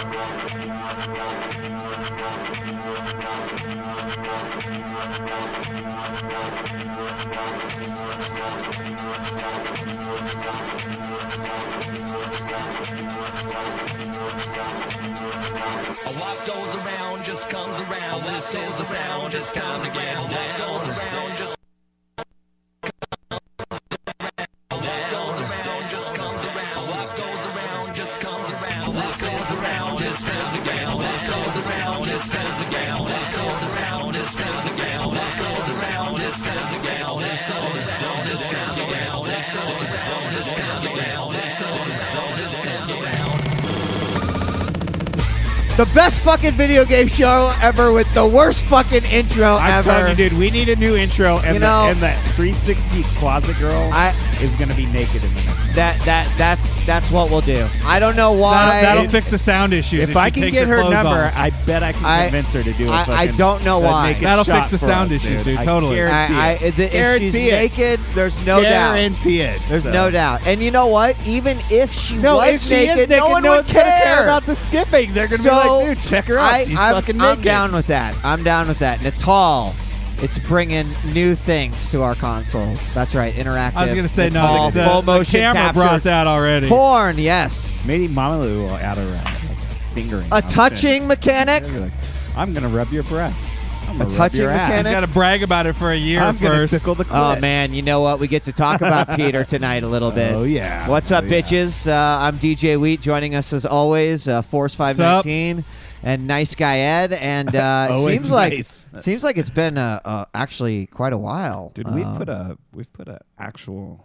What goes around just comes around. This is the sound, just comes again. What goes around just goes around, just comes around. What goes around just comes around. What goes around just says again. What goes around just says again. What goes around just says again. What goes around just says again. What goes around just says again. What goes around just says again. What goes around just says again. The best fucking video game show ever with the worst fucking intro I'm ever. telling you, dude, we need a new intro, and, You know, and that 360 closet girl is going to be naked in the next one. That's what we'll do. I don't know why. That'll fix the sound issue. If I can get her number, I bet I can convince her to do it. I don't know why. That'll fix the sound issue, dude. Totally. If she's naked, there's no doubt. Guarantee it. There's no doubt. And you know what? Even if she was naked, no one one's would gonna care care about the skipping. They're going to be like, dude, check her out. She's fucking naked. I'm down with that. I'm down with that. Natal, it's bringing new things to our consoles. That's right, interactive. I was going to say, Natal, no, the full motion camera capture. brought that already. Porn, yes. Maybe Mamalu will add a fingering. A touching mechanic. Like, I'm going to rub your breasts. I'm A touching mechanic. He's got to brag about it for a year I'm first. Tickle the clit. Oh, man, you know what? We get to talk about Peter tonight a little bit. Oh, yeah. What's up, bitches? I'm djWHEAT, joining us as always, Force 519. And Nice Guy Ed, and it seems like it's been actually quite a while. Dude, we've put a actual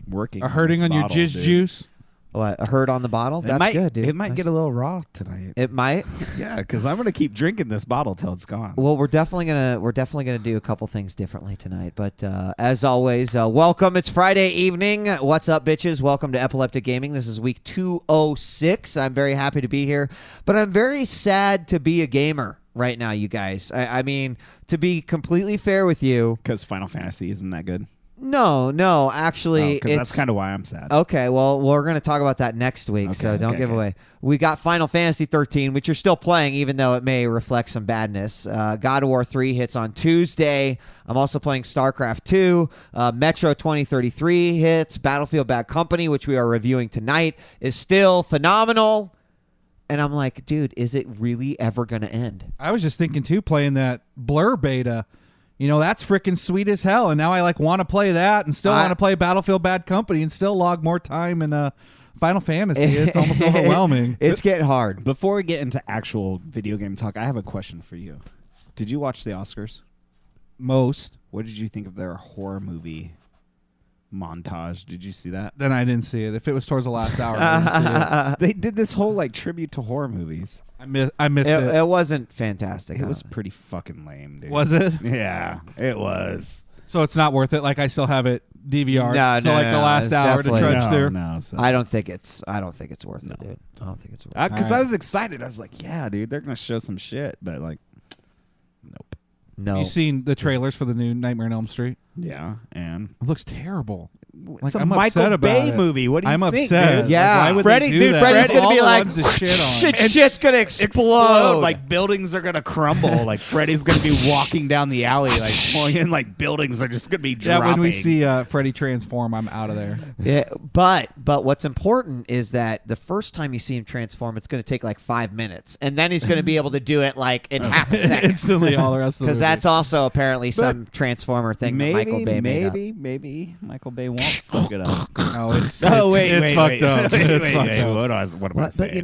working A hurting on your jizz juice. What, a hurt on the bottle? That's good, dude. It might get a little raw tonight. It might. Yeah, because I'm gonna keep drinking this bottle till it's gone. Well, we're definitely gonna do a couple things differently tonight. But as always, welcome. It's Friday evening. What's up, bitches? Welcome to Epileptic Gaming. This is week 206. I'm very happy to be here, but I'm very sad to be a gamer right now, you guys. I mean, to be completely fair with you, because Final Fantasy isn't that good. No, actually, because that's kind of why I'm sad. Okay, well, we're going to talk about that next week, so don't give away. We got Final Fantasy 13, which you're still playing, even though it may reflect some badness. God of War 3 hits on Tuesday. I'm also playing StarCraft 2. Metro 2033 hits. Battlefield Bad Company, which we are reviewing tonight, is still phenomenal. And I'm like, dude, is it really ever going to end? I was just thinking, too, playing that Blur beta. You know, that's freaking sweet as hell. And now I want to play that and still want to play Battlefield Bad Company and still log more time in Final Fantasy. It's almost overwhelming. It's getting hard. Before we get into actual video game talk, I have a question for you. Did you watch the Oscars? Most. What did you think of their horror movie montage? Did you see that? Then I didn't see it. If it was towards the last hour, I didn't see it. They did this whole tribute to horror movies. I missed it. It wasn't fantastic. It was pretty fucking lame, dude. Was it? Yeah, it was. So it's not worth it. Like I still have it DVR. No, so like the last hour to trudge through. No, so. I don't think it's worth it, dude. I don't think it's worth it. Because I was excited. I was like, yeah, dude, they're gonna show some shit, but like, nope. No. You seen the trailers for the new Nightmare on Elm Street? Yeah, and it looks terrible. It's a Michael Bay movie. What do you think? Upset. Dude? Yeah, like, why would Freddy, they do that? Freddy's gonna be like, shit's gonna explode. Like buildings are gonna crumble. Like Freddy's gonna be walking down the alley, like pulling in, like buildings are just gonna be dropping. Yeah, when we see Freddy transform, I'm out of there. Yeah, but what's important is that the first time you see him transform, it's gonna take like 5 minutes, and then he's gonna be able to do it like in half a second instantly. All the rest of the because that's also apparently some Transformer thing that Michael Bay made up. Maybe Michael Bay won't fuck it up. Oh, it's fucked up. What am I saying? But you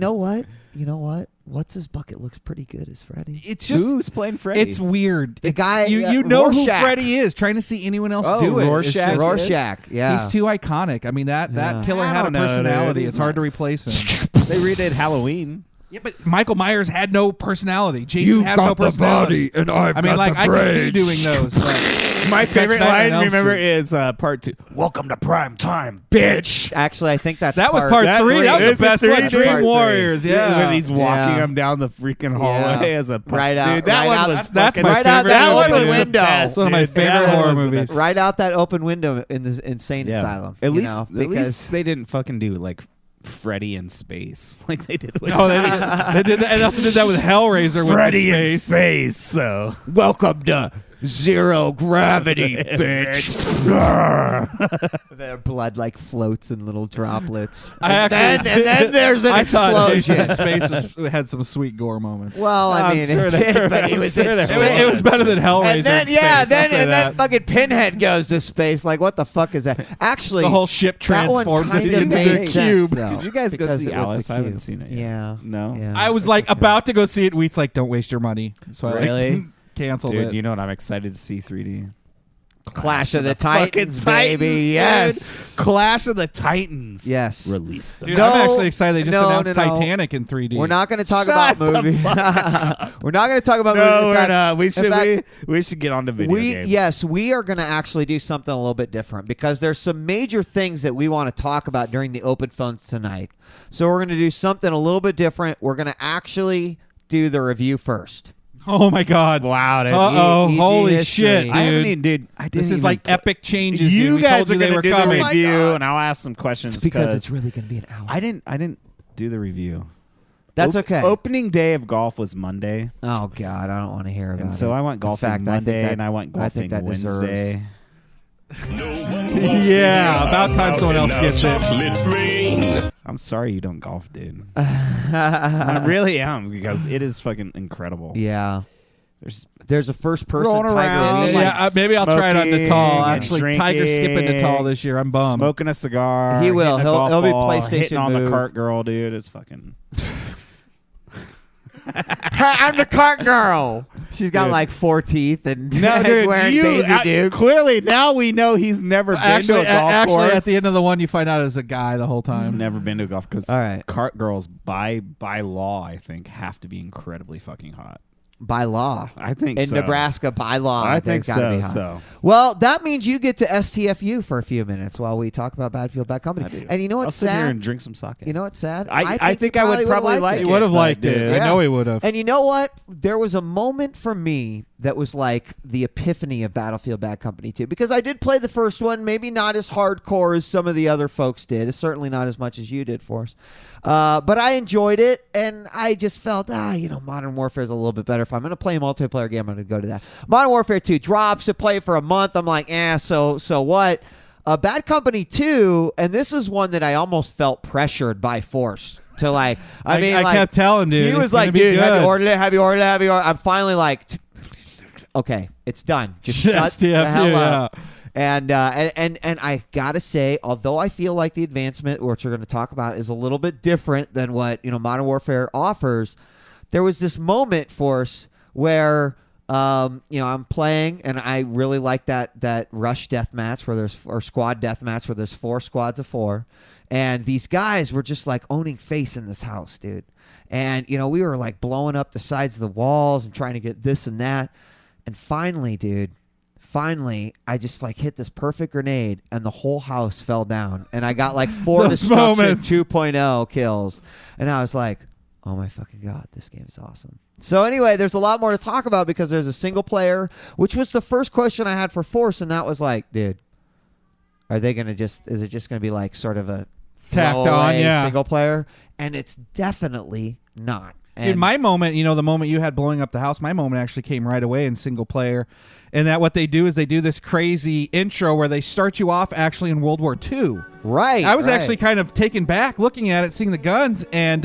know what? What's his bucket looks pretty good as Freddy. It's just who's playing Freddy? It's weird. The guy you know Rorschach. who Freddy is. Trying to see anyone else do it. Rorschach. Rorschach. Yeah, he's too iconic. I mean that killer had a personality. It's hard to replace him. They redid Halloween. Yeah, but Michael Myers had no personality. Jason has no personality. And I can see doing those. But my favorite line, remember, Street. is part 2. Welcome to prime time, bitch. Actually, I think that was part 3. That was the best one. Dream Warriors. Yeah, when he's walking him down the freaking hallway as a right out. Dude, that one was that's my right out that open window. That's one of my favorite horror movies. Right out that open window in the insane asylum. At least they didn't fucking do like Freddy in space, like they did with Oh, they did that, and also did that with Hellraiser Freddy with in the space. space. So Welcome to zero gravity, bitch. Their blood like floats in little droplets. And then there's an I thought explosion. Jason in Space had some sweet gore moments. Well, I I'm mean, sure it there- did, but I'm it was sure in there space. It was better than Hellraiser. And then, in yeah, space, I'll say then that. fucking Pinhead goes to space. Like, what the fuck is that? Actually, The whole ship that one transforms kinda into made the sense, cube. though, Did you guys go because see it was the Alice? I haven't cube. seen it yet. Yeah. No? Yeah. I was like about to go see it. Wheat's like, don't waste your money. So I Really? like, canceled Dude, it. you know what? I'm excited to see 3D. Clash of the fucking Titans, baby. dude. Yes. Clash of the Titans. Yes. Released. Dude, No, I'm actually excited. They just no, announced no, no. Titanic in 3D. We're not going to talk Shut about the movies. We're not going to talk about movies. No, In we're fact- not. We in should fact, we should get on to video games. Yes, we are going to actually do something a little bit different because there's some major things that we want to talk about during the open phones tonight. So we're going to do something a little bit different. We're going to actually do the review first. Oh my god! Wow, dude. Uh-oh! EG Holy history. shit, dude! I haven't even, dude. I didn't This is even like put- epic changes. You dude. We guys told are you they gonna were do coming. the my review, God. and I'll ask some questions It's because it's really going to be an hour. I didn't do the review. That's okay. Opening day of golf was Monday, Oh God, I don't want to hear about and it. so I went golfing In fact, I think Monday, that- and I went I think golfing that deserves- Wednesday. Yeah, about time someone else gets it. I'm sorry you don't golf, dude. I really am because it is fucking incredible. Yeah. There's There's a first person Rolling Tiger around, League. like, Maybe I'll try it on smoking Natal. and Actually, Tiger's skipping drinking, Natal this year. I'm bummed. smoking a cigar. He will. hitting a golf He'll be ball, PlayStation hitting on the move. cart girl, dude. It's fucking. I'm the cart girl. She's got Dude. like 4 teeth and No, dude, wearing you Daisy Dukes. clearly now we know he's never been Actually, to a golf actually, course. at the end of the one, you find out it's a guy the whole He's time. never been to a golf because All right. cart girls by law, I think, have to be incredibly fucking hot. By law. I think In so. Nebraska, by law, I think they've gotta so. be hot. So Well, that means you get to STFU for a few minutes while we talk about Battlefield Bad Company. I do. And you know I'll what's sit here sad? and drink some sake. You know what's sad? I think I would you probably would've like He it. would have liked but, it. dude, I Yeah. know he would have. And you know what? There was a moment for me that was like the epiphany of Battlefield Bad Company 2. Because I did play the first one, maybe not as hardcore as some of the other folks did. It's certainly not as much as you did, Forrest. But I enjoyed it, and I just felt, Modern Warfare is a little bit better. If I'm going to play a multiplayer game, I'm going to go to that. Modern Warfare 2 drops to play for a month. I'm like, so what? Bad Company 2, and this is one that I almost felt pressured by Forrest to like. I kept telling dude. he was it's gonna like, be dude, good. have you ordered it? I'm finally like, okay, it's done. Just shut the STFU, hell yeah. up. And I gotta say, although I feel like the advancement, which we're going to talk about, is a little bit different than what Modern Warfare offers, there was this moment, Force, where I'm playing, and I really like that rush death match or squad death match where there's 4 squads of 4, and these guys were just like owning face in this house, dude. And we were like blowing up the sides of the walls and trying to get this and that, and finally, dude. I just like hit this perfect grenade, and the whole house fell down, and I got like 4 Those destruction moments. 2.0 kills, and I was like, oh my fucking God, this game is awesome. So anyway, there's a lot more to talk about because there's a single player, which was the first question I had for Force, and that was like, dude, is it just going to be like sort of a Tacked on, throwaway yeah. single player? And it's definitely not. Dude, my moment, the moment you had blowing up the house, my moment actually came right away in single player. And that what they do is they do this crazy intro where they start you off actually in World War II. Right. I was right. actually kind of taken back looking at it, seeing the guns, and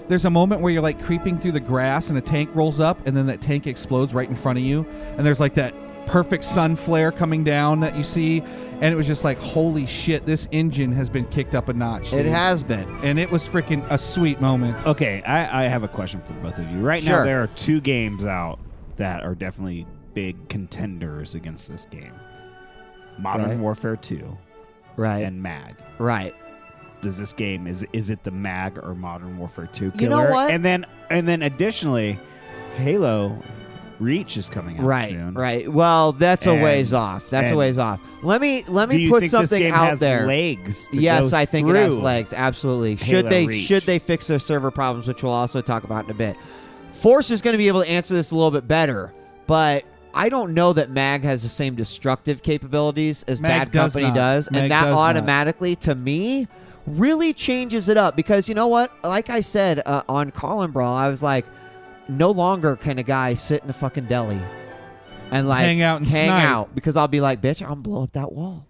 there's a moment where you're like creeping through the grass and a tank rolls up, and then that tank explodes right in front of you, and there's like that perfect sun flare coming down that you see, and it was just like, holy shit, this engine has been kicked up a notch. It dude. has been. And it was freaking a sweet moment. Okay, I have a question for both of you. Right now, Sure. there are 2 games out that are definitely big contenders against this game: Modern Right. Warfare 2 Right. and MAG. Right. Does this game is it the MAG or Modern Warfare 2 killer? You know what? And then additionally, Halo Reach is coming out Right, soon. right. Well, that's a And- ways off. That's a and ways off. Let me Do you put think something this game out has there. legs to Yes, go I think it has through? legs. Absolutely. Halo Reach. Should they fix their server problems, which we'll also talk about in a bit. Force is going to be able to answer this a little bit better, but I don't know that MAG has the same destructive capabilities as MAG Bad does Company not. does, MAG and that does not. automatically, to me, really changes it up because you know what? Like I said on Call and Brawl, I was like, no longer can a guy sit in a fucking deli and like hang out because I'll be like, bitch, I'm gonna blow up that wall,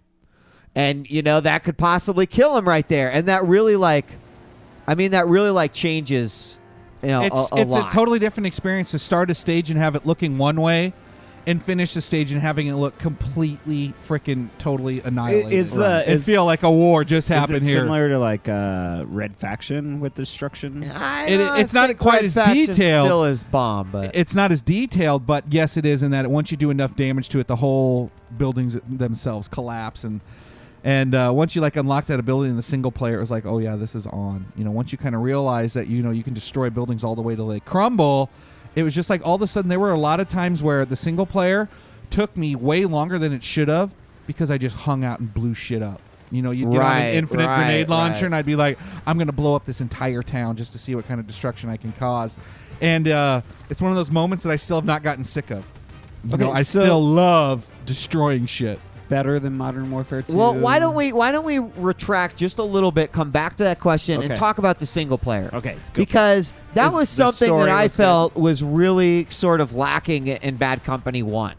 and you know that could possibly kill him right there, and that really changes. You know, it's lot. a totally different experience to start a stage and have it looking one way, and finish the stage and having it look completely freaking totally annihilated. It feel like a war just happened here. Similar to like Red Faction with destruction? It's not quite as detailed. Still is bomb, but it's not as detailed. But yes, it is in that once you do enough damage to it, the whole buildings themselves collapse and once you like unlock that ability in the single player, it was like, oh yeah, this is on. You know, once you kind of realize that you can destroy buildings all the way till they crumble, it was just like all of a sudden there were a lot of times where the single player took me way longer than it should have because I just hung out and blew shit up. You know, you'd get on an infinite grenade launcher and I'd be like, I'm going to blow up this entire town just to see what kind of destruction I can cause. And it's one of those moments that I still have not gotten sick of. You know, I still love destroying shit. Better than Modern Warfare 2? Well, why don't we retract just a little bit, come back to that question, and talk about the single player? Okay. Because that was something that I felt was really sort of lacking in Bad Company 1.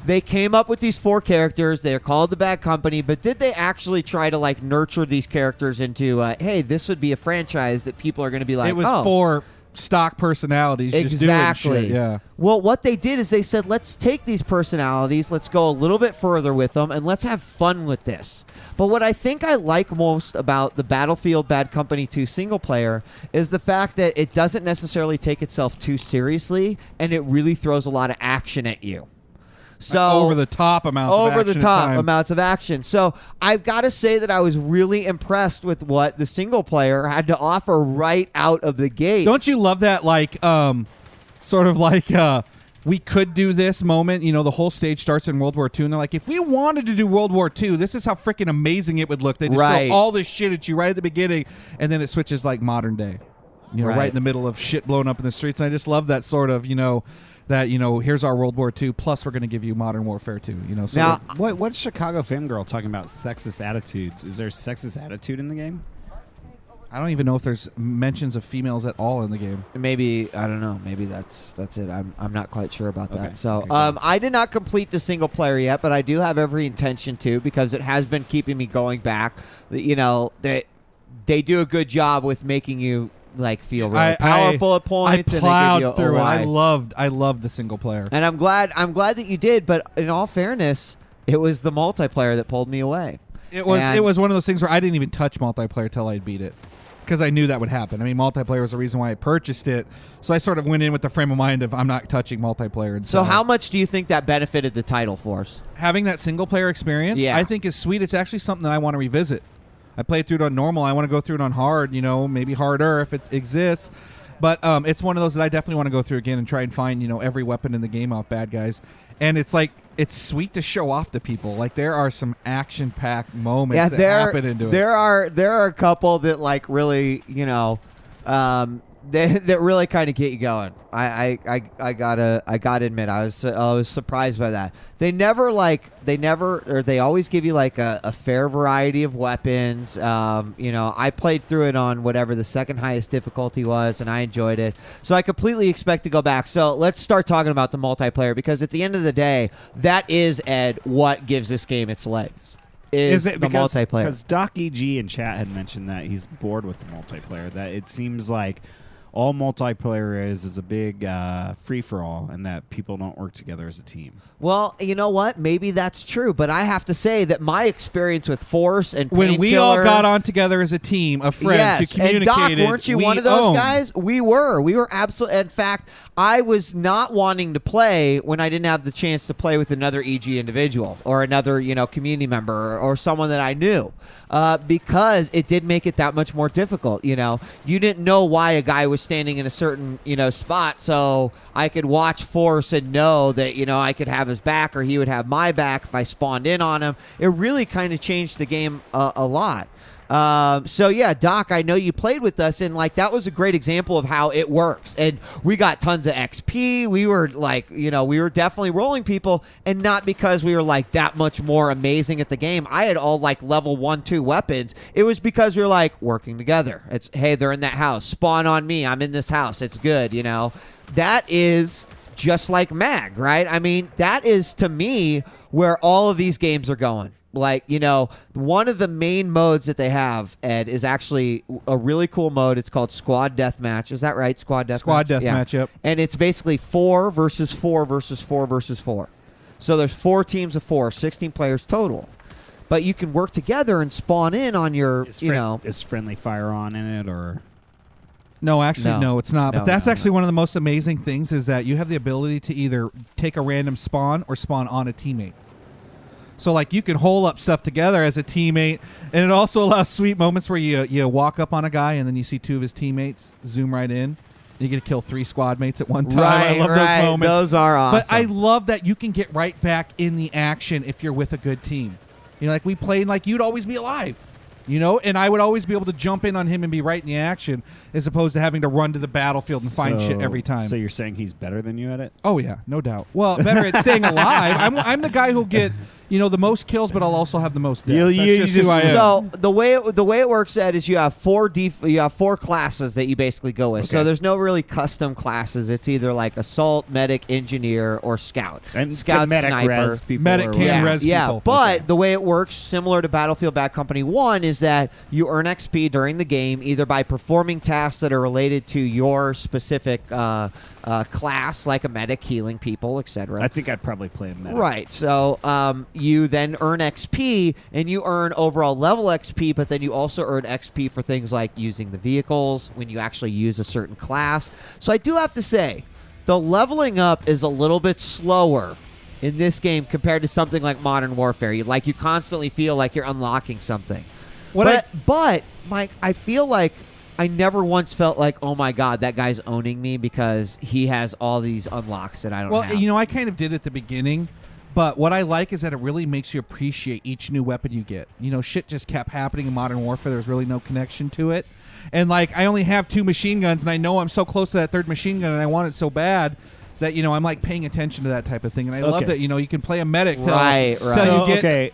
They came up with these 4 characters. They're called the Bad Company, but did they actually try to like nurture these characters into, hey, this would be a franchise that people are going to be like, it was 4 stock personalities just doing shit. Yeah. Well, what they did is they said, let's take these personalities, let's go a little bit further with them, and let's have fun with this. But what I think I like most about the Battlefield Bad Company 2 single player is the fact that it doesn't necessarily take itself too seriously, and it really throws a lot of action at you. So over-the-top amounts of action. So I've got to say that I was really impressed with what the single player had to offer right out of the gate. Don't you love that, like, sort of like we could do this moment? You know, the whole stage starts in World War II, and they're like, if we wanted to do World War II, this is how freaking amazing it would look. They just throw all this shit at you right at the beginning, and then it switches like modern day. You know, right in the middle of shit blowing up in the streets. And I just love that sort of, here's our World War II, plus we're going to give you Modern Warfare 2. You know, so now, what's Chicago Fangirl talking about sexist attitudes? Is there sexist attitude in the game? I don't even know if there's mentions of females at all in the game. Maybe, I don't know. Maybe that's it. I'm not quite sure about that. So I did not complete the single player yet, but I do have every intention to because it has been keeping me going back. You know, they do a good job with making you like feel really powerful at points. I plowed and through it. I loved the single player, and I'm glad that you did. But in all fairness, it was the multiplayer that pulled me away. It was one of those things where I didn't even touch multiplayer till I beat it because I knew that would happen. I mean, multiplayer was the reason why I purchased it, so I sort of went in with the frame of mind of I'm not touching multiplayer. And so how much do you think that benefited the title for us? Having that single player experience, I think is sweet. It's actually something that I want to revisit. I played through it on normal. I want to go through it on hard, maybe harder if it exists. But it's one of those that I definitely want to go through again and try and find, every weapon in the game off bad guys. And it's like, it's sweet to show off to people. Like, there are some action-packed moments that happen into it. There are a couple that, like, really, that really kind of get you going. I gotta admit, I was surprised by that. They always give you like a fair variety of weapons. I played through it on whatever the second highest difficulty was, and I enjoyed it. So I completely expect to go back. So let's start talking about the multiplayer, because at the end of the day, that is, Ed, what gives this game its legs. Is it the multiplayer? Because Doc EG in chat had mentioned that he's bored with the multiplayer. That it seems like all multiplayer is a big free-for-all, and that people don't work together as a team. Well, you know what? Maybe that's true, but I have to say that my experience with Force and when we all got on together as a team of friends who communicated, and Doc, weren't you one of those guys? We were absolutely. In fact, I was not wanting to play when I didn't have the chance to play with another EG individual or another, community member or someone that I knew, because it did make it that much more difficult. You didn't know why a guy was standing in a certain, spot, so I could watch Force and know that, I could have his back or he would have my back if I spawned in on him. It really kind of changed the game a lot. So yeah, Doc, I know you played with us, and like that was a great example of how it works. And we got tons of XP. We were like, we were definitely rolling people, and not because we were like that much more amazing at the game. I had all like level 1, 2 weapons. It was because we were like working together. It's hey, they're in that house. Spawn on me. I'm in this house. It's good. That is just like MAG, right? I mean, that is to me where all of these games are going. Like, one of the main modes that they have, Ed, is actually a really cool mode. It's called Squad Deathmatch. Is that right? Squad Deathmatch? Squad Deathmatch, yep. And it's basically 4 versus 4 versus 4 versus 4. So there's 4 teams of 4, 16 players total. But you can work together and spawn in on your, Is friendly fire on in it, or... No, actually, no, it's not. But that's actually one of the most amazing things is that you have the ability to either take a random spawn or spawn on a teammate. So, like, you can hole up stuff together as a teammate, and it also allows sweet moments where you walk up on a guy and then you see 2 of his teammates zoom right in, and you get to kill 3 squad mates at one time. Right, I love those moments. Those are awesome. But I love that you can get right back in the action if you're with a good team. Like we played, like you'd always be alive. And I would always be able to jump in on him and be right in the action as opposed to having to run to the battlefield and find shit every time. So you're saying he's better than you at it? Oh, yeah, no doubt. Well, better at staying alive. I'm the guy who'll get, the most kills, but I'll also have the most deaths. That's just who I am. So the way it works, Ed, is you have 4 classes that you basically go with. Okay. So there's no really custom classes. It's either like assault, medic, engineer, or scout. And scout, medic, sniper. Res people medic can res people. Yeah, but the way it works, similar to Battlefield Bad Company 1, is that you earn XP during the game either by performing tasks that are related to your specific class, like a medic, healing people, etc. I think I'd probably play a medic. Right. So you then earn XP, and you earn overall level XP, but then you also earn XP for things like using the vehicles when you actually use a certain class. So I do have to say, the leveling up is a little bit slower in this game compared to something like Modern Warfare. You constantly feel like you're unlocking something. But Mike, I feel like I never once felt like, oh my God, that guy's owning me because he has all these unlocks that I don't have. Well, I kind of did at the beginning, but what I like is that it really makes you appreciate each new weapon you get. Shit just kept happening in Modern Warfare. There's really no connection to it. And, like, I only have 2 machine guns, and I know I'm so close to that 3rd machine gun, and I want it so bad that, I'm, like, paying attention to that type of thing. And I love that, you can play a medic. Right. Okay,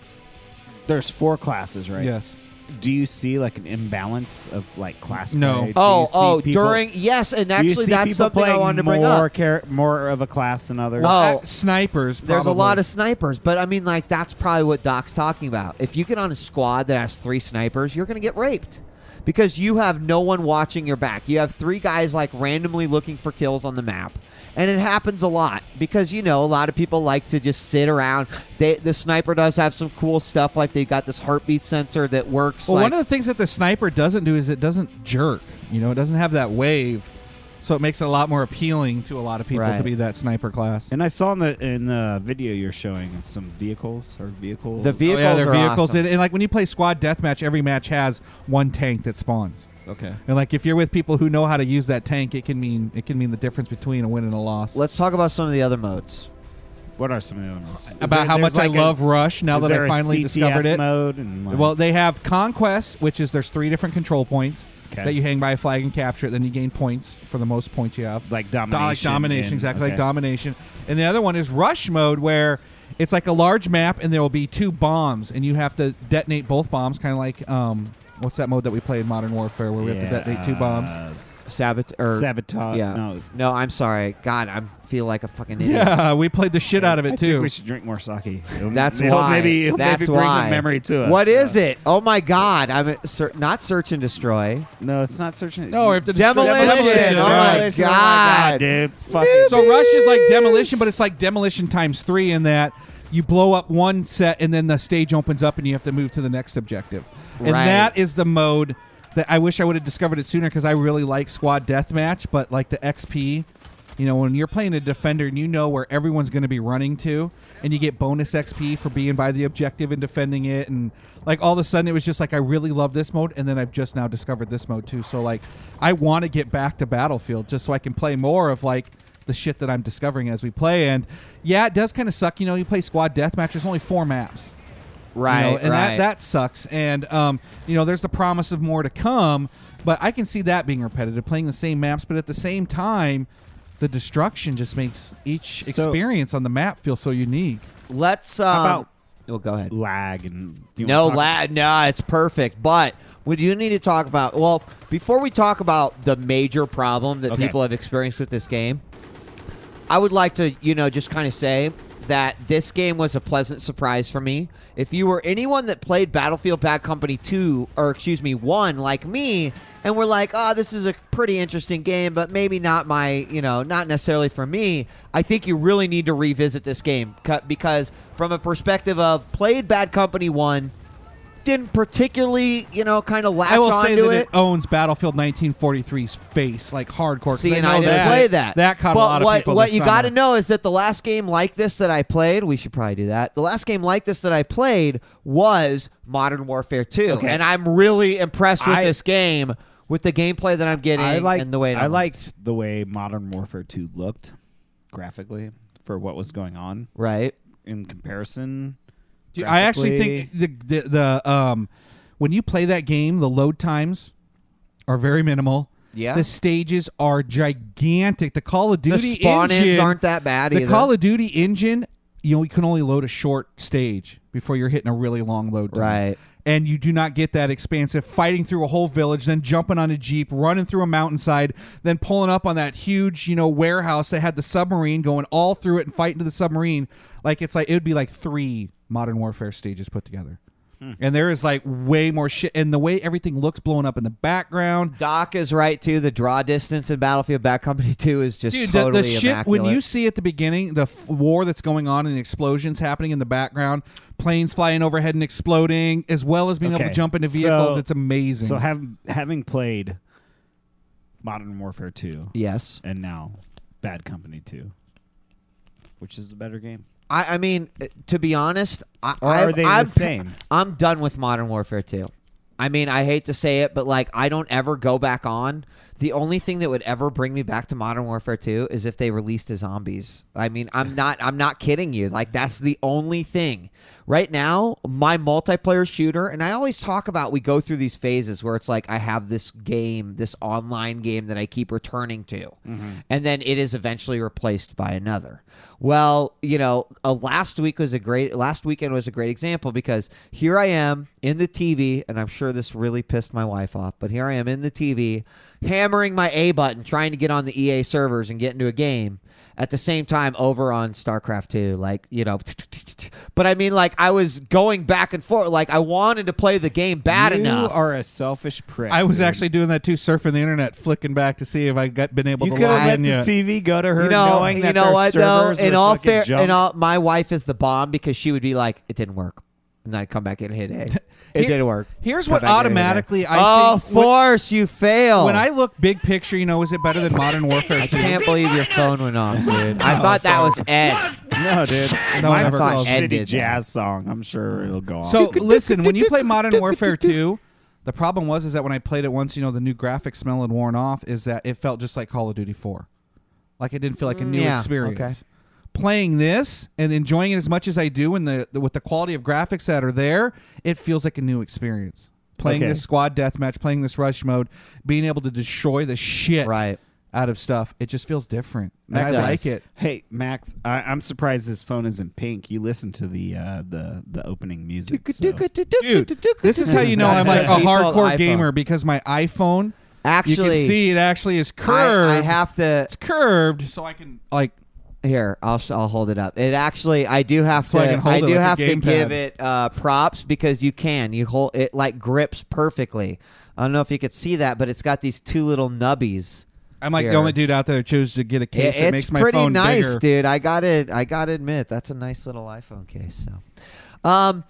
there's 4 classes, right? Yes. Do you see like an imbalance of like class? No. Play? Yes, and actually that's something I wanted to bring up. More of a class than others. Oh, snipers. There's a lot of snipers, but I mean, like that's probably what Doc's talking about. If you get on a squad that has 3 snipers, you're going to get raped because you have no one watching your back. You have 3 guys like randomly looking for kills on the map. And it happens a lot because, a lot of people like to just sit around. The sniper does have some cool stuff, like they got this heartbeat sensor that works. Well, one of the things that the sniper doesn't do is it doesn't jerk. It doesn't have that wave. So it makes it a lot more appealing to a lot of people to be that sniper class. And I saw in the video you're showing some vehicles. The vehicles they're are vehicles. Awesome. And like when you play squad deathmatch, every match has 1 tank that spawns. Okay. And like if you're with people who know how to use that tank, it can mean the difference between a win and a loss. Let's talk about some of the other modes. What are some of the other modes? About how much I love Rush now that I finally discovered it. Mode and well, they have Conquest, which is there's 3 different control points that you hang by a flag and capture it. Then you gain points for the most points you have. Like domination. Like domination. And the other one is Rush mode, where it's like a large map and there will be 2 bombs, and you have to detonate both bombs, kind of like what's that mode that we play in Modern Warfare where we have to detonate 2 bombs? Sabotage. Yeah. No, I'm sorry. God, I feel like a fucking idiot. Yeah, we played the shit out of it I too. think we should drink more sake. That's why. Maybe That's bring why. the memory to us. What is it? Oh my God! I'm not search and destroy. No, it's not search and No, we have to demolition. Oh my God, dude! So Rush is like demolition, but it's like demolition times 3 in that you blow up one set and then the stage opens up and you have to move to the next objective. And that is the mode that I wish I would have discovered it sooner because I really like squad deathmatch, but like the XP, when you're playing a defender and you know where everyone's going to be running to and you get bonus XP for being by the objective and defending it, and like all of a sudden it was just like I really love this mode, and then I've just now discovered this mode too. So like I want to get back to Battlefield just so I can play more of like the shit that I'm discovering as we play. And yeah, it does kind of suck. You play squad deathmatch, there's only 4 maps. Right, and right. that sucks. And there's the promise of more to come, but I can see that being repetitive, playing the same maps, but at the same time, the destruction just makes each experience on the map feel so unique. Let's How about well, go ahead. lag and No lag. No, it's perfect. But what you need to talk about? Well, before we talk about the major problem that people have experienced with this game, I would like to, just kind of say that this game was a pleasant surprise for me. If you were anyone that played Battlefield Bad Company 2, or excuse me, 1, like me, and were like, oh, this is a pretty interesting game, but maybe not not necessarily for me, I think you really need to revisit this game because from a perspective of played Bad Company 1, didn't particularly, kind of latch I will onto say that it. it owns Battlefield 1943's face, like hardcore. See, and I didn't play that. That caught a lot of people. What this you summer. got to know is that the last game like this that I played, we should probably do that. The last game like this that I played was Modern Warfare 2, and I'm really impressed with this game, with the gameplay that I'm getting, and the way I liked the way Modern Warfare 2 looked graphically for what was going on. Right. In comparison. I actually think the when you play that game, the load times are very minimal. Yeah. The stages are gigantic. The Call of Duty the spawn engine ends aren't that bad either. The Call of Duty engine, you can only load a short stage before you're hitting a really long load time. Right. And you do not get that expansive fighting through a whole village, then jumping on a Jeep, running through a mountainside, then pulling up on that huge, warehouse that had the submarine, going all through it and fighting to the submarine. It would be like 3 Modern Warfare stages put together. And there is way more shit, and the way everything looks blowing up in the background. Doc is right too. The draw distance in Battlefield Bad Company 2 is just totally the shit immaculate. when you see at the beginning the war that's going on and the explosions happening in the background, planes flying overhead and exploding, as well as being able to jump into vehicles. It's amazing. So having played Modern Warfare 2, yes, and now Bad Company 2, which is the better game? I mean, to be honest, are they the same? I'm done with Modern Warfare 2. I mean, I hate to say it, but I don't ever go back on. The only thing that would ever bring me back to Modern Warfare 2 is if they released the zombies. I mean, I'm not kidding you. That's the only thing. Right now, my multiplayer shooter, and I always talk about, we go through these phases where it's I have this game, this online game that I keep returning to, and then it is eventually replaced by another. Well, last weekend was a great example, because here I am in the TV, and I'm sure this really pissed my wife off, but here I am in the TV, hammering my A button, trying to get on the EA servers and get into a game. At the same time, over on StarCraft 2, but I mean, I was going back and forth. I wanted to play the game bad enough. You are a selfish prick. I was actually doing that too, surfing the internet, flicking back to see if I been able to log in. You could have let the TV go to her, knowing that what though? In all fair, my wife is the bomb, because she would be like, "It didn't work," and then I'd come back in and hit A. It didn't work. Here's what automatically I think. Force, you fail. When I look big picture, is it better than Modern Warfare 2? I can't believe your phone went off, dude. I thought that was Ed. No, dude. No, Mine never was a calls. shitty jazz song. I'm sure it'll go off. So listen, when you play Modern Warfare 2, the problem is that when I played it once, the new graphics smell had worn off, is that it felt just like Call of Duty 4. It didn't feel like a new experience. Okay. Playing this and enjoying it as much as I do, and with the quality of graphics that are there, it feels like a new experience. Playing this squad deathmatch, playing this rush mode, being able to destroy the shit out of stuff, it just feels different. And I like it. Hey, Max, I'm surprised this phone isn't pink. You listen to the opening music. So. Dude, this is how you know I'm a hardcore gamer, because my iPhone, you can see it actually is curved. I have to. It's curved, so I can Here, I'll hold it up. It actually, I do have to. I do have to give it props, because you hold it grips perfectly. I don't know if you could see that, but it's got these 2 little nubbies. I'm the only dude out there who chose to get a case that makes my phone bigger. It's pretty nice, dude. I gotta admit, that's a nice little iPhone case. And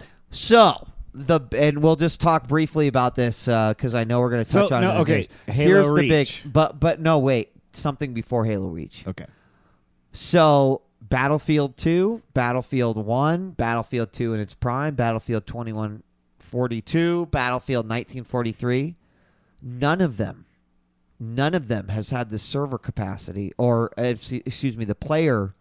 we'll just talk briefly about this, because I know we're going to touch on it. Okay, Here's Reach. the big, but no, wait, something before Halo Reach. Okay. So Battlefield 2, Battlefield 1, Battlefield 2 in its prime, Battlefield 2142, Battlefield 1943, none of them has had the server capacity, or excuse me, the player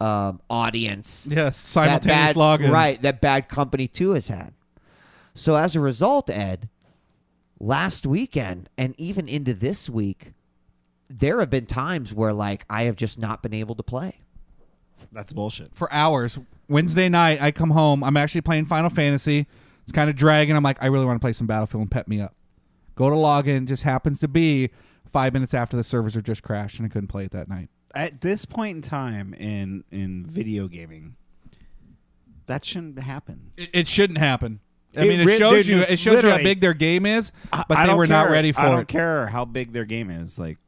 audience. Yes, simultaneous logins. Right, that Bad Company 2 has had. So as a result, Ed, last weekend and even into this week, there have been times where like I have just not been able to play. That's bullshit. For hours. Wednesday night, I come home. I'm actually playing Final Fantasy. It's kind of dragging. I'm like, I really want to play some Battlefield and pep me up. Go to login. Just happens to be 5 minutes after the servers are just crashed, and I couldn't play it that night. At this point in time in video gaming, that shouldn't happen. It shouldn't happen. I mean, it shows you how big their game is, but they were not ready for it. I don't care how big their game is. Like,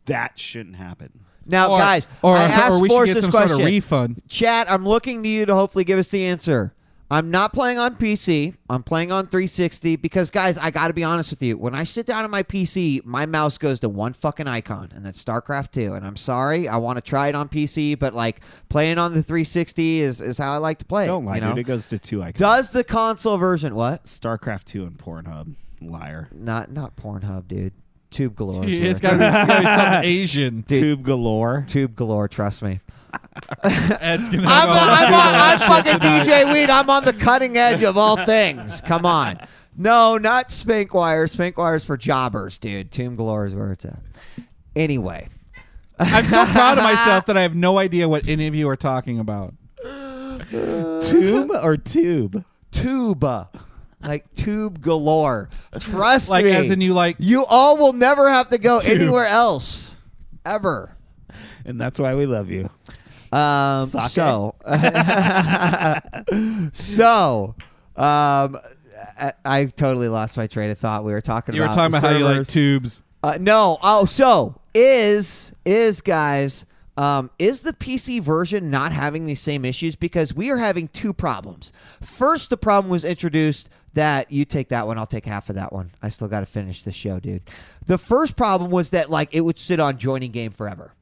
that shouldn't happen. Now, guys, or I asked we should Forrest get this some question. sort of refund. Chat, I'm looking to you to hopefully give us the answer. I'm not playing on PC. I'm playing on 360 because, guys, I got to be honest with you. When I sit down on my PC, my mouse goes to one fucking icon, and that's StarCraft 2. And I'm sorry, I want to try it on PC, but like playing on the 360 is how I like to play. Don't lie, you know? dude. It goes to 2 icons. Does the console version what? StarCraft 2 and Pornhub. Liar. Not Pornhub, dude. Tube galore. It's got to be something Asian. Dude, Tube galore. Tube galore. Trust me. Ed's gonna I'm fucking djWHEAT. I'm on the cutting edge of all things. Come on. No, not Spankwire. Spankwire's for jobbers, dude. Tube galore is where it's at. Anyway. I'm so proud of myself that I have no idea what any of you are talking about. Tube or tube? Tube. Like tube galore. Trust Like me. as in you all will never have to go Tube. anywhere else. Ever. And that's why we love you. So I totally lost my train of thought. We were talking you were about talking about how you like servers. tubes. No. Oh, so is guys, is the PC version not having these same issues? Because we are having two problems. First, the problem was introduced that you take that one, I'll take half of that one. I still got to finish the show, dude. The first problem was that like it would sit on joining game forever,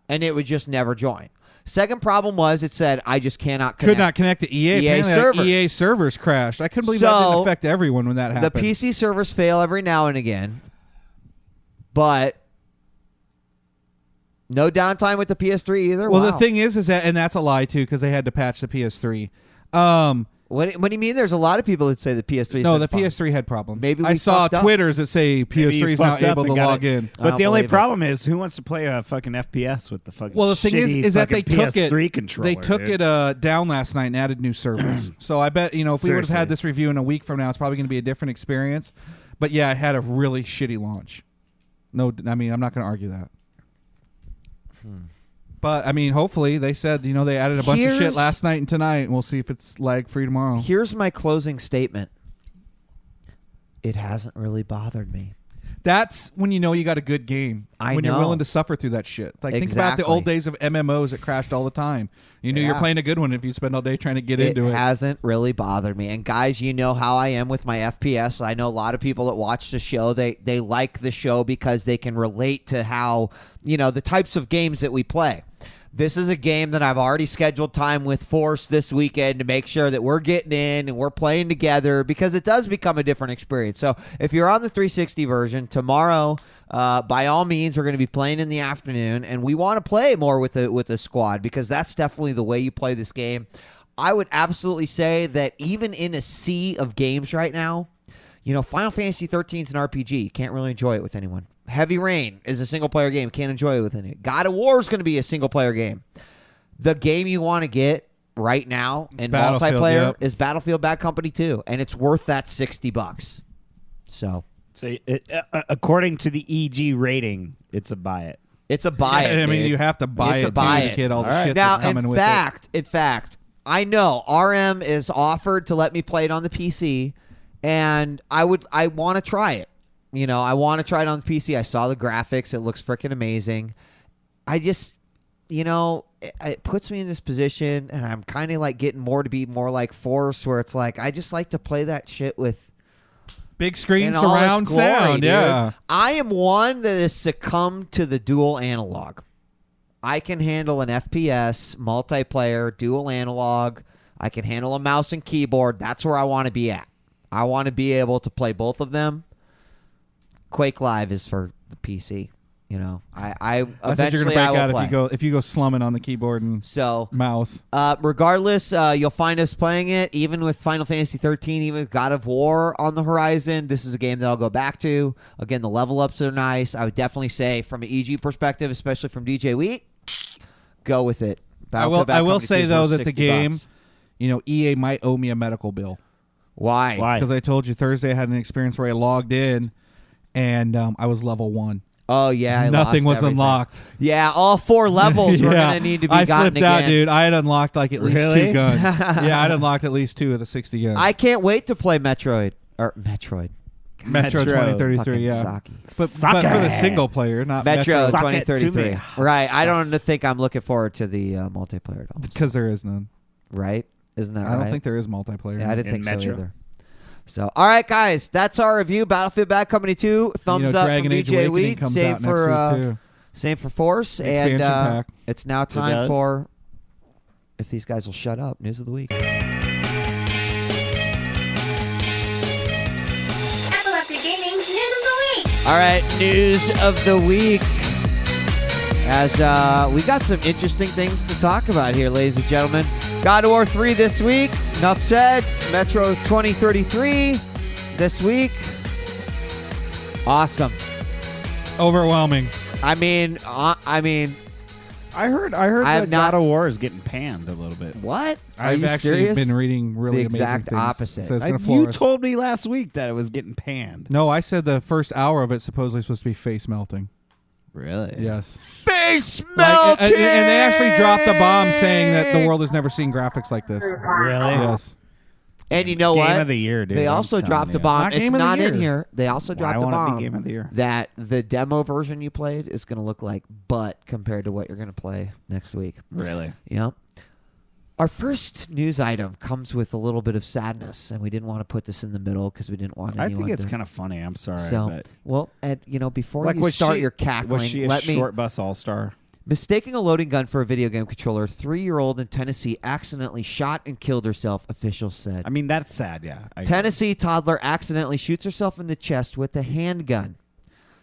and it would just never join. Second problem was it said I just cannot connect. Could not connect to EA. EA Apparently, servers. EA servers crashed. I couldn't believe that didn't affect everyone when that happened. The PC servers fail every now and again, but no downtime with the PS3 either. Well, Wow. the thing is that, and that's a lie too, because they had to patch the PS3. What do you mean? There's a lot of people that say the PS3. No, the PS3 had problems. Maybe we I saw fucked up. Twitters that say PS3 is now able to log in. But the don't only believe it. problem is, who wants to play a fucking FPS with the fucking Well, the thing shitty is that they fucking took PS3 it. controller? They took dude. it down last night and added new servers. So I bet if we would have Seriously. had this review in a week from now, it's probably going to be a different experience. But yeah, it had a really shitty launch. No, I mean I'm not going to argue that. But I mean, hopefully they said they added a bunch of shit last night and tonight, and we'll see if it's lag free tomorrow. Here's my closing statement. It hasn't really bothered me. That's when you know you got a good game. When you're know. willing to suffer through that shit. Like think about the old days of MMOs that crashed all the time. You knew you're playing a good one if you spend all day trying to get into it. It hasn't really bothered me. And guys, you know how I am with my FPS. I know a lot of people that watch the show, they like the show because they can relate to how, the types of games that we play. This is a game that I've already scheduled time with Force this weekend to make sure that we're getting in and we're playing together because it does become a different experience. So if you're on the 360 version, tomorrow, by all means, we're going to be playing in the afternoon, and we want to play more with a squad because that's definitely the way you play this game. I would absolutely say that even in a sea of games right now, Final Fantasy 13 is an RPG. You can't really enjoy it with anyone. Heavy Rain is a single-player game. Can't enjoy it with anyone. God of War is going to be a single-player game. The game you want to get right now in multiplayer is Battlefield Bad Company 2, and it's worth that $60. So according to the EG rating, it's a buy it. It's a buy it. I mean, dude. you have to buy It's it a buy to it. get all the shit Now, that's coming with in fact, I know RM is offered to let me play it on the PC, and I want to try it. I want to try it on the PC. I saw the graphics. It looks freaking amazing. I just, it puts me in this position, and I'm kind of like getting more to be more like Force, where it's like, I just like to play that shit with big screen in all its surround glory, sound. dude. Yeah. I am one that has succumbed to the dual analog. I can handle an FPS, multiplayer, dual analog. I can handle a mouse and keyboard. That's where I want to be at. I want to be able to play both of them. Quake Live is for the PC. You know, I That's what you're eventually gonna break I will out play. if you go slumming on the keyboard and So mouse. regardless, you'll find us playing it, even with Final Fantasy 13, even with God of War on the horizon. This is a game that I'll go back to. Again, the level ups are nice. I would definitely say, from an EG perspective, especially from djWHEAT, go with it. I will say though that the game, $60. EA might owe me a medical bill. Why? Because I told you Thursday I had an experience where I logged in and I was level 1. Oh yeah, I Nothing lost was everything. unlocked. Yeah, all 4 levels were Yeah. gonna need to be I gotten flipped out, again. dude. I had unlocked like at least Really? 2 guns. Yeah, I'd unlocked at least 2 of the 60 guns. I can't wait to play Metroid. Metro Metro. 2033, Fucking yeah. Saki. But for the single player, not Metro Suck it to 2033. me. Right. I don't think I'm looking forward to the multiplayer at all. because there is none. Right? Isn't that right? I don't think there is multiplayer. Yeah, I didn't in think so Metro. either. So, all right, guys, that's our review. Battlefield Bad Company 2. Thumbs up Dragon from Age DJ Awakening Weed. comes Same out for next week too. same for Force, Expansion and pack. it's now time does. for, if these guys will shut up, news of the week. Epileptic Gaming's News of the Week. All right, news of the week. As we got some interesting things to talk about here, ladies and gentlemen. God of War 3 this week. Enough said. Metro 2033 this week. Awesome. Overwhelming. I mean, I heard have that God not- of War is getting panned a little bit. what? Are I've you actually serious? been reading really The amazing exact things. opposite. So it's gonna You floor us. told me last week that it was getting panned. No, I said the first hour of it supposedly supposed to be face melting. Really? Yes. Face Like, melting. and they actually dropped a bomb saying that the world has never seen graphics like this. Really? Yes. And you know Game what? of the year, dude. They I'm also telling dropped a you. bomb. Not It's Game of the not in Year. here. They also Well, dropped I a want it to bomb be Game of the Year. that the demo version you played is going to look like butt compared to what you're going to play next week. Really? Yep. Our first news item comes with a little bit of sadness, and we didn't want to put this in the middle because we didn't want I anyone think it's to. kind of funny. I'm sorry. So, but well, Ed, before like, you was start she- your cackling, was she a let me. short bus all-star? Mistaking a loading gun for a video game controller, 3-year-old in Tennessee accidentally shot and killed herself, officials said. I mean, that's sad, yeah. Tennessee toddler accidentally shoots herself in the chest with a handgun.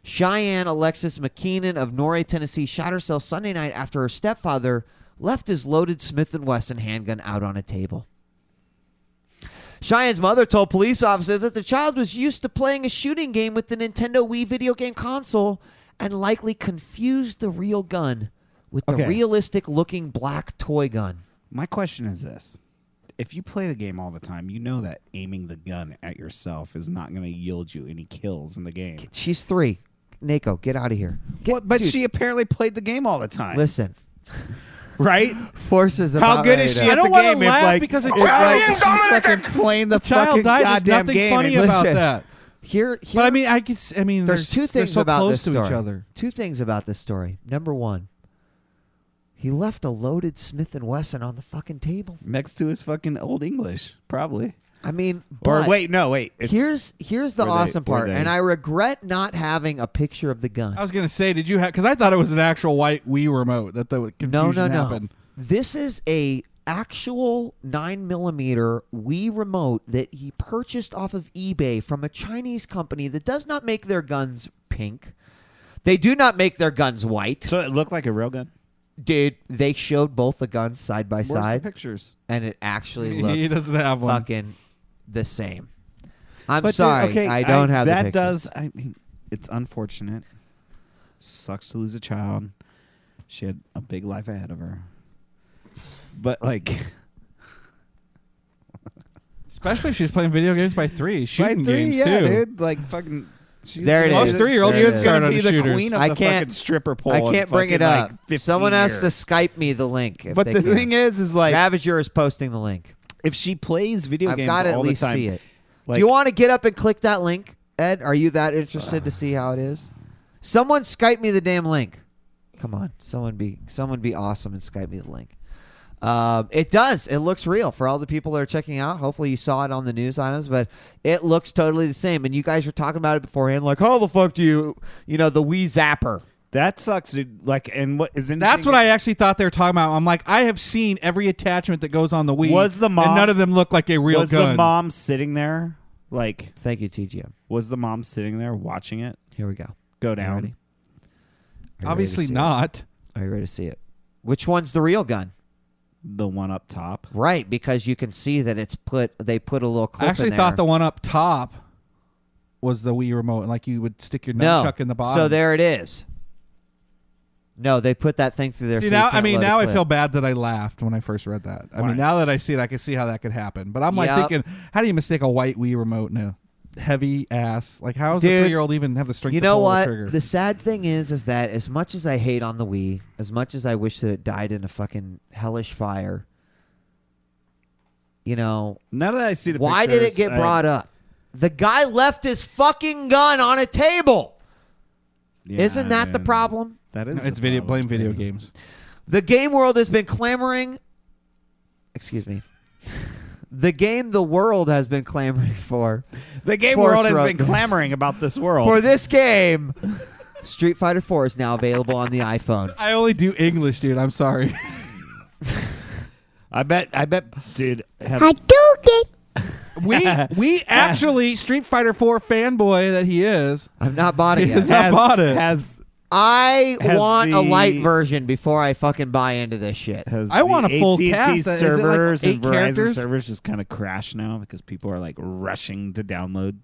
Cheyenne Alexis McKeenan of Norrie, Tennessee, shot herself Sunday night after her stepfather left his loaded Smith & Wesson handgun out on a table. Cheyenne's mother told police officers that the child was used to playing a shooting game with the Nintendo Wii video game console and likely confused the real gun with the Okay. realistic-looking black toy gun. My question is this. If you play the game all the time, you know that aiming the gun at yourself is not going to yield you any kills in the game. She's 3. Nako, get out of here. But Dude, she apparently played the game all the time. listen. Right? Forces How about good ready is she to- at I don't the wanna game if, laugh like, because a if, child- like, she's fucking playing the Child fucking died. There's goddamn nothing game. funny and- about Listen. that. Here, But I mean, there's two they're things so about close this to story. each other. 2 things about this story. Number 1, he left a loaded Smith & Wesson on the fucking table. Next to his fucking Old English, probably. I mean, Or but wait, no, wait. It's, here's the were they- awesome were part, they- and I regret not having a picture of the gun. I was gonna say, did you have? Because I thought it was an actual white Wii remote that the confusion No. happened. This is a actual 9mm Wii remote that he purchased off of eBay from a Chinese company that does not make their guns pink. They do not make their guns white. So it looked like a real gun? Dude, they showed both the guns side by Where's the side, pictures? and it actually He looked doesn't have one. fucking the same. I'm But dude, sorry, okay, I don't have the that. pictures. I mean, it's unfortunate. Sucks to lose a child. She had a big life ahead of her. But like, Especially if she's playing video games by 3, shooting by 3, games yeah, too. dude. Like fucking. She's There it gonna is. be Most 3-year-olds she should was start gonna on be the the shooters. queen of I the can't- fucking stripper pole. I in can't bring it fucking, up. Like 50 Someone has to years. Skype me the link. If But they the can. thing is like, Ravager is posting the link. if she plays video I've games got to at all least the time, see it. like, Do you want to get up and click that link, Ed? Are you that interested to see how it is? Someone Skype me the damn link. Come on, someone be awesome and Skype me the link. It does. It looks real for all the people that are checking out. Hopefully you saw it on the news items, but it looks totally the same. And you guys were talking about it beforehand, like, how the fuck do the Wii Zapper? that sucks, dude. Like, and what is That's what I actually thought they were talking about. I'm like, I have seen every attachment that goes on the Wii. Was the mom- and none of them look like a real was gun. the mom sitting there? Like, Thank you, TGM. was the mom sitting there watching it Here we go. go You down? ready? Are you ready to Obviously see it? not. Are you ready to see it? Which one's the real gun? The one up top. Right, because you can see that they put a little clip I actually in there. thought the one up top was the Wii remote, like you would stick your no. nunchuck in the bottom. So there it is. No, they put that thing through there. See, so you now, can't load a now I clip. feel bad that I laughed when I first read that. I mean, now that I see it, I can see how that could happen. But I'm like Yep. thinking, how do you mistake a white Wii remote in a heavy ass? Like, how does Dude, a 3-year-old even have the strength You to know pull what? the trigger? The sad thing is that as much as I hate on the Wii, as much as I wish that it died in a fucking hellish fire, Now that I see the why did it pictures, get brought up? The guy left his fucking gun on a table. Yeah, Isn't that the man. problem? That is. It's the blame problem. video games. The game world has been clamoring. Excuse me. The world has been clamoring for. The game Force world has Road. been clamoring about this world. For this game, Street Fighter 4 is now available on the iPhone. I only do English, dude. I'm sorry. I bet, dude. we actually, Street Fighter 4 fanboy that he is, I've not bought it He has yet. not bought it. I Has want a the- light version before I fucking buy into this shit. I want a full AT&T cast. Is it like servers 8 and Verizon characters? servers just kind of crash now because people are like rushing to download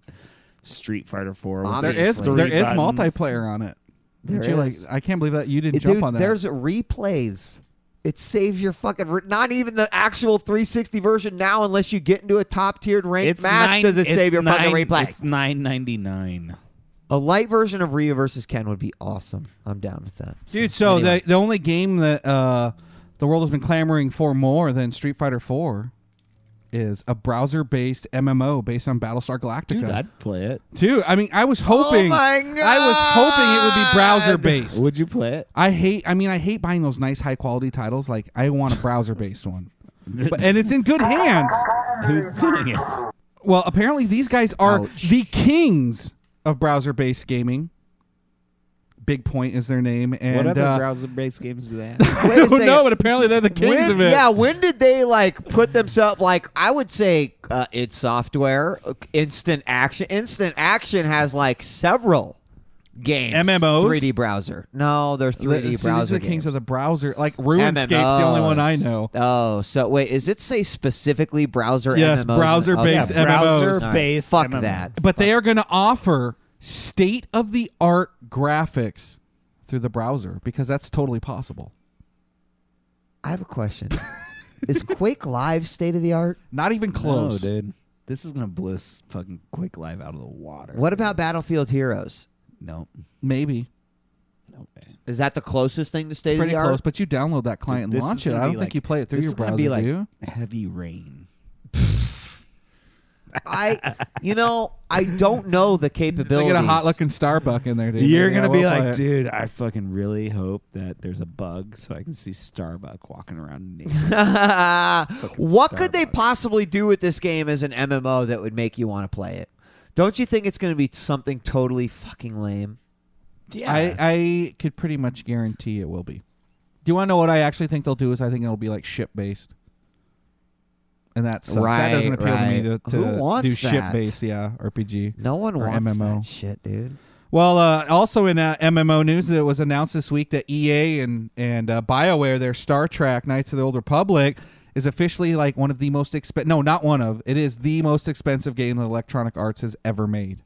Street Fighter 4. with There their is- three there is buttons. multiplayer on it. There Did you, is. I can't believe that you didn't Dude, jump on that. there's replays. It saves your fucking... not even the actual 360 version now unless you get into a top-tiered ranked match does it save your fucking replay. It's $9.99. A light version of Ryu versus Ken would be awesome. I'm down with that. Dude, so anyway. the only game that the world has been clamoring for more than Street Fighter 4 is a browser-based MMO based on Battlestar Galactica. Dude, I'd play it. Dude, I mean, I was hoping. Oh my God. I was hoping it would be browser-based. Would you play it? I hate buying those nice high-quality titles. Like, I want a browser-based one. And it's in good hands. Who's doing it? Well, apparently these guys are Ouch. the kings of browser-based gaming. Big Point is their name. And, What other browser-based games do they have? Wait a I don't second. know, but apparently they're the kings When, of it. yeah, when did they put themselves I would say id Software, Instant Action. Instant Action has several games. MMOs? 3D browser. No, they're 3D These browser are the kings games. of the browser. Like RuneScape's the only one I know. Oh, so wait, is it say specifically browser Yes, MMOs? browser-based Okay. MMOs. Browser-based All right, fuck MMO. that. But they are going to offer state-of-the-art graphics through the browser because that's totally possible. I have a question. Is Quake Live state of the art? Not even close. No, dude. This is going to blow fucking Quick Live out of the water. What about Battlefield Heroes? No. Maybe. No way. Is that the closest thing to state of Pretty the close, art? but you download that client Dude, and this launch is it. gonna I be don't think you play it through this your is gonna browser, be like do you? heavy rain. I don't know the They capabilities. get a hot-looking Starbuck in there, dude. You're Maybe going to I be will play like, it. dude, I fucking really hope that there's a bug so I can see Starbuck walking around naked. What could they Starbucks. possibly do with this game as an MMO that would make you want to play it? Don't you think it's going to be something totally fucking lame? Yeah. I could pretty much guarantee it will be. Do you want to know what I actually think they'll do? Is I think it'll be like ship-based. And that sucks. That doesn't appeal to me to Who wants do that? ship-based, RPG. No one Or wants MMO. that shit, dude. Well, also in MMO news, it was announced this week that EA and BioWare, their Star Trek Knights of the Old Republic, is officially one of the most expensive. No, not one of. It is the most expensive game that Electronic Arts has ever made.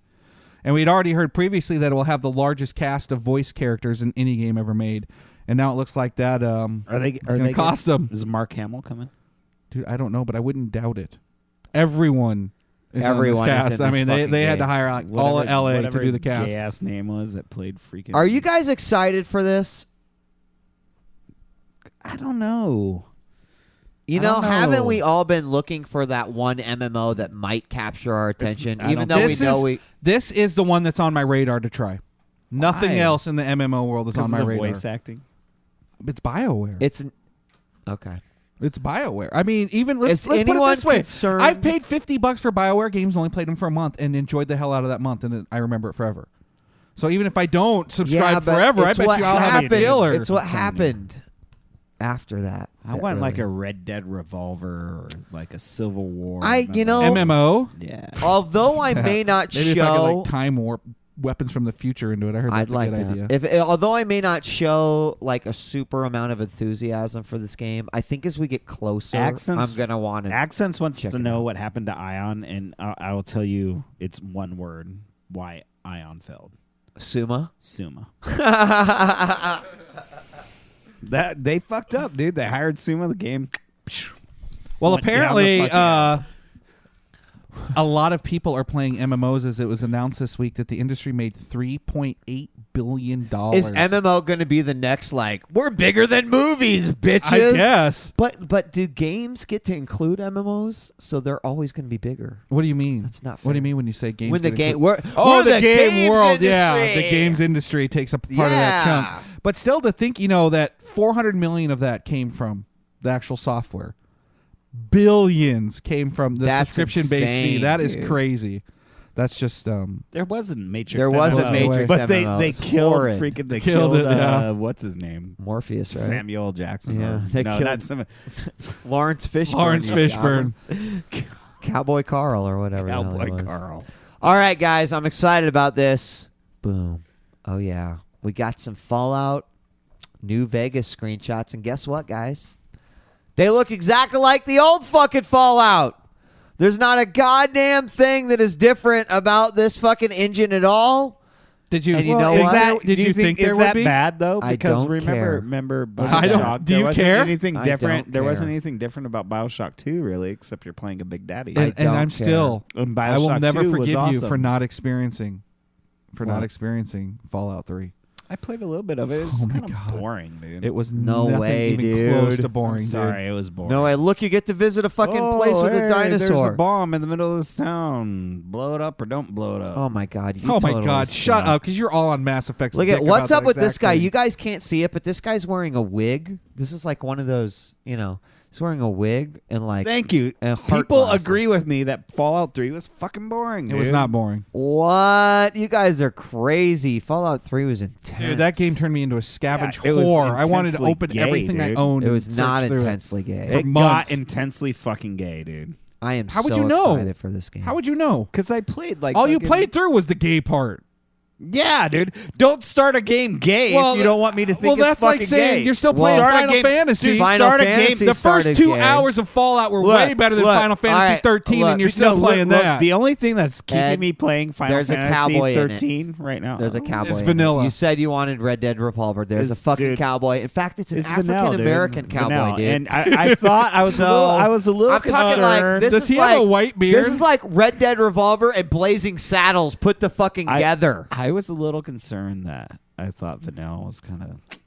And we'd already heard previously that it will have the largest cast of voice characters in any game ever made. And now it looks like that Are they going to cost them. Is Mark Hamill coming? Dude, I don't know, but I wouldn't doubt it. Everyone is Everyone on this is cast. in this I mean, fucking they had game. to hire all of LA to do the cast. Gay ass name was that played freaking. Are you guys excited for this? I don't know. You I know, don't know. haven't we all been looking for that one MMO that might capture our attention? I Even don't though we This know is- we... This is the one that's on my radar to try. Nothing Why? else in the MMO world is on my the radar. voice acting. It's BioWare. It's... Okay. It's BioWare. I mean, even let's Is put it anyone this way. concerned- I've paid $50 for BioWare games, only played them for a month, and enjoyed the hell out of that month, and I remember it forever. So even if I don't subscribe but forever, I it's bet what you I'll have a happened. killer. It's what I'm telling you. happened after that. I that want like really- a Red Dead Revolver or like a Civil War. MMO. MMO. Yeah. Although I may not Maybe if I could show... like time warp weapons from the future into it. I heard I'd that's a like good that. idea. Although I may not show like a super amount of enthusiasm for this game, I think as we get closer, Accents- I'm gonna want to. Accents wants check to it know out. what happened to Ion, and I will tell you it's one word why Ion failed. Suma. Suma. That they fucked up, dude. They hired Suma. The game. Well, went down the apparently, fucking alley. a lot of people are playing MMOs, as it was announced this week that the industry made $3.8 billion. Is MMO going to be the next like we're bigger than movies, bitches? I guess. But do games get to include MMOs? So they're always going to be bigger. What do you mean? That's not What do you fair. mean when you say games? When the get game, included? we're the game games world, industry. yeah, the games industry takes a part of that Yeah. chunk. But still, to think, that 400 million of that came from the actual software, billions came from the That's subscription-based fee. insane, That is dude. crazy. That's just There wasn't Matrix. There was a MMO, Matrix but MMO. they It's killed horrid. freaking. They Killed killed it, yeah. what's his name? Morpheus, right? Samuel Jackson. Yeah, Or- they no, killed- not Samuel. Lawrence Fishburne. Lawrence you Fishburne. Cowboy Carl or whatever. the hell he Cowboy was. Carl. All right, guys, I'm excited about this. Boom. Oh, yeah. We got some Fallout New Vegas screenshots. And guess what, guys? They look exactly like the old fucking Fallout. There's not a goddamn thing that is different about this fucking engine at all. Did you? And you know is what? that- did do you think there is would that be? bad though? I Because don't care. remember I don't- Bioshock. do you there wasn't care? anything I different. don't There wasn't care. anything different about Bioshock 2, really, except you're playing a Big Daddy. I And don't I'm care. still. And I will Bioshock never 2 was forgive you awesome. for not experiencing What? Fallout 3. I played a little bit of it. It was Oh my kind of God. boring, dude. It was No nothing way, even dude. close to I'm boring. Dude. sorry, it was boring. No way. Look, you get to visit a fucking place with a There's a dinosaur. bomb in the middle of this town. Blow it up or don't blow it up. Oh, my God. You Oh my totally God! Shut suck. up, because you're all on Mass Effect. Look at what's up with this guy. You guys can't see it, but this guy's wearing a wig. This is like one of those, he's wearing a wig and like. Thank you. and heart People glasses. agree with me that Fallout 3 was fucking boring. It was dude. not boring, What? You guys are crazy. Fallout 3 was intense. dude. That game turned me into a scavenge Yeah, it was whore. I wanted to intensely open gay, everything I dude. owned. It was and not search through intensely gay. It months. got intensely fucking gay, dude. I am How would so you know? excited for this game. How would you know? Because I played like All you fucking- played through was the gay part. Yeah, dude. Don't start a game gay if you don't want me to think that's it's fucking like saying gay. you're still playing Start a Final game- Fantasy. Dude, Final start a Fantasy game. The first started 2 gay. hours of Fallout were Look, way better than look, Final Fantasy all right, 13, look. and you're still No, playing look, that. The only thing that's keeping Ed, me playing Final there's a Fantasy cowboy in it. 13 right now. There's a cowboy. It's in it. vanilla. You said you wanted Red Dead Revolver. There's a It's- fucking dude, cowboy. In fact, it's an It's vanilla, African American dude. cowboy, Vanilla. dude. And I thought I was I was a little I'm talking like concerned. this Does is he like, have a white beard? This is like Red Dead Revolver and Blazing Saddles put the fucking together. I was a little concerned that I thought vanilla was kind of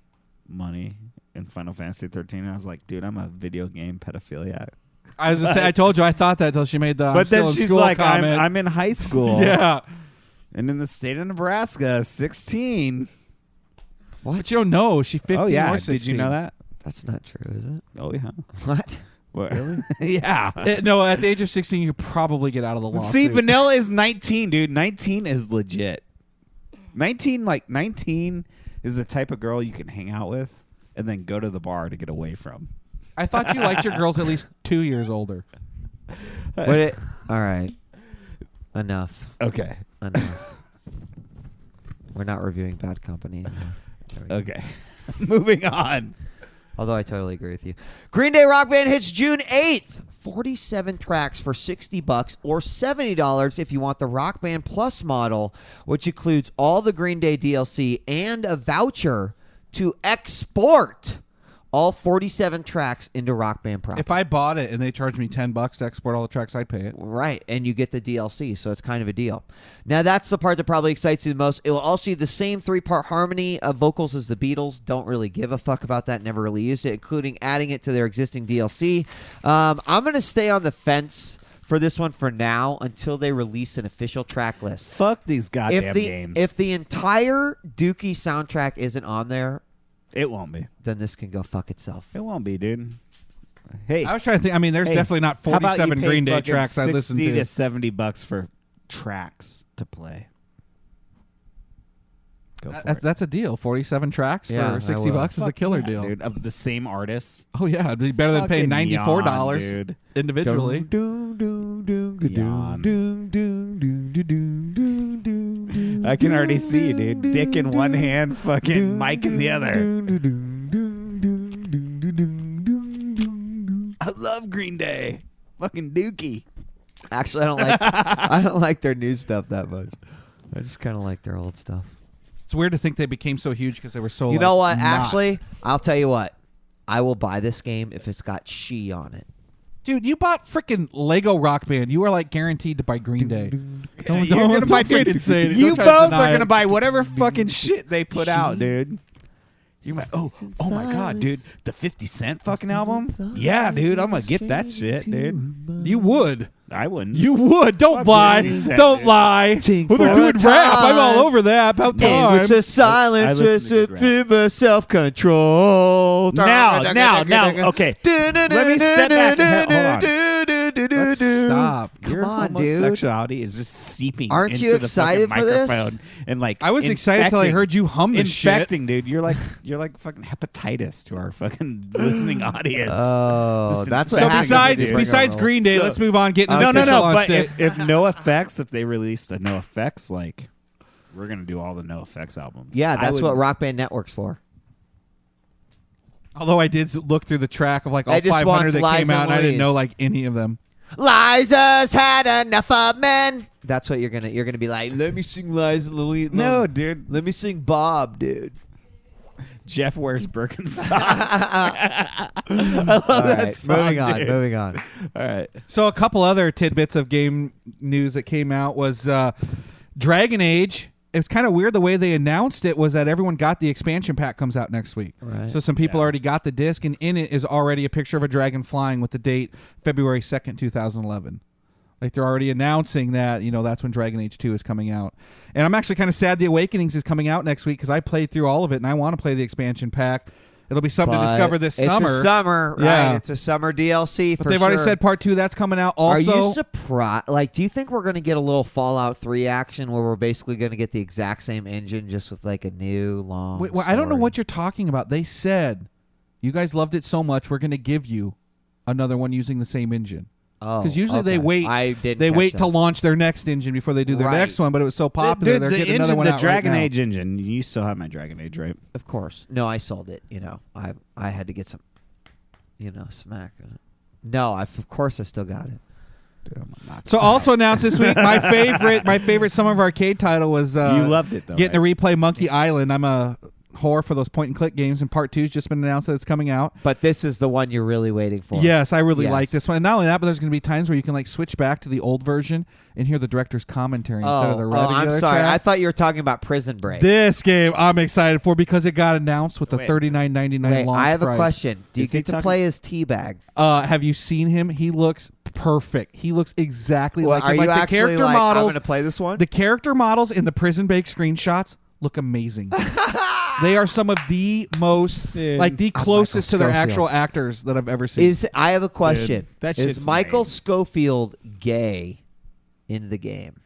money in Final Fantasy 13. I was like, dude, I'm a video game pedophiliac. I was just saying, I told you I thought that until she made the I'm But still then in she's school like, comment. I'm in high school. yeah. And in the state of Nebraska, 16. But you don't know. She 15 Oh, yeah. or 16. Did you know that? That's not true, is it? Oh, yeah. What? What? Really? Yeah. No, at the age of 16, you could probably get out of the lawsuit. See, vanilla is 19, dude. 19 is legit. 19 is the type of girl you can hang out with and then go to the bar to get away from. I thought you liked your girls at least 2 years older. All right. Enough. Okay. Enough. We're not reviewing Bad Company anymore. There we go. Okay. Moving on. Although I totally agree with you. Green Day Rock Band hits June 8th. 47 tracks for $60 or $70 if you want the Rock Band Plus model, which includes all the Green Day DLC and a voucher to export all 47 tracks into Rock Band proper. If I bought it and they charged me $10 to export all the tracks, I'd pay it. Right, and you get the DLC, so it's kind of a deal. Now, that's the part that probably excites you the most. It will also use the same 3-part harmony of vocals as the Beatles. Don't really give a fuck about that. Never really used it, including adding it to their existing DLC. I'm going to stay on the fence for this one for now until they release an official track list. Fuck these goddamn games. If the entire Dookie soundtrack isn't on there, it won't be. then this can go fuck itself. It won't be, dude. Hey, I was trying to think. I mean, there's hey, definitely not how about you 47 pay Green Day fucking tracks I listened 60 to. to $70 for tracks to play. Go for it. That's a deal. 47 tracks Yeah, for I $60 will. is a Fuck killer yeah, deal. dude. Of the same artists. Oh yeah, it'd be better than paying Fucking $94 yawn, dude. individually. Yawn. I can already see you, dude. Dick in one hand, fucking mic in the other. I love Green Day. Fucking Dookie. Actually, I don't like their new stuff that much. I just kind of like their old stuff. It's weird to think they became so huge because they were so. You know what? not. Actually, I'll tell you what. I will buy this game if it's got She on it. Dude, you bought freaking Lego Rock Band. You are like guaranteed to buy Green Day. Don't buy, freaking say it. You Don't try to both deny are gonna it. buy whatever fucking shit they put out, dude. You might. Oh my god, dude! The 50 Cent fucking album. Yeah, dude, I'm gonna get that shit, dude. You would. I wouldn't. You would. Don't lie. 50 Cent, Don't dude. lie. Ting Well, they're for doing a rap. I'm all time. over that. About In time. which the silence I listen to good receptive self-control. Now, okay. Let me step back and hold on. Let's stop. Your Come on, dude. homosexuality is just seeping Aren't into you the excited fucking for this? microphone and like I was excited till I infecting- heard you hum this shit. infecting, dude. You're like fucking hepatitis to our fucking listening audience. Oh, Just that's infect- what So happens besides when you bring besides on Green Day, So- let's move on. Get into no, the official but launch date. if NoFX, if they released a NoFX, like we're gonna do all the NoFX albums. Yeah, I that's would- what Rock Band Network's for. Although I did look through the track of like all I just 500 want that Liza came out, and I didn't Louise. know like any of them. Liza's had enough of men. That's what you're gonna be like. Let me sing Liza Louise. No, dude. Let me sing Bob, dude. Jeff wears Birkenstocks. I love All that right, song. moving on. All right. So a couple other tidbits of game news that came out was Dragon Age. It was kind of weird the way they announced it was that everyone got the expansion pack comes out next week. Right. So some people already got the disc, and in it is already a picture of a dragon flying with the date February 2nd, 2011. Like they're already announcing that, that's when Dragon Age 2 is coming out. And I'm actually kind of sad The Awakenings is coming out next week because I played through all of it and I want to play the expansion pack. It'll be something to But discover this summer. It's a summer, right? Yeah. It's a summer DLC But for they've already sure. said part 2 that's coming out also. Are you surprised? Like, do you think we're going to get a little Fallout 3 action where we're basically going to get the exact same engine just with like a new long Wait, well, I don't know story? what you're talking about. They said you guys loved it so much we're going to give you another one using the same engine. Oh, Because usually they okay. wait. I didn't They catch wait that. to launch their next engine before they do their Right. next one. But it was so popular, Dude, they're the getting another engine, one the out Dragon right now. Age engine. You still have my Dragon Age, right? Of course. No, I sold it. I had to get some, smack. No, of course I still got it. Dude, I'm not So also announced this week, my favorite Summer of Arcade title was you loved it though. getting right? to replay Monkey Island. I'm a whore for those point and click games, and part 2's just been announced that it's coming out. But this is the one you're really waiting for. Yes, I really Yes. like this one. And not only that, but there's going to be times where you can like switch back to the old version and hear the director's commentary instead of the regular I'm sorry. track. I thought you were talking about Prison Break. This game I'm excited for because it got announced with the Wait. $39.99 Wait, launch I have price. a question. Do you Is he get to talking- play as Teabag? Have you seen him? He looks perfect. He looks exactly like are him. you Like the actually character like, models. I'm going to play this one? The character models in the Prison Break screenshots look amazing. They are some of the most, Dude. like the closest to their Schofield. actual actors that I've ever seen. I have a question. that Is shit's Michael lame. Schofield gay in the game?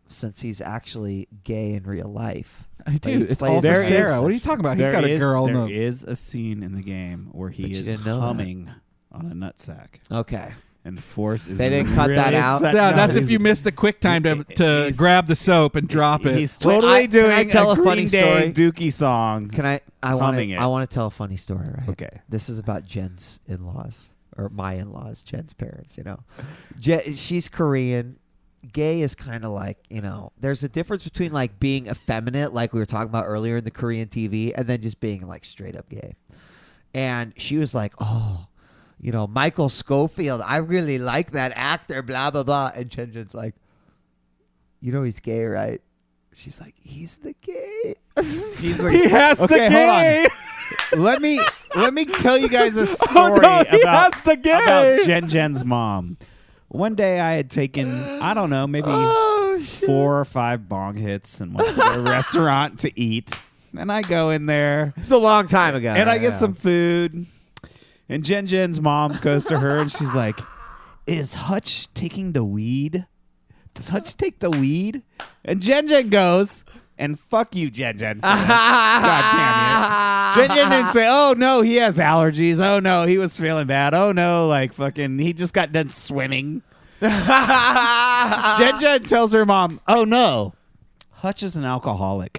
Since he's actually gay in real life. Dude, it's plays all for There Sarah. is- What are you talking about? He's got a girl. There No. is a scene in the game where he But you is didn't know that. humming on a nutsack, Okay. and Force is. They didn't cut really that out? upset. Yeah, No, that's if he's- you missed a quick time to he's- grab the soap and drop it. He's Wait, totally can I doing tell a Green funny Day story? Dookie song. Can I want Humming it. I want to tell a funny story, right? Okay. This is about Jen's in-laws or my in-laws, Jen's parents, she's Korean. Gay is kind of like, there's a difference between like being effeminate like we were talking about earlier in the Korean TV and then just being like straight up gay. And she was like, "Oh, Michael Schofield, I really like that actor, blah blah blah." And Jen's like, he's gay, right? She's like, "He's the gay." He's like, he has okay, the gay. hold on. Let me tell you guys a Oh, story no, he about has the gay. Jen's mom. One day I had taken, I don't know, maybe Oh shit. 4 or 5 bong hits and went to a restaurant to eat. And I go in there It's a long time ago. and I get Yeah. some food. And Jen's mom goes to her and she's like, "Is Hutch taking the weed? Does Hutch take the weed?" And Jen goes, and fuck you, Jen. For this. God damn it. Jen didn't say, "Oh no, he has allergies. Oh no, he was feeling bad. Oh no, like fucking, he just got done swimming." Jen tells her mom, "Oh no, Hutch is an alcoholic.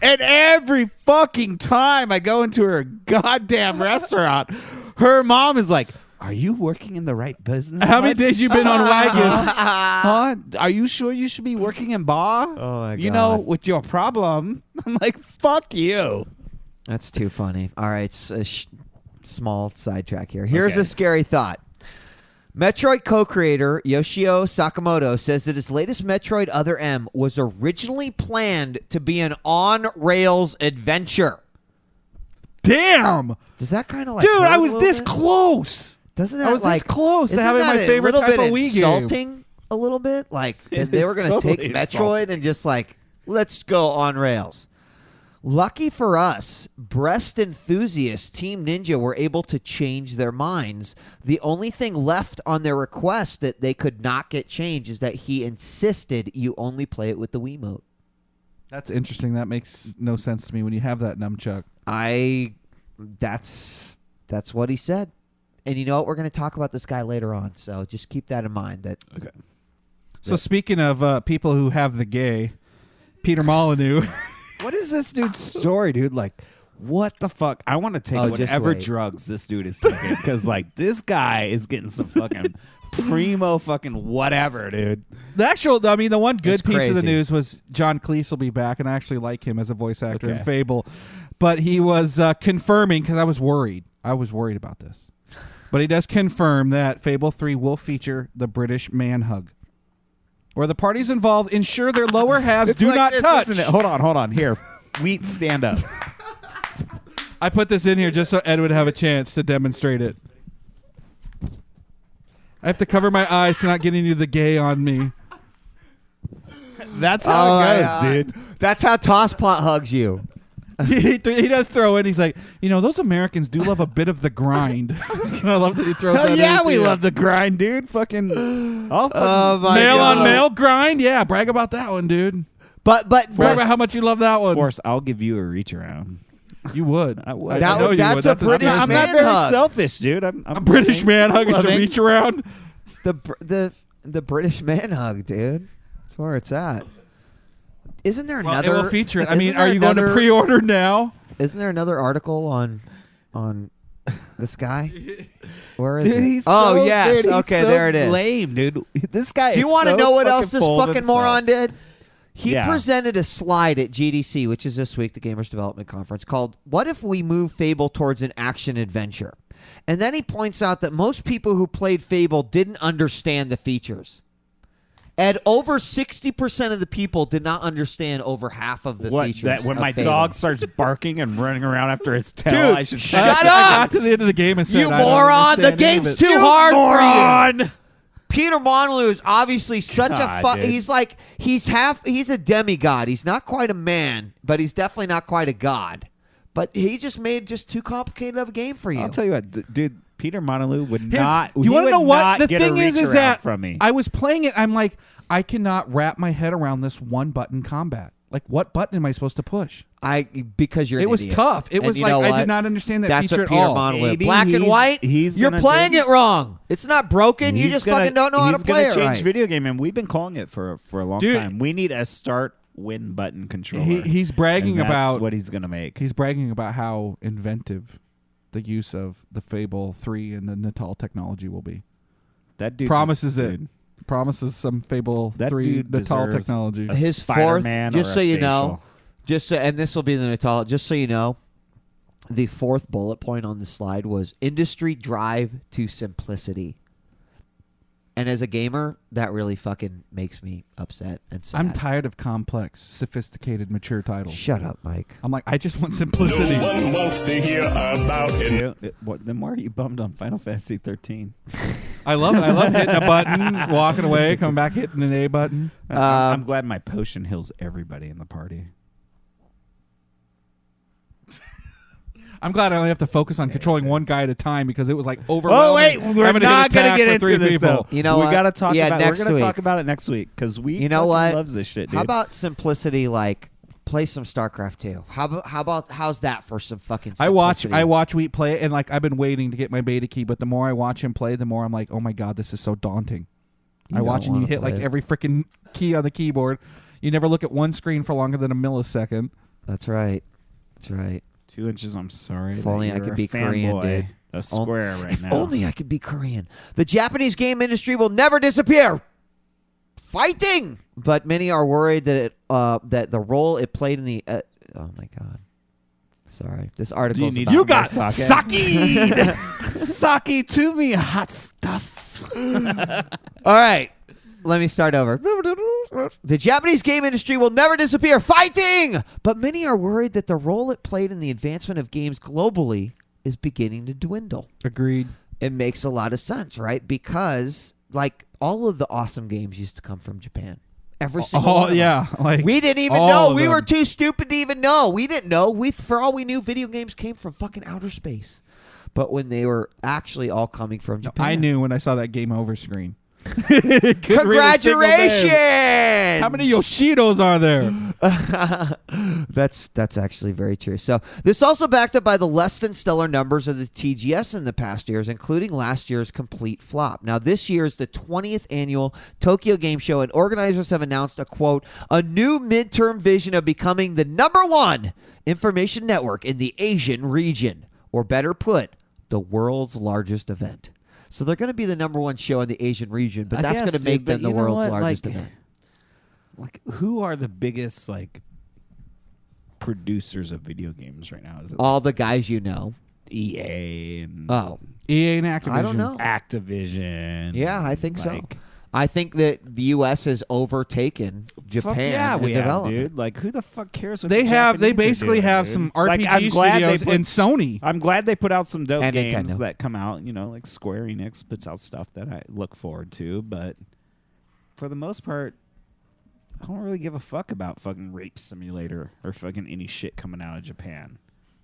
And every fucking time I go into her goddamn restaurant, her mom is like, "Are you working in the right business? How many Hutch? days you been on wagon? Huh? Are you sure you should be working in bar? Oh, my You God. know, with your problem." I'm like, "Fuck you." That's too funny. All right, small sidetrack here. Here's Okay. a scary thought. Metroid co-creator Yoshio Sakamoto says that his latest Metroid Other M was originally planned to be an on-rails adventure. Damn, Does that kind of like dude, hurt I a was little this bit? close. Doesn't that I was like this close to isn't having that my a favorite little type bit of Wii game. insulting a little bit? Like It they is were going to take totally Metroid insulting. and just like let's go on rails. Lucky for us, breast enthusiasts Team Ninja were able to change their minds. The only thing left on their request that they could not get changed is that he insisted you only play it with the Wiimote. That's interesting. That makes no sense to me when you have that nunchuck. That's what he said. And you know what? We're going to talk about this guy later on, so just keep that in mind. That Okay. So speaking of people who have the gay, Peter Molyneux. What is this dude's story, dude? Like, what the fuck? I want to take Oh, just whatever wait. drugs this dude is taking because, like, this guy is getting some fucking primo fucking whatever, dude. The one good It's piece of the crazy. news was John Cleese will be back, and I actually like him as a voice actor in Okay. Fable. But he was confirming, because I was worried. I was worried about this. But he does confirm that Fable 3 will feature the British man hug, where the parties involved ensure their lower halves do like not this, touch. isn't it? Hold on. Here. Wheat, stand up. I put this in here just so Ed would have a chance to demonstrate it. I have to cover my eyes to not get any of the gay on me. That's how it goes, yeah. dude. That's how Tosspot hugs you. He does throw in. He's like, those Americans do love a bit of the grind. I love that he throws Hell that yeah, in. we love the grind, dude. Fucking, I'll fucking Oh my Male God. on male grind. Yeah, brag about that one, dude. But Brag about how much you love that one. force. I'll give you a reach around. You would. I would. That know would- you that's would. a British I'm man not very hug. selfish, dude. I'm A British man hug is a loving. reach around. the British man hug, dude. That's where it's at. Isn't there Well, another? it will feature it. I isn't mean, there are you going to another- pre-order now? Isn't there another article on this guy? Where is Dude, it? he's oh so, yes, dude, he's okay, so there it is. Lame, dude. This guy. Do you want to know what else this fucking moron did? He Yeah. presented a slide at GDC, which is this week, the Gamers Development Conference, called "What if we move Fable towards an action adventure?" And then he points out that most people who played Fable didn't understand the features. Ed, over 60% of the people did not understand over half of the What? features. That when of my Fable. dog starts barking and running around after his tail, Dude, I should shut I up! got to the end of the game and said, You I don't moron! The understand any of game's it. too hard for you. Moron! Peter Molyneux is obviously such God, a dude. he's a demigod. He's not quite a man, but he's definitely not quite a god. But he just made too complicated of a game for you. I'll tell you what, dude. Peter Molyneux would His- not. You he want to would know what not the get a thing is? reach Is around that from me? I was playing it. I'm like, I cannot wrap my head around this one button combat. Like, what button am I supposed to push? Because you're. It an was idiot. tough. It And was you like know I what? did not understand that That's feature what at Peter all. Molyneux. Maybe Black and he's- white. he's You're gonna playing do- it wrong. It's not broken. You He's just gonna- fucking don't know how to he's play gonna it change right. video game, and we've been calling it for a long Dude. time. We need a start win button controller. He's bragging and that's about what he's gonna make. He's bragging about how inventive the use of the Fable 3 and the Natal technology will be. That dude Promises just- it. dude, Promises some Fable That 3 dude Natal deserves technology. a His fourth, Spider-Man just or so a you know, facial. and this will be the Natal. Just so you know, the fourth bullet point on the slide was industry drive to simplicity. And as a gamer, that really fucking makes me upset and sad. I'm tired of complex, sophisticated, mature titles. Shut up, Mike. I'm like, I just want simplicity. No one wants to hear about it. Then why are you bummed on Final Fantasy 13? I love it. I love hitting a button, walking away, coming back, hitting an A button. I'm glad my potion heals everybody in the party. I'm glad I only have to focus on controlling one guy at a time because it was like overwhelming. Oh wait, we're having to not going gonna to get into this people. though. You know we what? gotta talk Yeah, about. next We're gonna week. talk about it next week because we. You know fucking what? Loves this shit, dude. How about simplicity? Like play some StarCraft 2. How's that for some fucking simplicity? I watch Wheat play it, and like I've been waiting to get my beta key, but the more I watch him play, the more I'm like, oh my god, this is so daunting. I watch and you hit like every freaking key on the keyboard. You never look at one screen for longer than a millisecond. That's right. That's right. 2 inches. I'm sorry. If only I could be Korean, dude. A square right if now. If only I could be Korean. The Japanese game industry will never disappear. Fighting, but many are worried that that the role it played in the. Oh my God. Sorry, this article. You got sake. Sake to me, hot stuff. All right, let me start over. The Japanese game industry will never disappear. Fighting, but many are worried that the role it played in the advancement of games globally is beginning to dwindle. Agreed. It makes a lot of sense, right? Because like all of the awesome games used to come from Japan. Every single one of them. Yeah. Like, we didn't even know. We were too stupid to even know. We didn't know. For all we knew, video games came from fucking outer space. But when they were actually all coming from Japan. I knew when I saw that game over screen. Congratulations! How many Yoshidos are there? That's actually very true. So this also backed up by the less than stellar numbers of the TGS in the past years, including last year's complete flop. Now this year is the 20th annual Tokyo Game Show, and organizers have announced a quote, a new midterm vision of becoming the #1 information network in the Asian region, or better put, the world's largest event. So they're going to be the #1 show in the Asian region, but that's going to make them the world's largest event. Like, who are the biggest like producers of video games right now? Is it all the guys you know? EA and EA and Activision. I don't know. Activision. Yeah, I think so. I think that the U.S. has overtaken Japan in development. Dude. Like, who the fuck cares what they have? They basically doing, have dude? some RPG studios and Sony. I'm glad they put out some dope and games Nintendo. that come out. You know, like Square Enix puts out stuff that I look forward to, but for the most part, I don't really give a fuck about fucking Rape Simulator or fucking any shit coming out of Japan.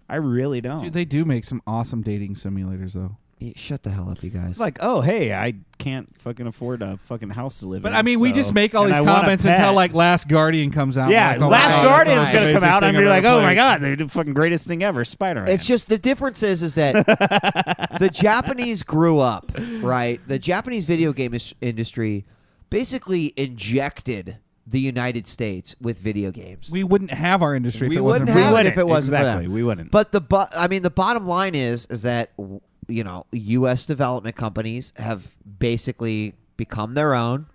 I really don't. Dude, they do make some awesome dating simulators, though. Shut the hell up, you guys. It's like, oh, hey, I can't fucking afford a fucking house to live in. But I mean, we just make all these comments until like Last Guardian comes out. Yeah, like, oh Last Guardian's going to come out, and you're like, oh my God. God, they're the fucking greatest thing ever, Spider-Man. It's just the difference is that the Japanese grew up, right? The Japanese video game industry basically injected the United States with video games. We wouldn't have our industry if we it wasn't wouldn't for have them. it if it wasn't for exactly. them. We wouldn't. But the bottom line is that you know, U.S. development companies have basically become their own.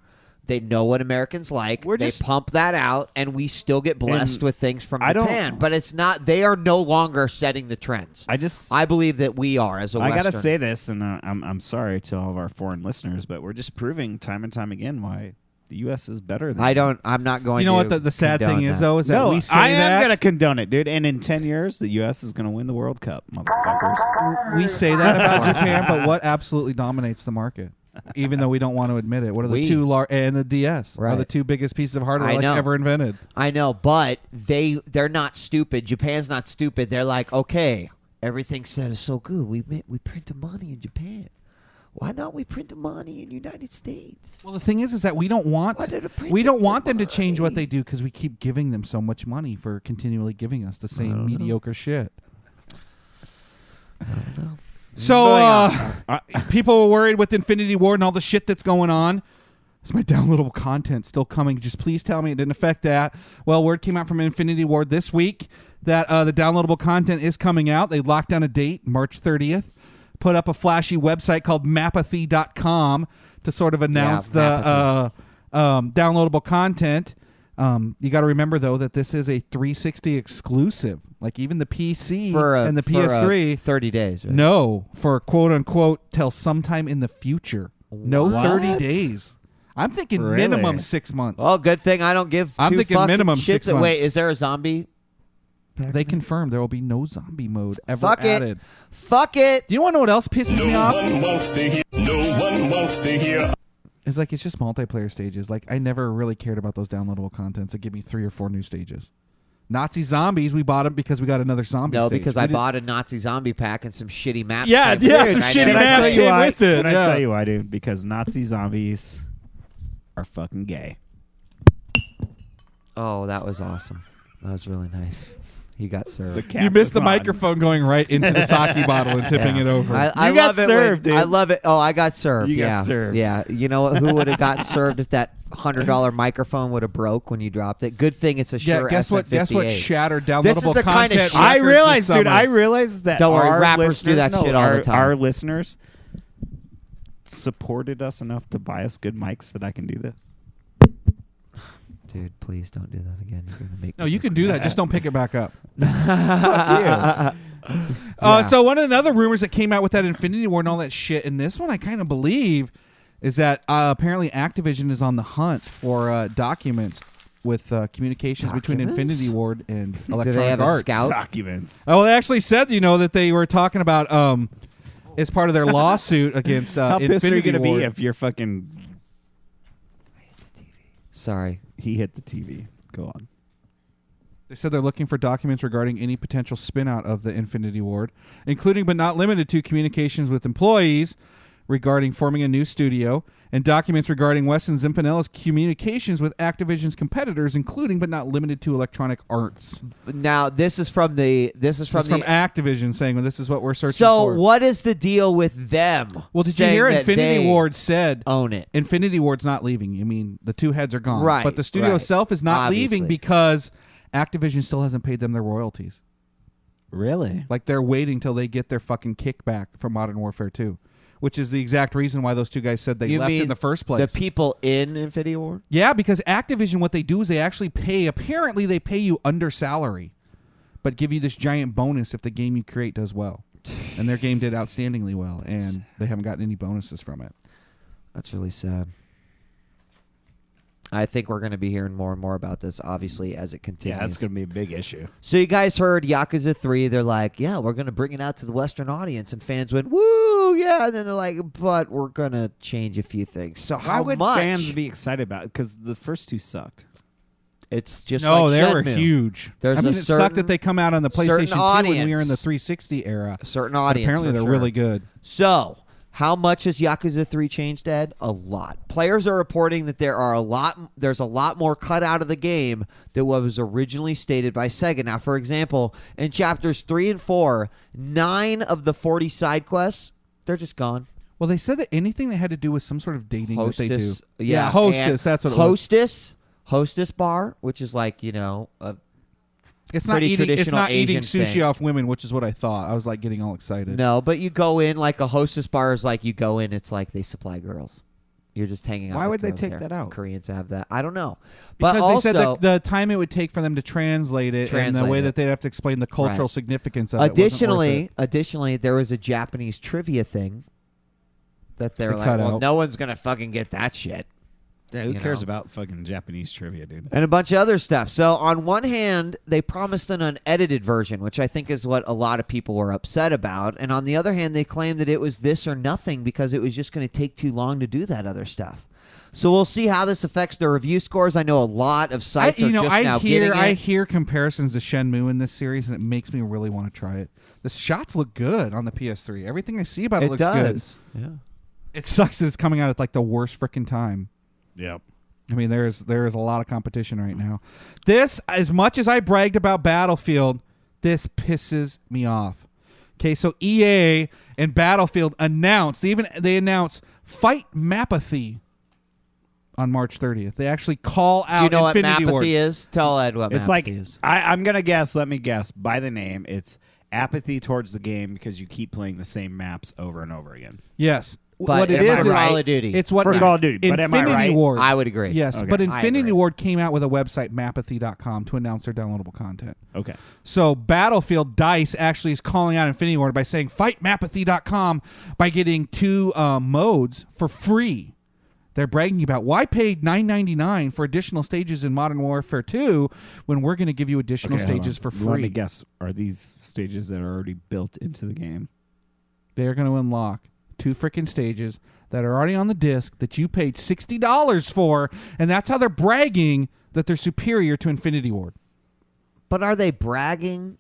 They know what Americans like. They pump that out, and we still get blessed with things from Japan. But it's not. They are no longer setting the trends. I believe that we are as a Western. I gotta say this, and I'm sorry to all of our foreign listeners, but we're just proving time and time again why the U.S. is better than I'm not going to. You know what the sad thing is, though, is that we say I that. am going to condone it, dude. And in 10 years, the U.S. is going to win the World Cup, motherfuckers. We say that about Japan, but what absolutely dominates the market? Even though we don't want to admit it. What are the two and the DS are the two biggest pieces of hardware ever invented. I know, but they're not stupid. Japan's not stupid. They're like, okay, everything said is so good. We print the money in Japan. Why not we print the money in the United States? Well, the thing is that we don't want them to change what they do because we keep giving them so much money for continually giving us the same mediocre shit. I don't know. So people were worried with Infinity Ward and all the shit that's going on. Is my downloadable content still coming? Just please tell me it didn't affect that. Well, word came out from Infinity Ward this week that the downloadable content is coming out. They locked down a date, March 30th. Put up a flashy website called Mapathy.com to sort of announce the downloadable content. You got to remember, though, that this is a 360 exclusive. Like even the PC and the PS3. 30 days. Right? No, for quote-unquote till sometime in the future. No 30 days. I'm thinking minimum 6 months. Well, good thing I don't give I'm thinking minimum 6 months. Wait, is there a zombie? They confirmed there will be no zombie mode ever added. Fuck it. Do you want to know what else pisses me off? No one wants to hear. It's like it's just multiplayer stages. Like I never really cared about those downloadable contents that give me 3 or 4 new stages. Nazi zombies, we bought them because we got another zombie stage. No, because I bought a Nazi zombie pack and some shitty maps. Yeah, some shitty maps came with it. Can I tell you why, dude? Because Nazi zombies are fucking gay. Oh, that was awesome. That was really nice. He got served. You missed the microphone going right into the sake bottle and tipping it over. I You love got it served, when, dude. I love it. Oh, I got served. You got yeah. served. Yeah. You know what? Who would have gotten served if that $100 microphone would have broke when you dropped it? Good thing it's a Shure guess what? SM58. Guess what? Shattered downloadable This is the kind of content. shit- I records realized, this dude. summer. I realized that Don't worry, our rappers listeners, do that shit all the time. Our listeners supported us enough to buy us good mics that I can do this. Dude, please don't do that again. You're gonna make No, me you can do that. Just don't pick it back up. Fuck So one of the other rumors that came out with that Infinity War and all that shit, and this one I kind of believe, is that apparently Activision is on the hunt for documents with communications between Documents? Infinity Ward and Do Electronic they have a Arts. scout? Documents. Oh, they actually said, that they were talking about as part of their lawsuit against How pissed are you Infinity gonna Ward. be if you're fucking? Sorry. He hit the TV. Go on. They said they're looking for documents regarding any potential spin-out of the Infinity Ward, including but not limited to communications with employees regarding forming a new studio, and documents regarding Weston Zimpanella's communications with Activision's competitors, including but not limited to Electronic Arts. Now this is from the It's from Activision saying, well, this is what we're searching So for. what is the deal with them? Well, did you saying hear that Infinity they Ward said own it? Infinity Ward's not leaving. I mean, the two heads are gone. Right, But the studio right. itself is not Obviously. leaving because Activision still hasn't paid them their royalties. Really? Like they're waiting till they get their fucking kickback from Modern Warfare 2, which is the exact reason why those two guys said they You left mean in the first place. The people in Infinity Ward? Yeah, because Activision, what they do is they actually pay. Apparently, they pay you under salary, but give you this giant bonus if the game you create does well. And their game did outstandingly well, and they haven't gotten any bonuses from it. That's really sad. I think we're going to be hearing more and more about this, obviously, as it continues. Yeah, that's gonna be a big issue. So you guys heard Yakuza 3. They're like, yeah, we're going to bring it out to the Western audience. And fans went, woo, yeah. And then they're like, but we're going to change a few things. So Why how would much? fans be excited about it? Because the first two sucked. It's just No, like they were Shenmue. huge. There's I mean, a it sucked certain- that they come out on the certain PlayStation 2 when we were audience. in the 360 era. A certain But audience. apparently, for they're sure. really good. So, how much has Yakuza 3 changed, Ed? A lot. Players are reporting that there's a lot more cut out of the game than what was originally stated by Sega. Now, for example, in chapters 3 and 4, 9 of the 40 side quests, they're just gone. Well, they said that anything that had to do with some sort of dating that they do. Hostess. Yeah, Hostess. and That's what it was. Hostess bar, which is like, a It's not pretty eating. It's traditional not eating Asian sushi thing. off women, which is what I thought. I was like getting all excited. no, but you go in like a hostess bar is like you go in, it's like they supply girls. You're just hanging out. Why with would they girls take there. that out? Koreans have that. I don't know, but Because also they said the time it would take for them to translate it and the Translate way it. that they'd have to explain the cultural Right. significance of it. wasn't worth Additionally, there was a Japanese trivia thing that they're They like, cut well, out. no one's gonna fucking get that shit. Yeah, who You cares know. about fucking Japanese trivia, dude? And a bunch of other stuff. So on one hand, they promised an unedited version, which I think is what a lot of people were upset about. And on the other hand, they claimed that it was this or nothing because it was just going to take too long to do that other stuff. So we'll see how this affects their review scores. I know a lot of sites are just now getting it. I hear comparisons to Shenmue in this series, and it makes me really want to try it. The shots look good on the PS3. Everything I see about it, It looks does. Yeah. good. It sucks that it's coming out at like the worst freaking time. Yep. I mean, there is a lot of competition right now. This, as much as I bragged about Battlefield, this pisses me off. Okay, so EA and Battlefield announced Fight Mapathy on March 30th. They actually call out Do you know Infinity what Ward. Mapathy is? Tell Ed what It's Mapathy like is. I'm gonna guess. Let me guess. By the name, it's apathy towards the game because you keep playing the same maps over and over again. Yes. But what it am is I is right? Call of Duty. It's what For Call of Duty, but am I Infinity right? Ward. I would agree. Yes, Okay. but I Infinity agree. Ward came out with a website, mapathy.com, to announce their downloadable content. Okay. So Battlefield DICE actually is calling out Infinity Ward by saying fight mapathy.com by getting 2 modes for free. They're bragging about why paid $9.99 for additional stages in Modern Warfare 2 when we're going to give you additional Okay, hold stages on. for free. Let me guess. Are these stages that are already built into the game? They're going to unlock 2 freaking stages that are already on the disc that you paid $60 for, and that's how they're bragging that they're superior to Infinity Ward. But are they bragging?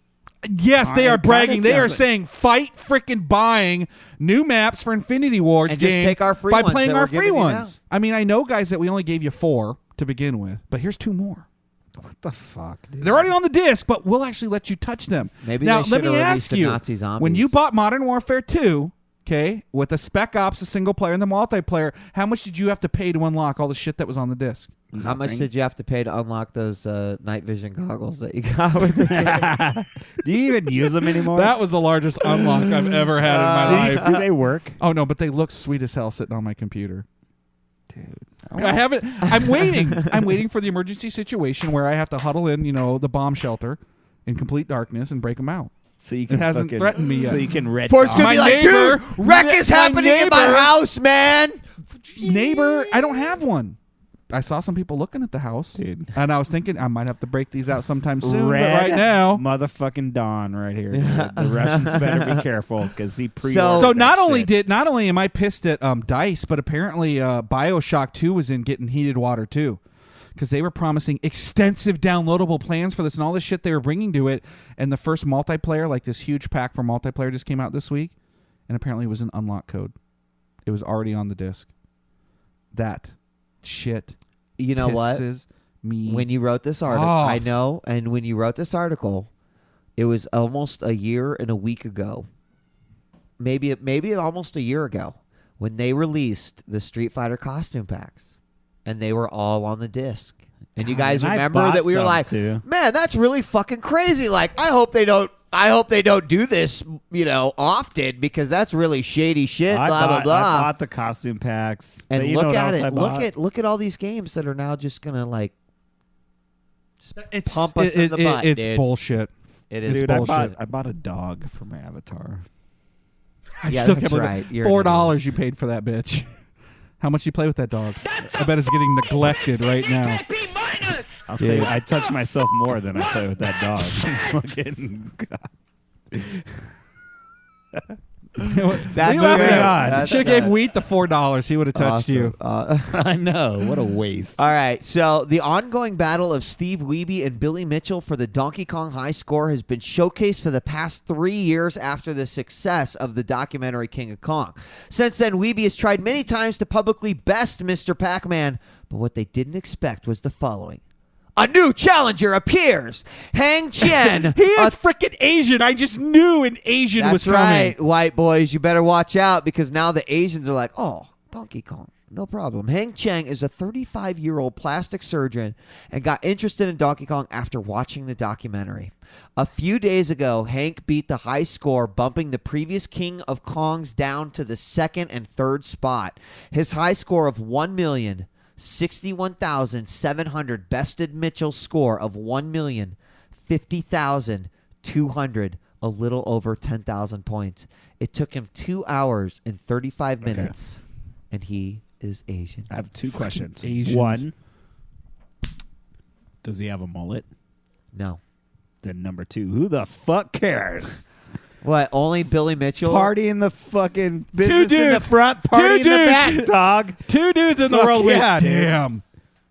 Yes, they It are kinda bragging. They are sounds like- saying fight freaking buying new maps for Infinity Ward's And just game take our free by ones playing that our we're free giving you ones. I mean, I know, guys, that we only gave you 4 to begin with, but here's 2 more. What the fuck, dude? They're already on the disc, but we'll actually let you touch them. Maybe now, they let should me have ask released the you, Nazi zombies. when you bought Modern Warfare 2, okay, with the Spec Ops, the single player, and the multiplayer, how much did you have to pay to unlock all the shit that was on the disc? How much did you have to pay to unlock those night vision goggles that you got with the game? Do you even use them anymore? That was the largest unlock I've ever had in my life. Do they work? Oh, no, but they look sweet as hell sitting on my computer. Dude. I haven't. I'm waiting. I'm waiting for the emergency situation where I have to huddle in, the bomb shelter in complete darkness and break them out. So you can It hasn't threatened me yet. So you can red Forrest's dot. gonna be My like, neighbor- dude, wreck is my happening in my neighbor- house, man. Neighbor, I don't have one. I saw some people looking at the house, Dude. and I was thinking I might have to break these out sometime soon. Red but right now, motherfucking Dawn right here. Dude. The Russians better be careful because he pre. so not only am I pissed at DICE, but apparently BioShock 2 was in getting heated water too, because they were promising extensive downloadable plans for this and all this shit they were bringing to it. And the first multiplayer, like this huge pack for multiplayer, just came out this week, and apparently it was an unlock code. It was already on the disc. That shit. You know what? Pisses me. When you wrote this article, off. I know, and when you wrote this article, it was almost a year and a week ago. Maybe almost a year ago when they released the Street Fighter costume packs, and they were all on the disc. And you guys and I remember bought that we were some, like, too. man, that's really fucking crazy. Like, I hope they don't do this, often, because that's really shady shit. I blah bought, blah blah. I bought the costume packs. And But you know look what at else I it. bought? Look at all these games that are now just gonna like It's, pump us in the butt, it's dude. bullshit. It is Dude, bullshit. I bought a dog for my avatar. I Yeah, still that's can't believe right. it. You're an $4 you paid for that bitch. How much you play with that dog? I bet it's getting neglected right now. I'll tell you, I touch myself more than I play with that dog. Fucking That's You laughing great. at? That's Should have gave good. Wheat the $4. He would have touched you. I know. What a waste. All right, so the ongoing battle of Steve Wiebe and Billy Mitchell for the Donkey Kong high score has been showcased for the past 3 years after the success of the documentary King of Kong. Since then, Wiebe has tried many times to publicly best Mr. Pac-Man, but what they didn't expect was the following. A new challenger appears. Hang Chen. He is freaking Asian. I just knew an Asian was That's coming. right, white boys. You better watch out because now the Asians are like, oh, Donkey Kong. No problem. Hang Cheng is a 35-year-old plastic surgeon and got interested in Donkey Kong after watching the documentary. A few days ago, Hank beat the high score, bumping the previous King of Kongs down to the second and third spot. His high score of 1,061,700 bested Mitchell's score of 1,050,200, a little over 10,000 points. It took him 2 hours and 35 minutes, and he is Asian. I have two questions. Asians. One, does he have a mullet? No. Then number two, who the fuck cares? What, only Billy Mitchell? Party in the fucking business in the dudes. front, party Two in the dudes. back, dog. Two dudes in the Fuck world. yeah, went, dude. damn.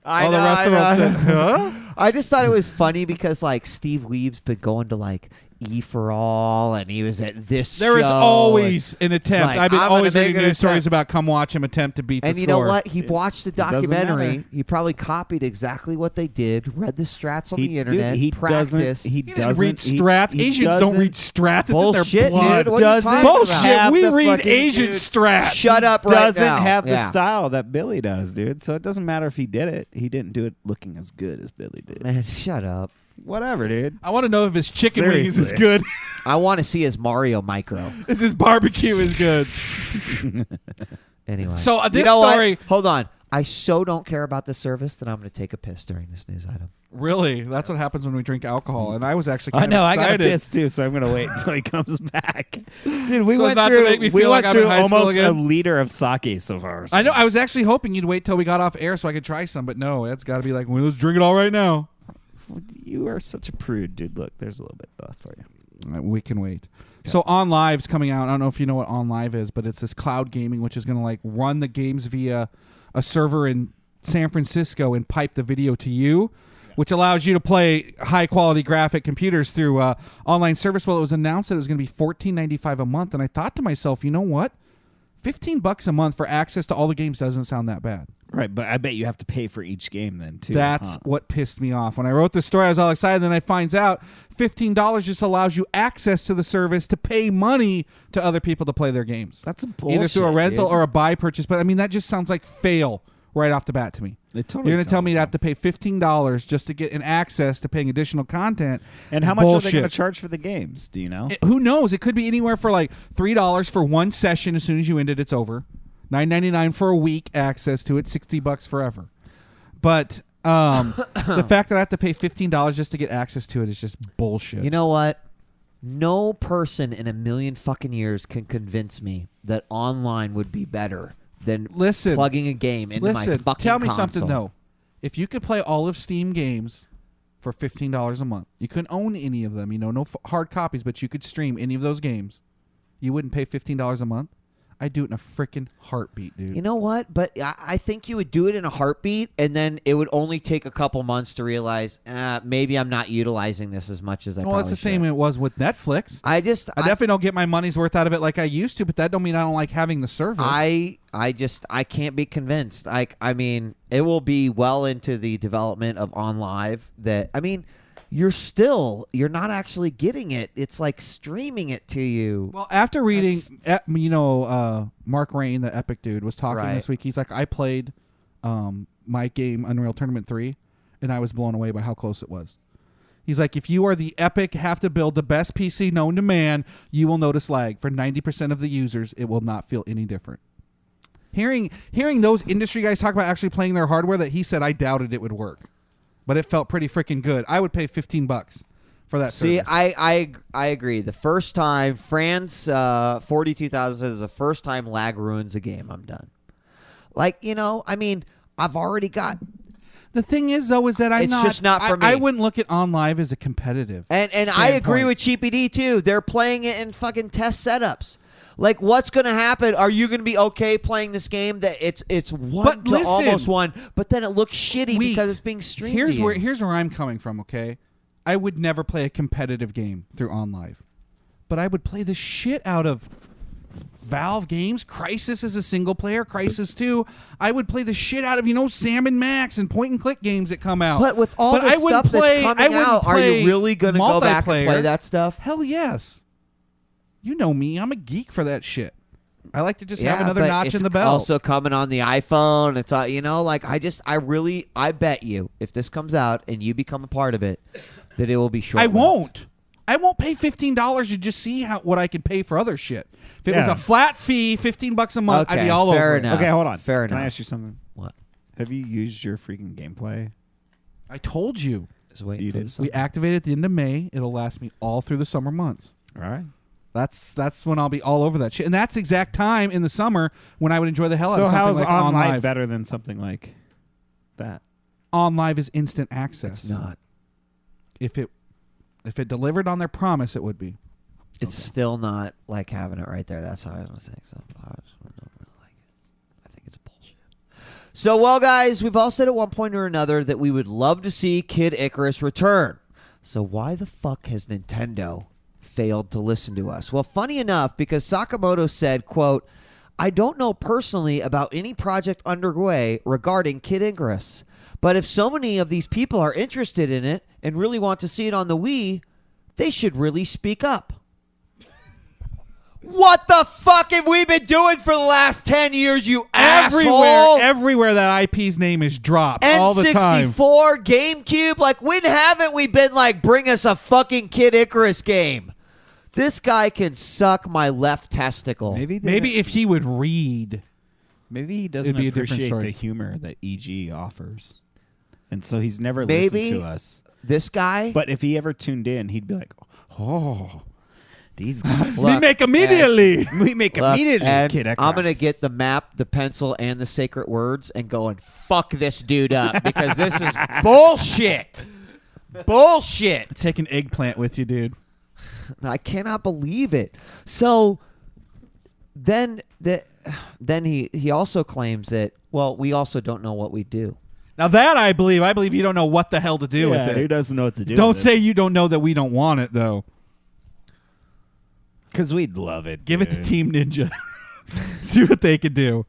I All know, the rest of I them know. said, huh? I just thought it was funny because, like, Steve Weeb's been going to, like, E for All, and he was at this There is show, always an attempt. like, I've been I'm gonna always make reading an news stories attempt. about come watch him attempt to beat And the you score. know what? He watched the doesn't documentary. matter. He probably copied exactly what they did, read the strats on the internet, he practiced. doesn't. He He didn't doesn't read strats. he Asians don't doesn't- read strats. It's Bullshit, in their blood. dude. What are you Doesn't- talking Bullshit. about? have We the read fucking Asian dude. strats. Shut up right doesn't now. have the Yeah. style that Billy does, dude. So it doesn't matter if he did it. He didn't do it looking as good as Billy did. Man, shut up. Whatever, dude. I want to know if his chicken wings is Seriously. good. I want to see his Mario micro. Is his barbecue is good? Anyway. So, this you know story- What? Hold on. I so don't care about the service that I'm going to take a piss during this news item. Really? That's what happens when we drink alcohol. And I was actually I kind know. of I got to excited. piss too, so I'm gonna wait until he comes back. Dude, we So as went not to through. make me we feel went like I'm in through high school almost a again? liter of sake so far. I know. I was actually hoping you'd wait till we got off air so I could try some, but no, it's got to be like, well, let's drink it all right now. You are such a prude, dude. Look, there's a little bit left for you. We can wait. So On Live's coming out. I don't know if you know what On Live is, but it's this cloud gaming which is going to like run the games via a server in San Francisco and pipe the video to you, which allows you to play high quality graphic computers through online service. Well, it was announced that it was going to be $14.95 a month, and I thought to myself, you know what? $15 a month for access to all the games doesn't sound that bad. Right, but I bet you have to pay for each game then too. That's what pissed me off. When I wrote this story, I was all excited. Then I finds out $15 just allows you access to the service to pay money to other people to play their games. That's bullshit, either through a rental dude. or a buy purchase. But I mean, that just sounds like fail right off the bat to me. It totally You're going to tell sounds me like to have to pay $15 just to get an access to paying additional content. And how much are they going to charge for the games? Do you know? Who knows? It could be anywhere for like $3 for one session. As soon as you end it, it's over. $9.99 for a week access to it. $60 forever. But the fact that I have to pay $15 just to get access to it is just bullshit. You know what? No person in a million fucking years can convince me that online would be better than plugging a game into my fucking tell me console. something though. If you could play all of Steam games for $15 a month, you couldn't own any of them. You know, no hard copies, but you could stream any of those games. You wouldn't pay $15 a month. I'd do it in a freaking heartbeat, dude. You know what? But I think you would do it in a heartbeat, and then it would only take a couple months to realize maybe I'm not utilizing this as much as I probably Well, it's the same it was with Netflix. I definitely don't get my money's worth out of it like I used to, but that don't mean I don't like having the service. I can't be convinced. I mean, it will be well into the development of OnLive that, I mean, you're not actually getting it. It's like streaming it to you. Well, after reading, Mark Rain, the Epic dude, was talking this week. He's like, I played my game, Unreal Tournament 3, and I was blown away by how close it was. He's like, if you are the Epic, have to build the best PC known to man, you will notice lag. For 90% of the users, it will not feel any different. Hearing those industry guys talk about actually playing their hardware, that he said, I doubted it would work. But it felt pretty freaking good. I would pay $15 for that service. I agree. The first time, France 42,000 says the first time lag ruins a game, I'm done. Like, you know, I mean, I've already got... The thing is, though, is that it's just not for me. I wouldn't look at OnLive as a competitive And I agree with Cheapy D, too. They're playing it in fucking test setups. Like, what's going to happen? Are you going to be okay playing this game that it's one to almost one, but then it looks shitty because it's being streamed? Here's where I'm coming from, okay? I would never play a competitive game through OnLive, but I would play the shit out of Valve games. Crysis is a single player. Crysis 2. I would play the shit out of, Sam and Max and point-and-click games that come out. But with all the stuff that's coming out, are you really going to go back and play that stuff? Hell yes. You know me. I'm a geek for that shit. I like to just have another notch in the belt. Also coming on the iPhone. It's I bet you if this comes out and you become a part of it, that it will be short. I won't pay $15 to just see what I could pay for other shit. If it was a flat fee, $15 a month, I'd be all over it. Okay, hold on. Fair enough. Can I ask you something? What? Have you used your freaking gameplay? I told you. Just waiting for the summer. We activate at the end of May. It'll last me all through the summer months. All right. That's when I'll be all over that shit, and that's exact time in the summer when I would enjoy the hell out of something like OnLive OnLive. better than something like that? OnLive is instant access. It's not. If it delivered on their promise, it would be. It's still not like having it right there. That's how I was saying. So I don't really like it. I think it's bullshit. So, well, guys, we've all said at one point or another that we would love to see Kid Icarus return. So why the fuck has Nintendo failed to listen to us? Well, funny enough, because Sakamoto said, quote, I don't know personally about any project underway regarding Kid Icarus, but if so many of these people are interested in it and really want to see it on the Wii, they should really speak up. What the fuck have we been doing for the last 10 years, you asshole? Everywhere that IP's name is dropped all the time. N64, GameCube, like when haven't we been like, bring us a fucking Kid Icarus game? This guy can suck my left testicle. Maybe if he would read. Maybe he doesn't appreciate the humor that EG offers. And so he's never listened to us. This guy? But if he ever tuned in, he'd be like, oh, these guys. We make immediately. Kid Icarus. I'm going to get the map, the pencil, and the sacred words and go and fuck this dude up because this is bullshit. Bullshit. Take an eggplant with you, dude. I cannot believe it. So then he also claims that, well, we also don't know what we do. Now that I believe you don't know what the hell to do with it. Who doesn't know what to do Don't with say you don't know that we don't want it, though. Because we'd love it. Give it to Team Ninja. See what they could do.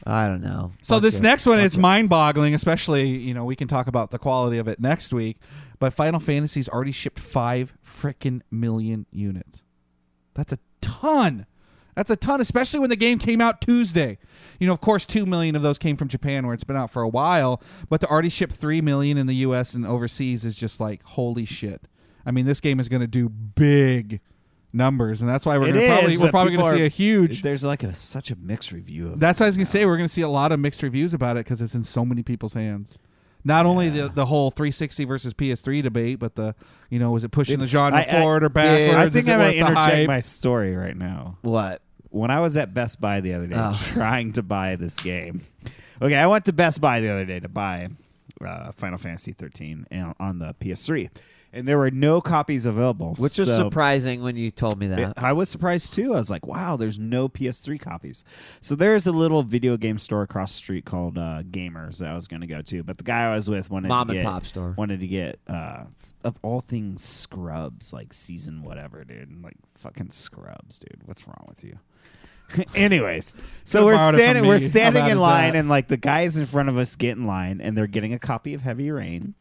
I don't know. So Fuck this it. next one Fuck is it. mind-boggling, especially, we can talk about the quality of it next week, but Final Fantasy's already shipped 5 frickin' million units. That's a ton. That's a ton, especially when the game came out Tuesday. Of course, 2 million of those came from Japan, where it's been out for a while, but to already ship 3 million in the U.S. and overseas is just like, holy shit. I mean, this game is going to do big numbers, and that's why we're probably going to see a huge. There's like such a mixed review of That's it what I was going to now. say. We're going to see a lot of mixed reviews about it because it's in so many people's hands. Not only the whole 360 versus PS3 debate, but was it pushing the genre forward or backwards? I think Is it I'm going to worth the interject hype? my story right now. What? When I was at Best Buy the other day Oh. trying to buy this game. Okay, I went to Best Buy the other day to buy Final Fantasy 13 on the PS3. And there were no copies available. Which was so surprising when you told me that. I was surprised too. I was like, wow, there's no PS3 copies. So there's a little video game store across the street called Gamers that I was going to go to. But the guy I was with wanted Mom to and get, pop store. wanted to get of all things Scrubs, like season whatever, dude. Like fucking Scrubs, dude. What's wrong with you? Anyways, so Could've we're borrowed it from standing me. we're How standing bad in is line, that? and like the guys in front of us get in line, and they're getting a copy of Heavy Rain.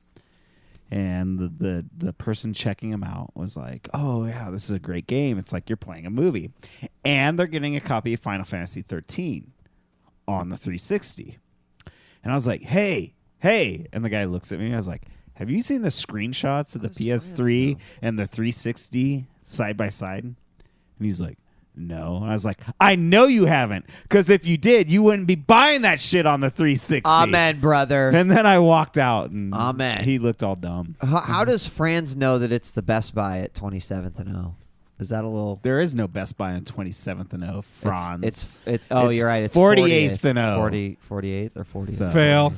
And the person checking them out was like, "Oh yeah, this is a great game. It's like you're playing a movie." And they're getting a copy of Final Fantasy 13 on the 360. And I was like, "Hey!" And the guy looks at me. I was like, "Have you seen the screenshots of the PS3 and the 360 side by side?" And he's like, "No." And I was like, "I know you haven't, because if you did, you wouldn't be buying that shit on the 360. Amen, brother. And then I walked out, and Amen. he looked all dumb. How does Franz know that it's the Best Buy at 27th and O? Is that a little? There is no Best Buy on 27th and O, Franz. It's oh, It's you're right. It's 48th and O. 48th or 40th. So- Fail.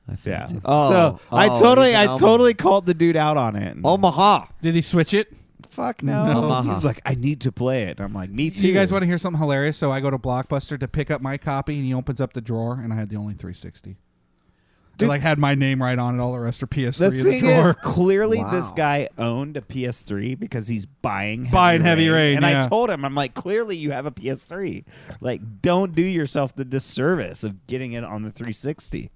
I failed Yeah. too. So I he's totally in called the dude out on it. Omaha. Did he switch it? Fuck no. Omaha. He's like, I need to play it. I'm like, me too. You guys want to hear something hilarious? So I go to Blockbuster to pick up my copy, and he opens up the drawer, and I had the only 360. They Dude. had my name right on it. All the rest are PS3 The in the thing drawer. is, clearly Wow. this guy owned a PS3 because he's buying Heavy Rain, And I yeah. told him, I'm like, clearly you have a PS3. Like, don't do yourself the disservice of getting it on the 360.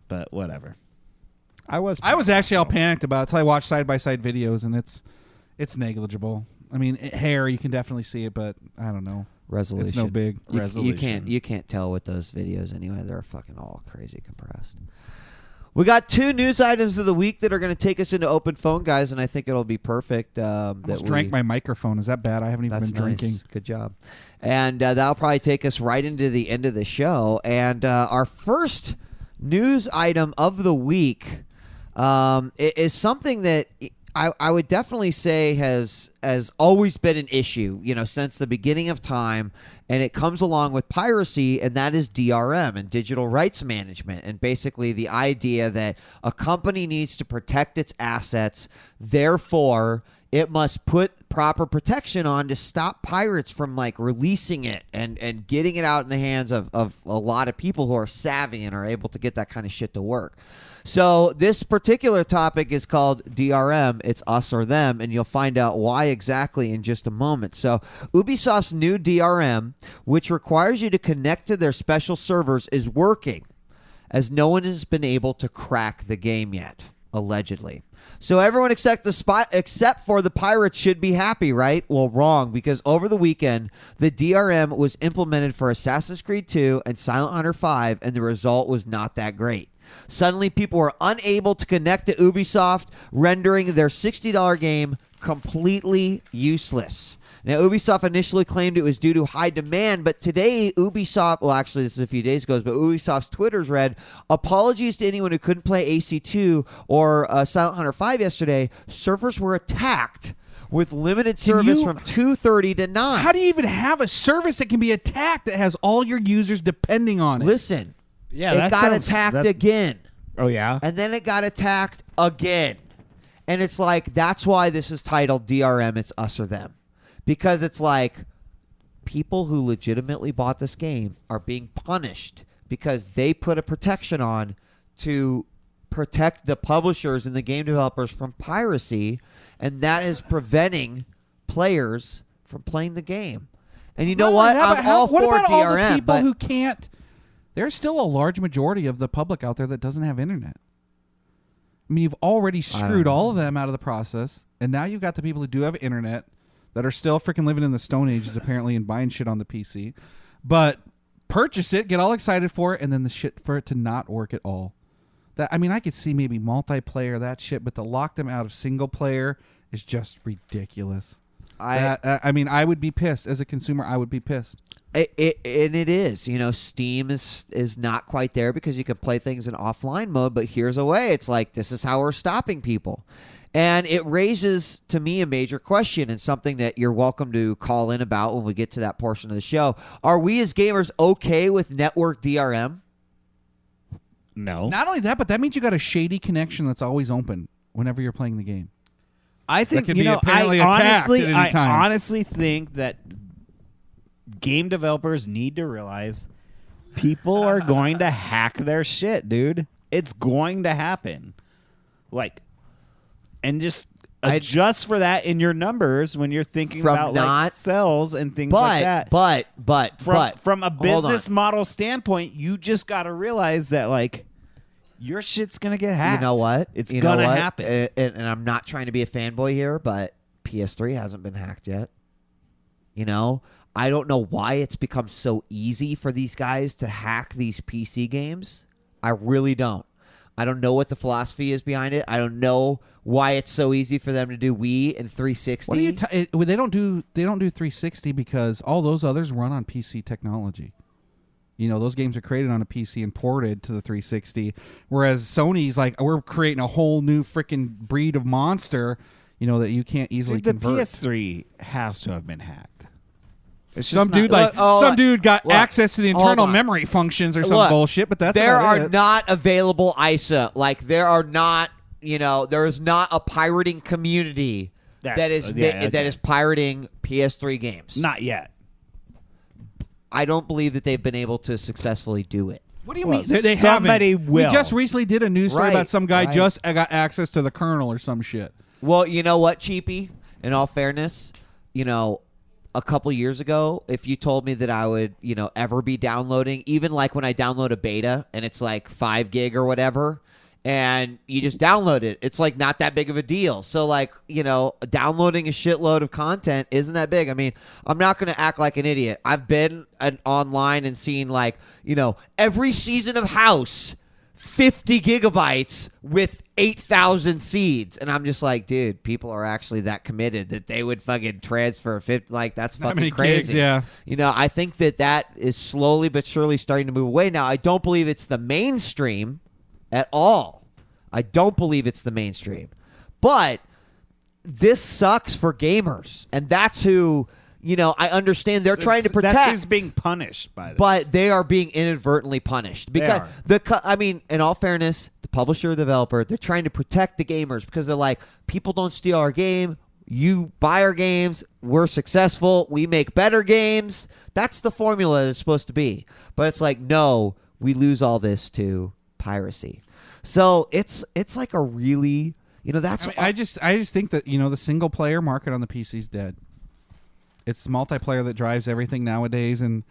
But whatever. I was actually all panicked about it until I watched side-by-side videos, and it's negligible. I mean, hair, you can definitely see it, but I don't know. Resolution. It's no big You resolution. can't tell with those videos anyway. They're fucking all crazy compressed. We got 2 news items of the week that are going to take us into open phone, guys, and I think it'll be perfect. I almost drank my microphone. Is that bad? I haven't even That's been drinking. nice. Good job. And that'll probably take us right into the end of the show. And our first news item of the week is something that I would definitely say has always been an issue, since the beginning of time, and it comes along with piracy, and that is DRM and digital rights management, and basically the idea that a company needs to protect its assets, therefore it must put proper protection on to stop pirates from releasing it and getting it out in the hands of a lot of people who are savvy and are able to get that kind of shit to work. So this particular topic is called DRM. It's us or them, and you'll find out why exactly in just a moment. So Ubisoft's new DRM, which requires you to connect to their special servers, is working, as no one has been able to crack the game yet, allegedly. So everyone except for the pirates should be happy, right? Well, wrong, because over the weekend, the DRM was implemented for Assassin's Creed 2 and Silent Hunter 5, and the result was not that great. Suddenly, people were unable to connect to Ubisoft, rendering their $60 game completely useless. Now, Ubisoft initially claimed it was due to high demand, but today, Ubisoft, well, actually, this is a few days ago, but Ubisoft's Twitter's read, apologies to anyone who couldn't play AC2 or Silent Hunter 5 yesterday. Servers were attacked with limited service from 2:30 to 9. How do you even have a service that can be attacked that has all your users depending on it? Listen, Yeah, it that got sounds- attacked that- again. Oh, yeah? And then it got attacked again. And it's like, that's why this is titled DRM, it's us or them. Because it's like, people who legitimately bought this game are being punished because they put a protection on to protect the publishers and the game developers from piracy, and that is preventing players from playing the game. And you know what? I'm all what for about all the DRM, people but who can't? There's still a large majority of the public out there that doesn't have internet. I mean, you've already screwed all of them out of the process, and now you've got the people who do have internet that are still freaking living in the Stone Ages, apparently, and buying shit on the PC. But purchase it, get all excited for it, and then the shit for it to not work at all. That I mean, I could see maybe multiplayer, that shit, but to lock them out of single player is just ridiculous. I mean, I would be pissed. As a consumer, I would be pissed. And it is. You know, Steam is not quite there because you can play things in offline mode, but here's a way. It's like, this is how we're stopping people. And it raises, to me, a major question and something that you're welcome to call in about when we get to that portion of the show. Are we as gamers okay with network DRM? No. Not only that, but that means you got a shady connection that's always open whenever you're playing the game. I think, you know, I honestly think that game developers need to realize people are going to hack their shit, dude. It's going to happen. Like, and just adjust for that in your numbers when you're thinking about like sales and things like that. But from a business model standpoint, you just got to realize that like your shit's gonna get hacked. You know what? It's gonna happen. And I'm not trying to be a fanboy here, but PS3 hasn't been hacked yet. You know, I don't know why it's become so easy for these guys to hack these PC games. I really don't. I don't know what the philosophy is behind it. I don't know why it's so easy for them to do Wii and 360. What are you they don't do 360 because all those others run on PC technology. You know, those games are created on a PC and ported to the 360, whereas Sony's like, we're creating a whole new freaking breed of monster, you know, that you can't easily convert. The PS3 has to have been hacked. Some dude got access to the internal memory functions or some bullshit, but that's there about are it. not available ISA. Like there are not, you know, there is not a pirating community that is pirating PS3 games. Not yet. I don't believe that they've been able to successfully do it. What do you mean? They somebody haven't. will. We just recently did a news story about some guy right. just got access to the kernel or some shit. Well, you know what, Cheapy? In all fairness, you know, a couple years ago, if you told me that I would, you know, ever be downloading, even like when I download a beta and it's like 5 gig or whatever, and you just download it, it's like not that big of a deal. So like, you know, downloading a shitload of content isn't that big. I mean, I'm not going to act like an idiot. I've been online and seen like, you know, every season of House, 50 gigabytes with 8,000 seeds. And I'm just like, dude, people are actually that committed that they would fucking transfer 50. Like, that's fucking crazy. Gigs, yeah. You know, I think that is slowly but surely starting to move away. Now, I don't believe it's the mainstream at all. I don't believe it's the mainstream. But this sucks for gamers. And that's who, you know, I understand they're trying to protect. That's who's being punished by this. But they are being inadvertently punished. Because I mean, in all fairness, the publisher or developer, they're trying to protect the gamers because they're like, people don't steal our game. You buy our games. We're successful. We make better games. That's the formula that it's supposed to be. But it's like, no, we lose all this to piracy. So it's like a really, you know, that's. I just think that, you know, the single player market on the PC is dead. It's multiplayer that drives everything nowadays, and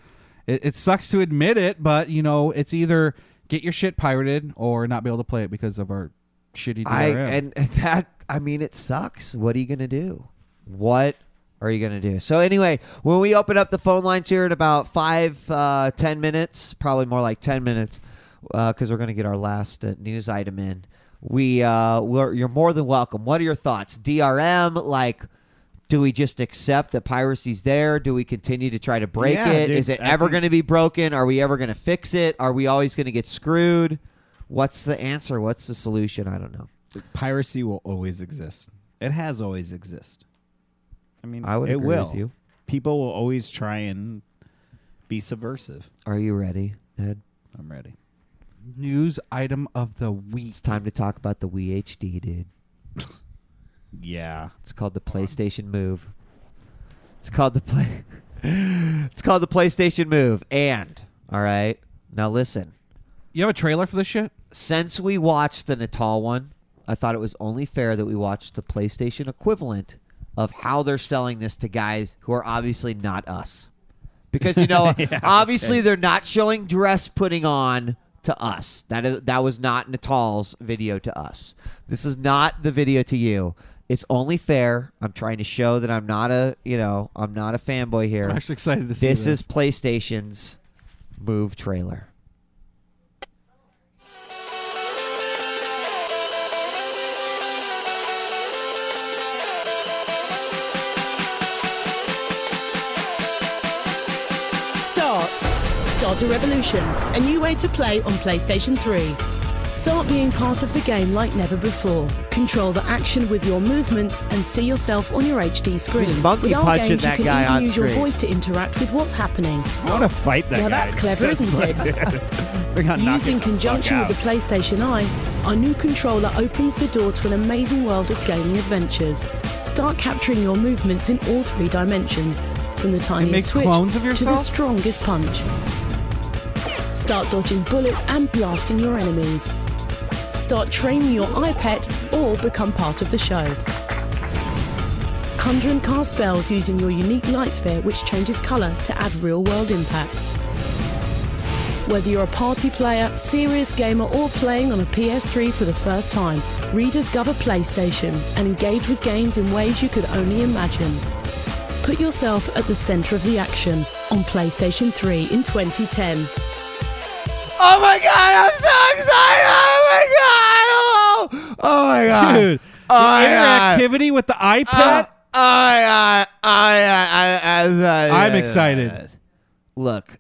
it sucks to admit it, but you know, it's either get your shit pirated or not be able to play it because of our shitty DRM. And that, I mean, it sucks. What are you gonna do? What are you gonna do? So anyway, when we open up the phone lines here in about 5-10 minutes, probably more like 10 minutes. Because we're going to get our last news item in. You're more than welcome. What are your thoughts? DRM, like, do we just accept that piracy's there? Do we continue to try to break it? Dude, is it ever going to be broken? Are we ever going to fix it? Are we always going to get screwed? What's the answer? What's the solution? I don't know. Piracy will always exist. It has always existed. I mean, I would agree will. with you. People will always try and be subversive. Are you ready, Ed? I'm ready. News item of the week. It's time to talk about the Wii HD, dude. Yeah. It's called the PlayStation Move. It's called the PlayStation Move. And, all right, now listen. You have a trailer for this shit? Since we watched the Natal one, I thought it was only fair that we watched the PlayStation equivalent of how they're selling this to guys who are obviously not us. because obviously they're not showing dress putting on to us. That was not Natal's video to us. This is not the video to you. It's only fair. I'm trying to show that I'm not a fanboy here. I'm actually excited to see this. This is PlayStation's Move trailer. Start a revolution, a new way to play on PlayStation 3. Start being part of the game like never before. Control the action with your movements and see yourself on your HD screen. He's monkey with our punching games, that you guy can on even use your screen. voice to interact with what's happening. I want to fight that Now guy. that's clever, isn't it? Used in conjunction with the PlayStation Eye, our new controller opens the door to an amazing world of gaming adventures. Start capturing your movements in all 3 dimensions, from the tiniest makes twitch clones of to the yourself? strongest punch. Start dodging bullets and blasting your enemies. Start training your iPet or become part of the show. Conjure and cast spells using your unique light sphere, which changes colour to add real-world impact. Whether you're a party player, serious gamer, or playing on a PS3 for the first time, rediscover PlayStation and engage with games in ways you could only imagine. Put yourself at the centre of the action on PlayStation 3 in 2010. Oh my God! I'm so excited! Oh my God! Oh my God! Dude, oh my God! interactivity with the iPad. Oh my God! I'm excited. Look,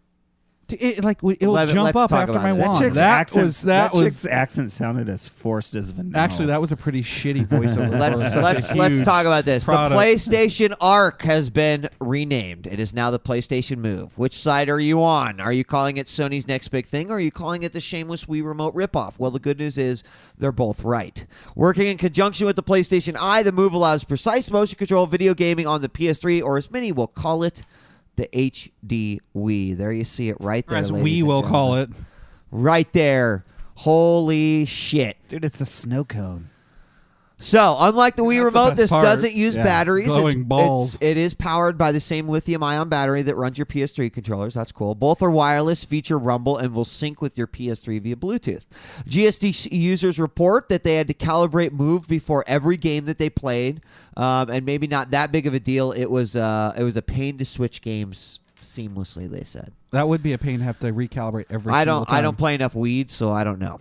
It'll Let's jump up talk after about my it. wand. That That was chick's accent sounded as forced as vanilla. actually that was a pretty shitty voiceover. let's talk about this. product. The PlayStation Arc has been renamed. It is now the PlayStation Move. Which side are you on? Are you calling it Sony's next big thing, or are you calling it the shameless Wii Remote ripoff? Well, the good news is they're both right. Working in conjunction with the PlayStation Eye, the Move allows precise motion control of video gaming on the PS3, or as many will call it, the HD Wii. There you see it right there. As ladies we and will call gentlemen. it. Right there. Holy shit. Dude, it's a snow cone. So, unlike the Wii That's the Remote, best this part. doesn't use Yeah. batteries. Glowing balls. It is powered by the same lithium-ion battery that runs your PS3 controllers. That's cool. Both are wireless, feature rumble, and will sync with your PS3 via Bluetooth. GSD users report that they had to calibrate Move before every game that they played, and maybe not that big of a deal. It was a pain to switch games seamlessly, they said. That would be a pain to have to recalibrate every I single time. don't play enough weeds, so I don't know.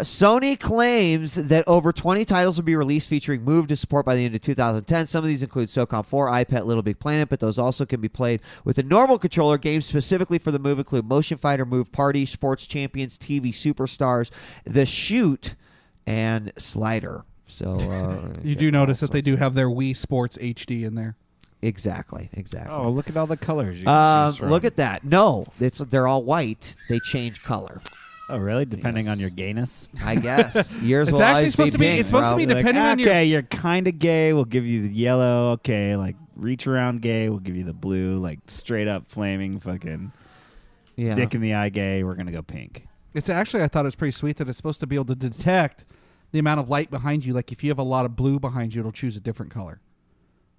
Sony claims that over 20 titles will be released featuring Move to support by the end of 2010. Some of these include SOCOM 4, iPet, Little Big Planet, but those also can be played with a normal controller. Games specifically for the Move include Motion Fighter, Move Party, Sports Champions, TV Superstars, The Shoot, and Slider. So You do notice that they do have their Wii Sports HD in there. Exactly. Oh, look at all the colors you can choose from. Look at that. No, they're all white. They change color. Oh, really? Depending Yes. on your gayness? I guess. Yours It's will actually always supposed to be- pink, it's supposed to bro. be Like, depending on your- okay, you're kind of gay. We'll give you the yellow. Okay, like reach around gay. We'll give you the blue. Like straight up flaming fucking Yeah. dick in the eye gay. We're gonna go pink. It's actually, I thought it was pretty sweet that it's supposed to be able to detect the amount of light behind you. Like if you have a lot of blue behind you, it'll choose a different color.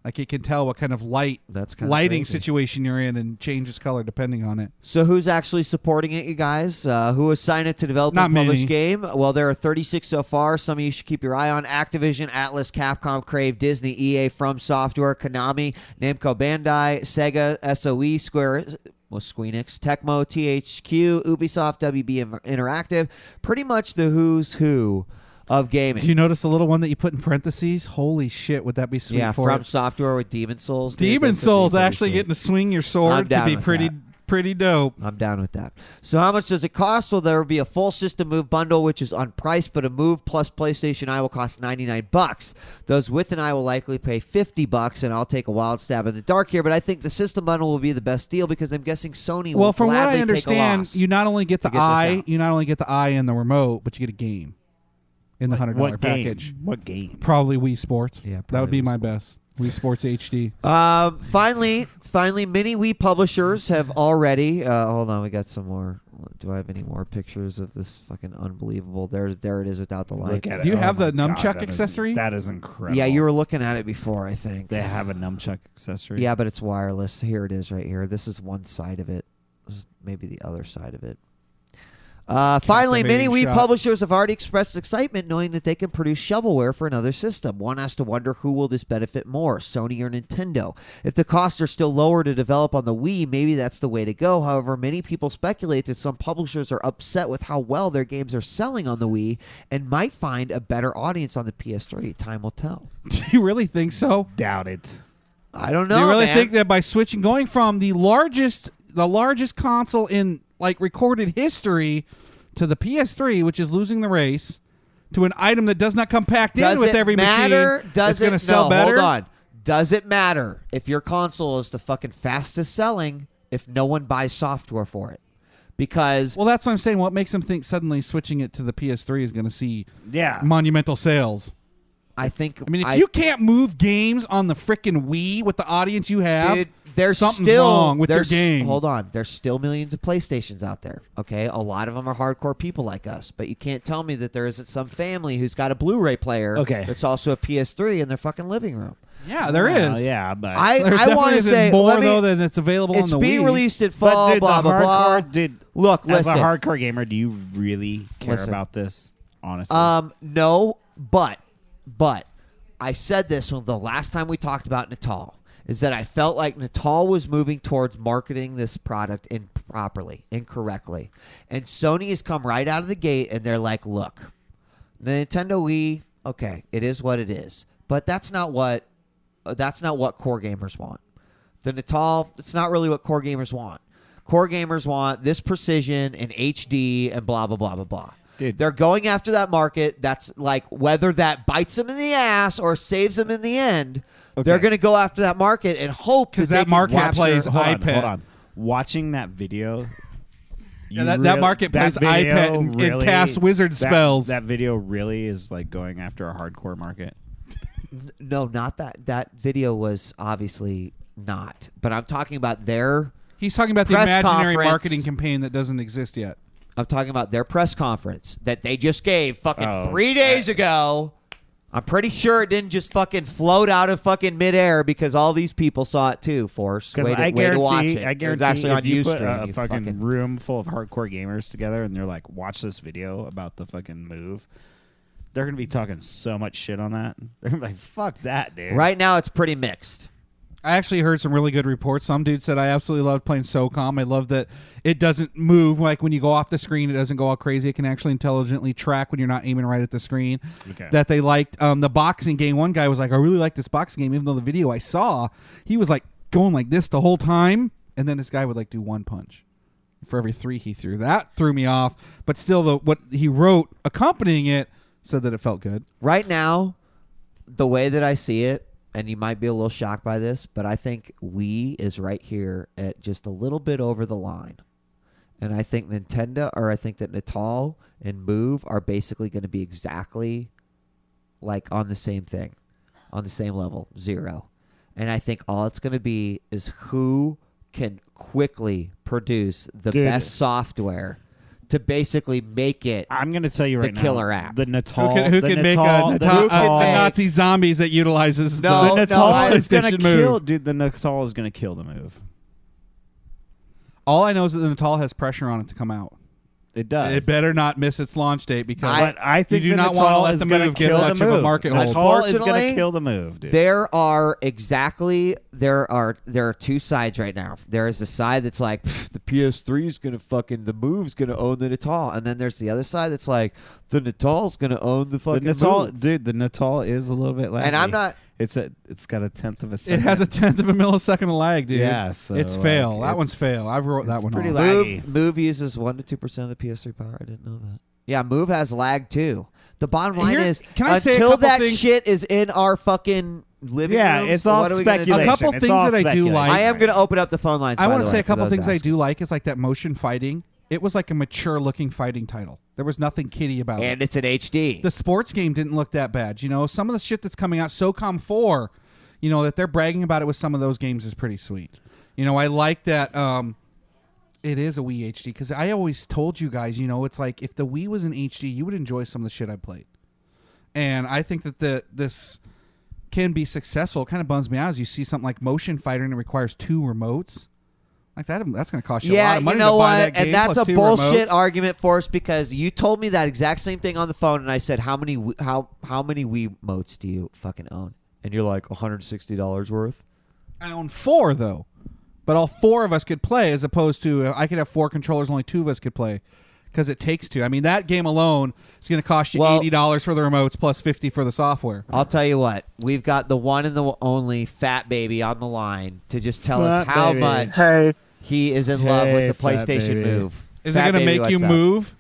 Like it can tell what kind of That's kinda lighting crazy. situation you're in and changes color depending on it. So who's actually supporting it, you guys? Who has signed it to develop Not and publish many. game? Well, there are 36 so far. Some of you should keep your eye on: Activision, Atlas, Capcom, Crave, Disney, EA, From Software, Konami, Namco Bandai, Sega, SOE, Square Squeenix, Tecmo, THQ, Ubisoft, WB Interactive. Pretty much the who's who of gaming. Did you notice the little one that you put in parentheses? Holy shit, would that be sweet Yeah, for From it? Software with Demon Souls. Dude, Demon this would be Souls pretty actually sweet. getting to swing your I'm sword could down be with pretty that. pretty dope. I'm down with that. So how much does it cost? Well, there will be a full system Move bundle, which is unpriced, but a Move plus PlayStation Eye will cost $99. Those with an Eye will likely pay $50, and I'll take a wild stab in the dark here, but I think the system bundle will be the best deal because I'm guessing Sony will Well, from what gladly I understand, take a loss you not only get the to get this eye, out. you not only get the eye and the remote, but you get a game in the $100 What game? package. What game? Probably Wii Sports. Yeah, that would probably be Wii my Sports. best. Wii Sports HD. Finally, many Wii publishers have already. Hold on, we got some more. 1, Do I have any more pictures of this fucking unbelievable? There it is without the light. Look at it. Do you Oh have my the nunchuck God, accessory? That is incredible. Yeah, you were looking at it before, I think. They have a nunchuck accessory. Yeah, but it's wireless. Here it is right here. This is one side of it. This is maybe the other side of it. Finally, many Captivating Wii shot. publishers have already expressed excitement knowing that they can produce shovelware for another system. One has to wonder who will this benefit more, Sony or Nintendo. If the costs are still lower to develop on the Wii, maybe that's the way to go. However, many people speculate that some publishers are upset with how well their games are selling on the Wii and might find a better audience on the PS3. Time will tell. Do you really think so? Doubt it. I don't know. Do you really man. think that by going from the largest console in like recorded history to the PS3, which is losing the race, to an item that does not come packed in with every machine, it's going to sell better? Hold on. Does it matter if your console is the fucking fastest selling if no one buys software for it? Because Well, that's what I'm saying. What makes them think suddenly switching it to the PS3 is going to see Yeah. monumental sales? I think I mean, if you can't move games on the frickin' Wii with the audience you have, dude, there's something's still wrong with your there's- game. Hold on, there's still millions of PlayStations out there. Okay, a lot of them are hardcore people like us, but you can't tell me that there isn't some family who's got a Blu-ray player. Okay. That's also a PS3 in their fucking living room. Yeah, there is. Yeah, but I There want definitely to isn't say more let me- though than it's available it's on the being Wii. released at but fall. dude, Blah the blah blah. hardcore, dude. Look, As listen. a hardcore gamer, do you really care Listen. about this? Honestly, No, but I said this when the last time we talked about Natal is that I felt like Natal was moving towards marketing this product incorrectly. And Sony has come right out of the gate and they're like, look, the Nintendo Wii, okay, it is what it is. But that's not what core gamers want. The Natal, it's not really what core gamers want. Core gamers want this precision and HD and blah, blah, blah, blah, blah. Dude. They're going after that market. That's like whether that bites them in the ass or saves them in the end. Okay. They're going to go after that market and hope because that that they can market capture- plays hold iPad. on. Watching that video. Yeah, that market plays iPad and cast wizard spells. That video really is like going after a hardcore market. No, not that. That video was obviously not. But I'm talking about their. He's talking about the Press imaginary conference. marketing campaign that doesn't exist yet. I'm talking about their press conference that they just gave fucking Oh, 3 days ago. I'm pretty sure it didn't just fucking float out of fucking midair because all these people saw it too, Force. Because Way to watch it. I It was guarantee actually if on you Ustream. put a you fucking room full of hardcore gamers together and they're like, watch this video about the fucking move, they're going to be talking so much shit on that. They're going to be like, fuck that, dude. Right now, it's pretty mixed. I actually heard some really good reports. Some dude said, I absolutely loved playing SOCOM. I love that it doesn't move. Like when you go off the screen, it doesn't go all crazy. It can actually intelligently track when you're not aiming right at the screen. Okay. That they liked the boxing game. One guy was like, I really like this boxing game, even though the video I saw, he was like going like this the whole time. And then this guy would like do one punch for every 3 he threw. That threw me off. But still, what he wrote accompanying it said that it felt good. Right now, the way that I see it, and you might be a little shocked by this, but I think Wii is right here at just a little bit over the line. And I think I think that Natal and Move are basically going to be exactly like on the same thing, on the same level, 0. And I think all it's going to be is who can quickly produce the best software to basically make it I'm going to tell you right now. the killer app. The Natal. Who can make a Nazi zombies that utilizes No, The the Natal is going to PlayStation kill. Move? Dude, the Natal is going to kill the move. All I know is that the Natal has pressure on it to come out. It does. It better not miss its launch date because But I think you do the not want to Natal let is the gonna move get kill much the of a move. market hold. Natal is going to Unfortunately, kill the move, dude. There are 2 sides right now. There is a side that's like the PS3 is gonna the Move's gonna own the Natal, and then there's the other side that's like the Natal's gonna own the The fucking Natal, Move. dude. The Natal is a little bit laggy. And I'm not. It's got a 1/10 of a It second. has a 1/10 of a millisecond of lag, dude. Yeah, so, it's fail. like, That one's fail. I've wrote that it's one pretty off. laggy. Move uses 1 to 2% of the PS3 power. I didn't know that. Yeah, Move has lag too. The bottom line Here- is can I say a until couple that things- shit is in our fucking living Yeah, rooms, it's all what are we gonna do? speculation. A couple It's things all that I do speculation. like- I am going to open up the phone lines. I want want to say a couple things I do like is like that motion fighting. It was like a mature looking fighting title. There was nothing kiddie about it. And it's an HD. The sports game didn't look that bad. You know, some of the shit that's coming out, SOCOM 4, you know, that they're bragging about it with some of those games is pretty sweet. You know, I like that It is a Wii HD because I always told you guys, it's like if the Wii was in HD, you would enjoy some of the shit I played. And I think that this can be successful. It kind of bums me out as you see something like Motion Fighter and it requires 2 remotes. Like that's going to cost you a lot of money to buy that game. And that's a plus 2 bullshit remotes. argument for us because you told me that exact same thing on the phone, and I said, how many Wii motes do you fucking own? And you're like, $160 worth. I own 4 though, but all 4 of us could play, as opposed to I could have 4 controllers, only 2 of us could play, because it takes 2. I mean, that game alone is going to cost you $80 for the remotes plus $50 for the software. I'll tell you what, we've got the one and the only Fat Baby on the line to just tell us how much he is in love with the PlayStation Move. Is it going to make you move?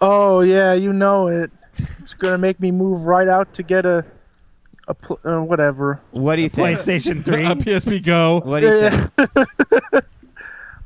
Oh yeah, you know it. It's going to make me move right out to get a whatever. What do you think? PlayStation 3? A PSP Go. What do you think?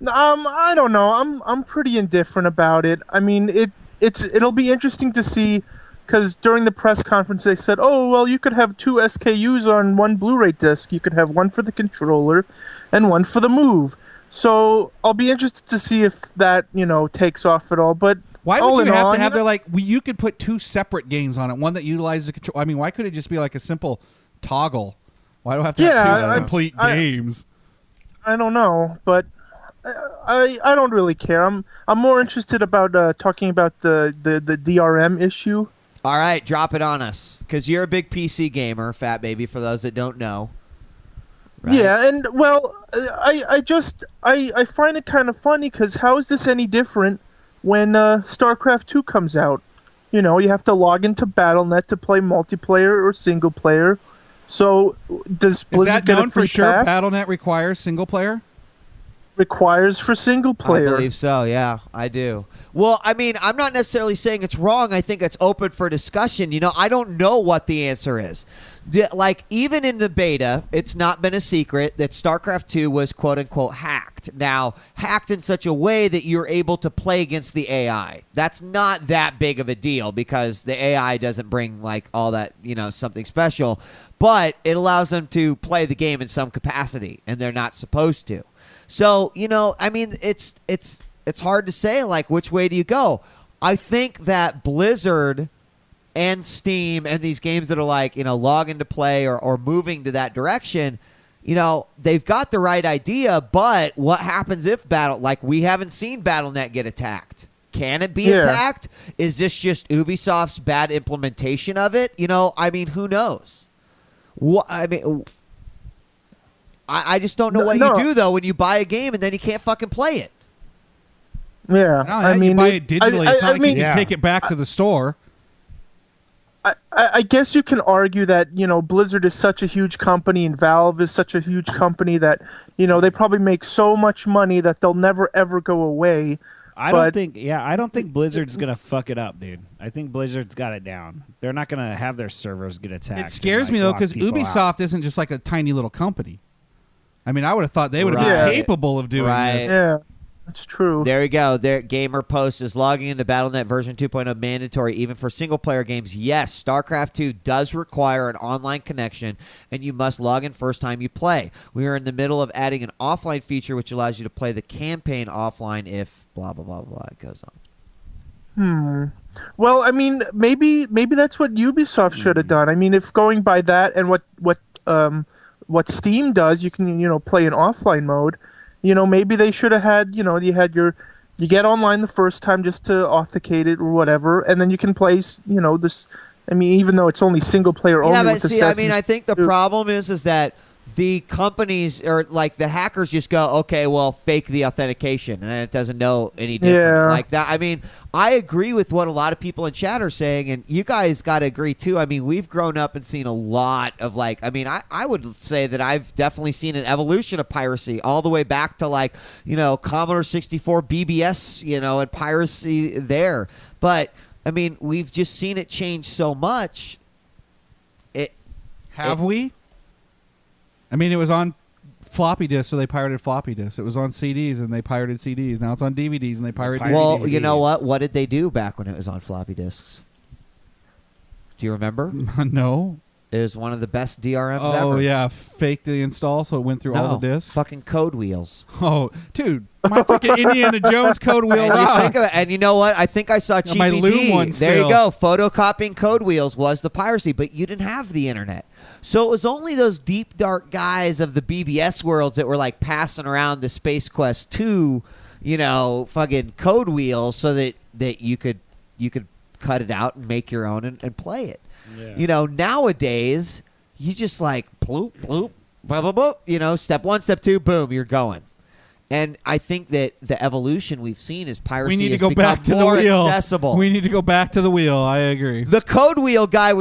I don't know. I'm pretty indifferent about it. I mean, it'll be interesting to see, because during the press conference they said, oh well, you could have 2 SKUs on one Blu-ray disc. You could have one for the controller and one for the Move. So I'll be interested to see if that takes off at all. But why would you have to have you could put 2 separate games on it, one that utilizes the control. I mean, why could it just be like a simple toggle? Why do I have to have 2 complete games? I don't know, but I don't really care. I'm more interested about talking about the DRM issue. All right, drop it on us, because you're a big PC gamer, Fat Baby, for those that don't know. Right? Yeah, and well, I find it kind of funny, because how is this any different when StarCraft 2 comes out? You have to log into Battle.net to play multiplayer or single player. So does Blizzard is that known for sure? Battle.net requires single player. Requires for single player. I believe so, yeah, I do. Well, I mean, I'm not necessarily saying it's wrong. I think it's open for discussion. I don't know what the answer is. Like, even in the beta, it's not been a secret that StarCraft 2 was quote-unquote hacked. Now, hacked in such a way that you're able to play against the AI. That's not that big of a deal because the AI doesn't bring, like, all that, something special. But it allows them to play the game in some capacity, and they're not supposed to. So, I mean, it's hard to say, like, which way do you go? I think that Blizzard and Steam and these games that are like, log into play or moving to that direction, they've got the right idea, but what happens if we haven't seen Battle.net get attacked? Can it be attacked? Is this just Ubisoft's bad implementation of it? I mean, who knows? I just don't know what you do, though, when you buy a game and then you can't fucking play it. Yeah. No, I mean, you buy it digitally. It's not like you can take it back to the store. I guess you can argue that, Blizzard is such a huge company and Valve is such a huge company that, they probably make so much money that they'll never, ever go away. I don't think Blizzard's going to fuck it up, dude. I think Blizzard's got it down. They're not going to have their servers get attacked. It scares me, though, because Ubisoft isn't just like a tiny little company. I mean, I would have thought they would have been capable of doing this. Yeah, that's true. There you go. Their Gamer Post is logging into Battle.net version 2.0 mandatory even for single-player games. Yes, StarCraft 2 does require an online connection, and you must log in first time you play. We are in the middle of adding an offline feature which allows you to play the campaign offline if blah, blah, blah, blah. It goes on. Well, I mean, maybe that's what Ubisoft should have done. I mean, if going by that and what Steam does, you can, play in offline mode. Maybe they should have had, you get online the first time just to authenticate it or whatever, and then you can play, this. I mean, even though it's only single player only. Yeah, but see, I mean, I think the problem is that the companies or like the hackers just go, okay, well, fake the authentication, and then it doesn't know any different like that. I mean, I agree with what a lot of people in chat are saying, and you guys got to agree too. I mean, we've grown up and seen a lot of I would say that I've definitely seen an evolution of piracy all the way back to Commodore 64 BBS, and piracy there. But I mean, we've just seen it change so much. Have we? I mean, it was on floppy disks, so they pirated floppy disks. It was on CDs, and they pirated CDs. Now it's on DVDs, and they pirated DVDs. Well, you know what? What did they do back when it was on floppy disks? Do you remember? No. It was one of the best DRMs ever. Oh yeah, fake the install so it went through all the discs. Fucking code wheels. Oh, dude, my freaking Indiana Jones code wheel And rock. and you know what? I think I saw my Loom GBD. one There you still. go. Photocopying code wheels was the piracy, but you didn't have the internet. So it was only those deep, dark guys of the BBS worlds that were like passing around the Space Quest 2, fucking code wheels so that you could cut it out and make your own and play it. Yeah. Nowadays, you just like bloop, bloop, blah, blah, blah, step 1, step 2, boom, you're going. And I think that the evolution we've seen is piracy We need to has go become back to the more wheel. accessible. We need to go back to the wheel. I agree. The code wheel guys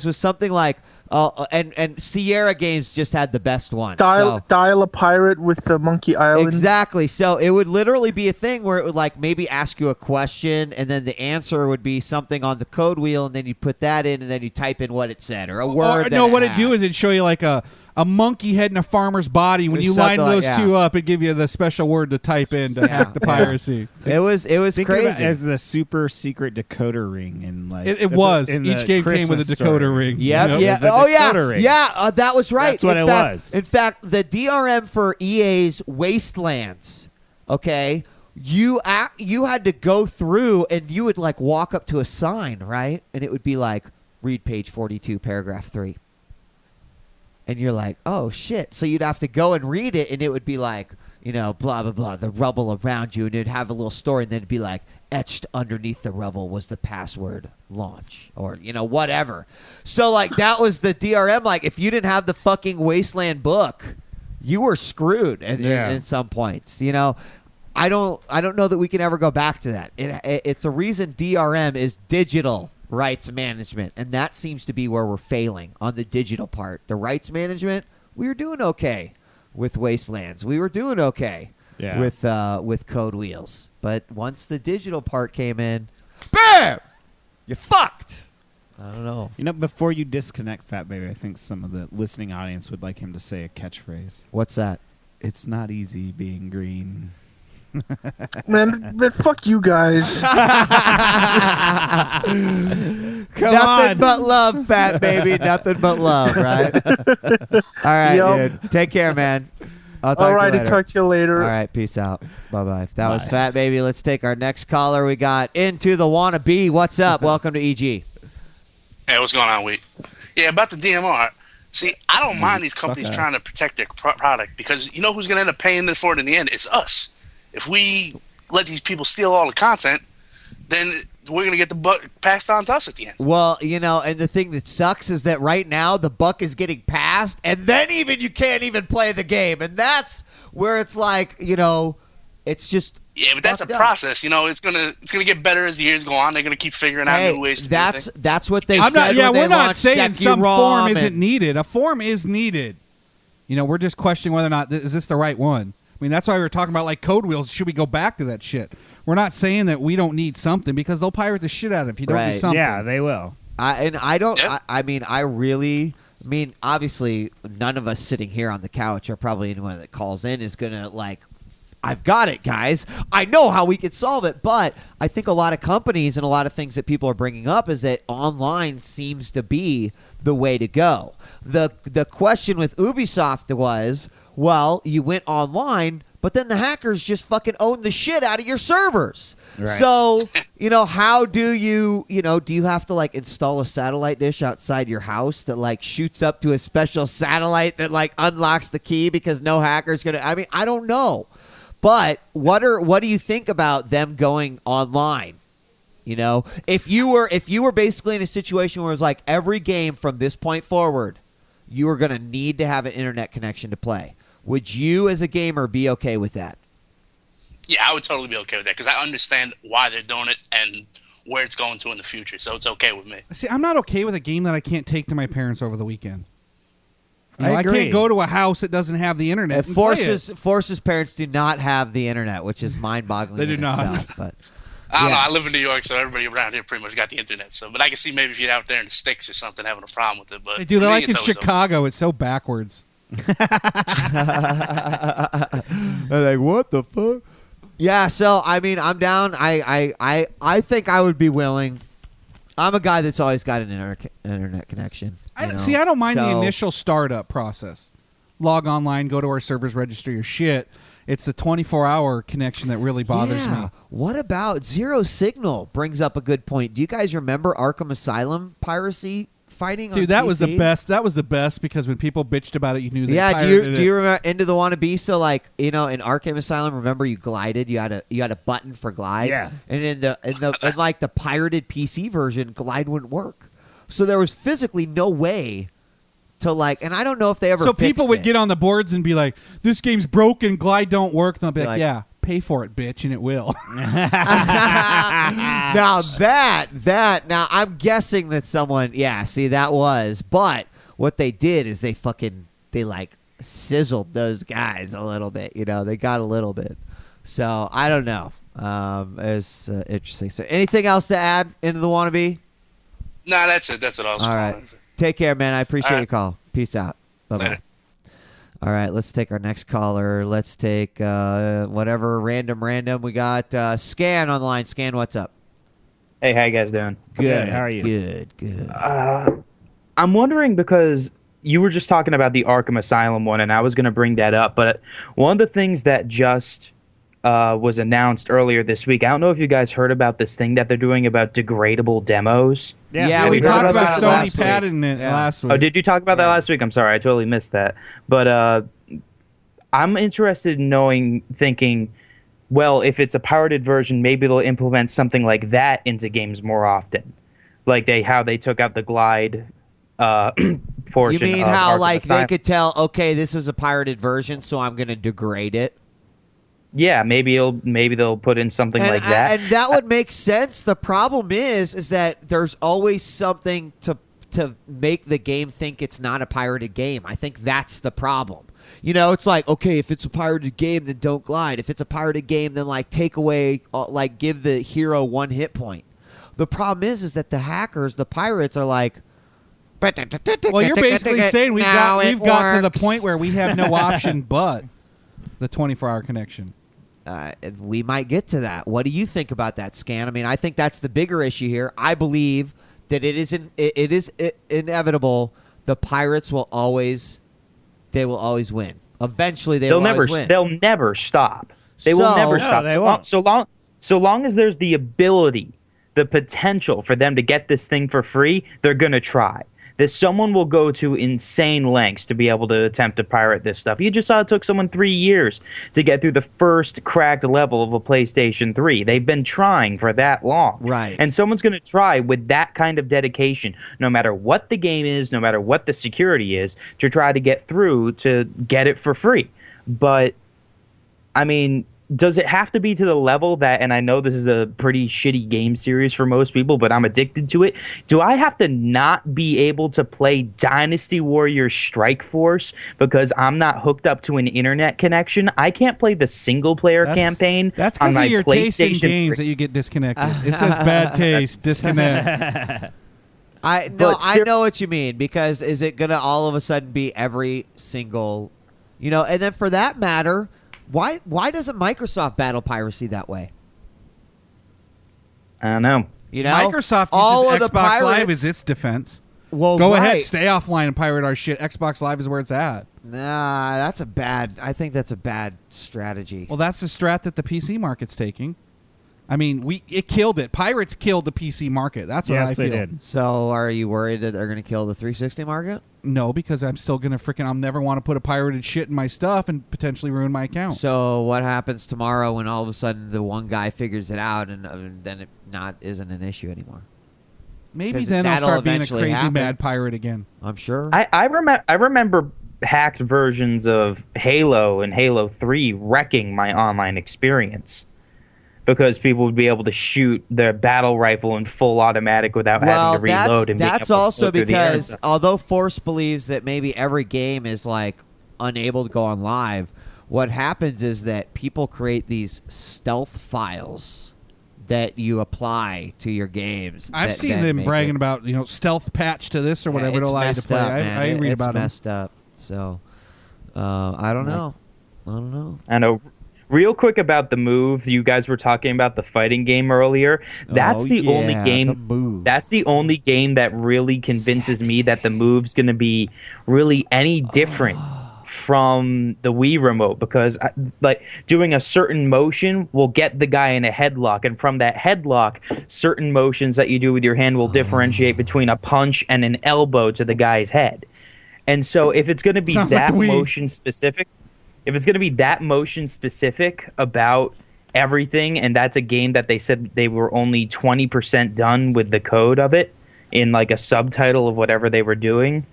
was something like, and Sierra Games just had the best one. Dial a pirate with the Monkey Island. Exactly. So it would literally be a thing where it would like maybe ask you a question, and then the answer would be something on the code wheel, and then you put that in, and then you type in what it said or a word. No, what it it'd do is it'd show you like a monkey head and a farmer's body. When Or you line something those like- two up, it'd give you the special word to type in to hack the piracy. It was Think of it crazy. as the super secret decoder ring and like It was. in Each the game came with a Christmas decoder story. ring. Yep, You know, yeah. it's a Oh, yeah. decoder ring. Yeah, that was right. That's what in it fact, was. In fact, the DRM for EA's Wastelands, okay, you had to go through and you would like walk up to a sign, right? And it would be like, read page 42, paragraph 3. And you're like, oh, shit. So you'd have to go and read it, and it would be like, blah, blah, blah, the rubble around you. And it'd have a little story, and then it'd be like, etched underneath the rubble was the password launch or, whatever. So, like, that was the DRM. Like, if you didn't have the fucking Wasteland book, you were screwed in some points, I don't know that we can ever go back to that. It's a reason DRM is digital rights management, and that seems to be where we're failing on the digital part. The rights management, we were doing okay with Wastelands. We were doing okay with Code Wheels. But once the digital part came in, bam! You fucked. I don't know. Before you disconnect, Fat Baby, I think some of the listening audience would like him to say a catchphrase. What's that? It's not easy being green. Man, fuck you guys. Nothing but love, Fat Baby. Nothing but love, right? All right, Yep. dude. Take care, man. I'll talk All to right, you I'll later. talk to you later. All right, peace out. Bye-bye. That was Fat Baby. Let's take our next caller. We got Into the Wannabe. What's up? Welcome to EG. Hey, what's going on, Wheat? Yeah, about the DMR. See, I don't mind these companies trying to protect their product because you know who's going to end up paying for it in the end? It's us. If we let these people steal all the content, then we're going to get the buck passed on to us at the end. Well, and the thing that sucks is that right now the buck is getting passed, and then even you can't even play the game. And that's where it's like, it's just... Yeah, but that's a process. It's gonna get better as the years go on. They're gonna keep figuring out new ways to do things. That's what they I'm said. not. Yeah, when they we're not launched saying some form Sekirom isn't needed. A form is needed. We're just questioning whether or not is this the right one. I mean, that's why we were talking about like code wheels. Should we go back to that shit? We're not saying that we don't need something because they'll pirate the shit out of it if you don't do Right. something. Yeah, they will. Obviously, none of us sitting here on the couch or probably anyone that calls in is going to like, I've got it, guys. I know how we could solve it. But I think a lot of companies and a lot of things that people are bringing up is that online seems to be the way to go. The question with Ubisoft was, well, you went online, but then the hackers just fucking own the shit out of your servers. Right. So, how do you have to like install a satellite dish outside your house that like shoots up to a special satellite that like unlocks the key because no hacker's going to, I don't know. But what do you think about them going online? If you were basically in a situation where it was like every game from this point forward, you were going to need to have an internet connection to play. Would you as a gamer be okay with that? Yeah, I would totally be okay with that because I understand why they're doing it and where it's going to in the future. So it's okay with me. See, I'm not okay with a game that I can't take to my parents over the weekend. I I agree. can't go to a house that doesn't have the internet. It and play it. forces parents do not have the internet, which is mind-boggling. They do in not. itself, but I don't Yeah. know. I live in New York, so everybody around here pretty much got the internet. So, but I can see maybe if you're out there in the sticks or something having a problem with it. But They do. for They're me, like in it's always Chicago. It's so backwards. they're like, what the fuck? Yeah. So I'm down. I think I would be willing. I'm a guy that's always got an internet connection. I don't mind the initial startup process. Log online, go to our servers, register your shit. It's the 24-hour connection that really bothers me. What about Zero Signal? Brings up a good point. Do you guys remember Arkham Asylum piracy fighting? Dude, that was the best. That was the best because when people bitched about it, you knew they pirated it. Do you remember Into the Wannabe? So like, in Arkham Asylum, remember you glided? You had a button for glide. Yeah. And in like the pirated PC version, glide wouldn't work. So there was physically no way to like, and I don't know if they ever. So people would get on the boards and be like, "This game's broken. Glide don't work." And I'll be like, "Yeah, pay for it, bitch, and it will." Now now I'm guessing that someone, that was. But what they did is they like sizzled those guys a little bit. They got a little bit. So I don't know. It's interesting. So anything else to add into the wannabe? Nah, that's it. That's what I was All calling. right. Take care, man. I appreciate your call. Peace out. Bye-bye. Later. All right, let's take our next caller. Let's take whatever random. We got Scan on the line. Scan, what's up? Hey, how you guys doing? Good. How are you? Good. I'm wondering because you were just talking about the Arkham Asylum one, and I was going to bring that up. But one of the things that just was announced earlier this week, I don't know if you guys heard about this thing that they're doing about degradable demos. Yeah, we talked about Sony Sony patenting it last week. Oh, did you talk about that last week? I'm sorry, I totally missed that. But I'm interested in thinking, well, if it's a pirated version, maybe they'll implement something like that into games more often. Like how they took out the glide portion. You mean of how Arkham like Asylum. they could tell, okay, this is a pirated version, so I'm going to degrade it? Yeah, maybe they'll put in something like that. And that would make sense. The problem is that there's always something to make the game think it's not a pirated game. I think that's the problem. It's like, okay, if it's a pirated game, then don't glide. If it's a pirated game, then like take away, like give the hero 1 hit point. The problem is that the hackers, the pirates, are like, well, you're basically saying we've got to the point where we have no option but the 24-hour connection. We might get to that. What do you think about that, Scan? I mean, I think that's the bigger issue here. I believe that it is inevitable. The pirates will always win. Eventually, they'll always win. They'll never stop. They will never stop. They won't. So long as there's the ability, the potential for them to get this thing for free, they're gonna try. Someone will go to insane lengths to be able to attempt to pirate this stuff. You just saw it took someone 3 years to get through the first cracked level of a PlayStation 3. They've been trying for that long. Right. And someone's going to try with that kind of dedication, no matter what the game is, no matter what the security is, to try to get through to get it for free. But, I mean, does it have to be to the level that, and I know this is a pretty shitty game series for most people, but I'm addicted to it. Do I have to not be able to play Dynasty Warriors Strike Force because I'm not hooked up to an internet connection? I can't play the single-player campaign. That's because of your taste in games that you get disconnected. It says bad taste, disconnect. I know what you mean, because is it going to all of a sudden be every single, and then for that matter, Why doesn't Microsoft battle piracy that way? I don't know. Microsoft all uses of the Xbox Live pirates- as its defense. Well, Go right. ahead, stay offline and pirate our shit. Xbox Live is where it's at. Nah, I think that's a bad strategy. Well, that's the strat that the PC market's taking. I mean, it killed it. Pirates killed the PC market. That's what I feel. Yes, they did. So are you worried that they're going to kill the 360 market? No, because I'm still going to I'll never want to put a pirated shit in my stuff and potentially ruin my account. So what happens tomorrow when all of a sudden the one guy figures it out and then it isn't an issue anymore? Maybe 'Cause then I'll that'll start being a eventually crazy happen. mad pirate again. I'm sure. I remember hacked versions of Halo and Halo 3 wrecking my online experience because people would be able to shoot their battle rifle in full automatic without having to reload. That's also because although Force believes that maybe every game is like unable to go on live, what happens is that people create these stealth files that you apply to your games. I've seen them bragging about stealth patch to this or whatever to allow you to play. I read about it. It's messed up. So I don't know. I know. Real quick about the Move, you guys were talking about the fighting game earlier. That's the only game. That's the only game that really convinces me that the Move's going to be really any different from the Wii remote, because like doing a certain motion will get the guy in a headlock, and from that headlock, certain motions that you do with your hand will differentiate between a punch and an elbow to the guy's head. And so if it's going to be that motion specific. If it's going to be that motion specific about everything, and that's a game that they said they were only 20% done with the code of it in like a subtitle of whatever they were doing,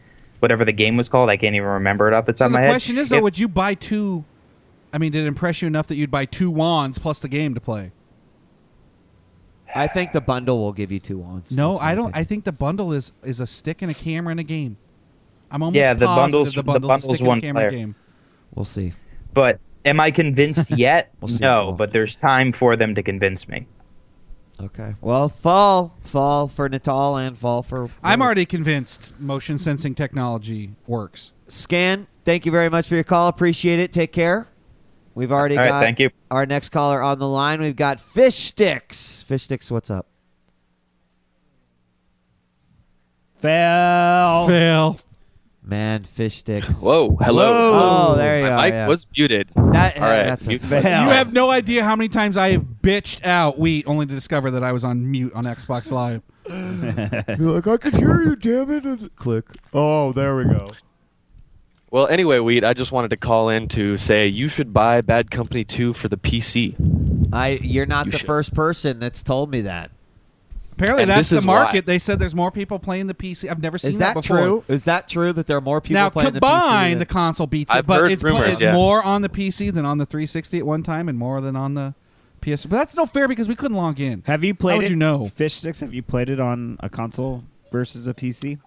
whatever the game was called, I can't even remember it off the top of my head. The question is, though, would you buy two? I mean, did it impress you enough that you'd buy 2 wands plus the game to play? I think the bundle will give you 2 wands. No, I don't. I think the bundle is a stick and a camera and a game. I'm almost the positive the bundle's one player. Game. We'll see. But am I convinced yet? We'll no, but there's time for them to convince me. Okay. Well, fall for Natal and fall for... I'm already convinced motion sensing technology works. Scan, thank you very much for your call. Appreciate it. Take care. We've already got thank you. Our next caller on the line. We've got Fish Sticks. Fish Sticks, what's up? Fail. Man, Fish Sticks. Whoa, hello. Oh, there you go. My mic was muted. All right, that's a fail. You have no idea how many times I have bitched out Wheat only to discover that I was on mute on Xbox Live. You're like, I could hear you, damn it. Click. Oh, there we go. Well, anyway, Wheat, I just wanted to call in to say you should buy Bad Company 2 for the PC. You're not the first person that's told me that. Apparently, And that's this the is market. why. They said there's more people playing the PC. I've never seen Is that before. true? Is that true that there are more people Now, playing the PC? combined, the console beats it, I've but heard it's, rumors, it's yeah. more on the PC than on the 360 at one time, and more than on the PS. But that's no fair because we couldn't log in. Have you played How would it? you know? Fish Sticks, have you played it on a console versus a PC?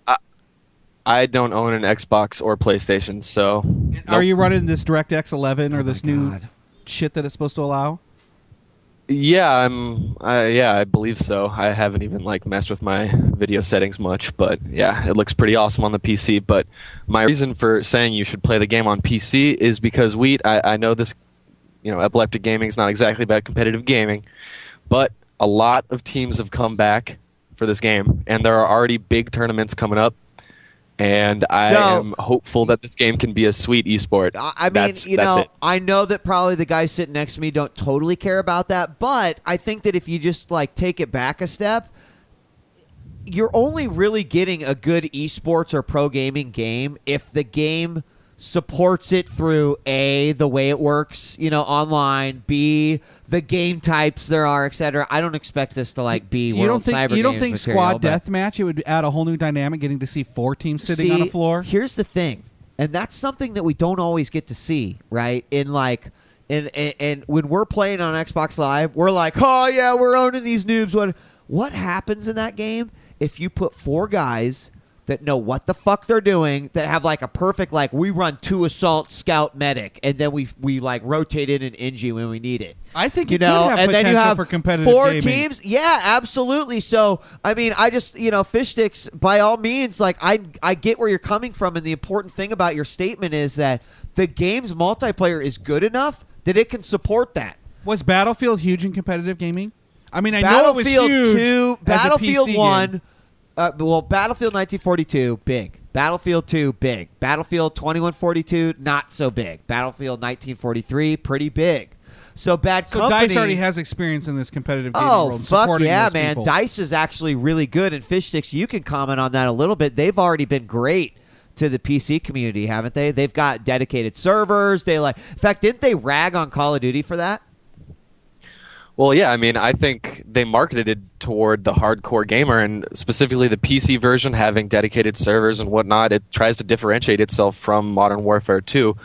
I don't own an Xbox or PlayStation, so... Are you running this DirectX 11 or this new shit that it's supposed to allow? Yeah, I believe so. I haven't even messed with my video settings much, but yeah, it looks pretty awesome on the PC. But my reason for saying you should play the game on PC is because I know this, Epileptic Gaming is not exactly about competitive gaming, but a lot of teams have come back for this game, and there are already big tournaments coming up. And I am hopeful that this game can be a sweet esport. That's it. I know that probably the guys sitting next to me don't totally care about that, but I think that if you just take it back a step, you're only really getting a good esports or pro gaming game if the game supports it through A, the way it works, online, B, the game types there are, etc. I don't expect this to be World Cyber Games You don't think material, squad deathmatch, it would add a whole new dynamic, getting to see 4 teams sitting on a floor? Here's the thing, and that's something that we don't always get to see, right? And when we're playing on Xbox Live, we're like, oh yeah, we're owning these noobs. What happens in that game if you put 4 guys that know what the fuck they're doing, that have a perfect, we run 2 assault, scout, medic, and then we rotate in an Ingy when we need it. I think you could have and then you potential have for competitive 4 gaming. teams. Yeah, absolutely. So, I mean, I just, Fish Sticks, by all means, I get where you're coming from, and the important thing about your statement is that the game's multiplayer is good enough that it can support that. Was Battlefield huge in competitive gaming? I mean, I know it was huge. 2, as a Battlefield PC 1. game. Battlefield 1942, big. Battlefield 2, big. Battlefield 2142, not so big. Battlefield 1943, pretty big. So Bad Company... So DICE already has experience in this competitive gaming world. Oh, fuck supporting yeah, those man. people. DICE is actually really good, and Fish Sticks, you can comment on that a little bit. They've already been great to the PC community, haven't they? They've got dedicated servers. In fact, didn't they rag on Call of Duty for that? Well, yeah, I mean, I think they marketed it toward the hardcore gamer, and specifically the PC version having dedicated servers and whatnot. It tries to differentiate itself from Modern Warfare 2.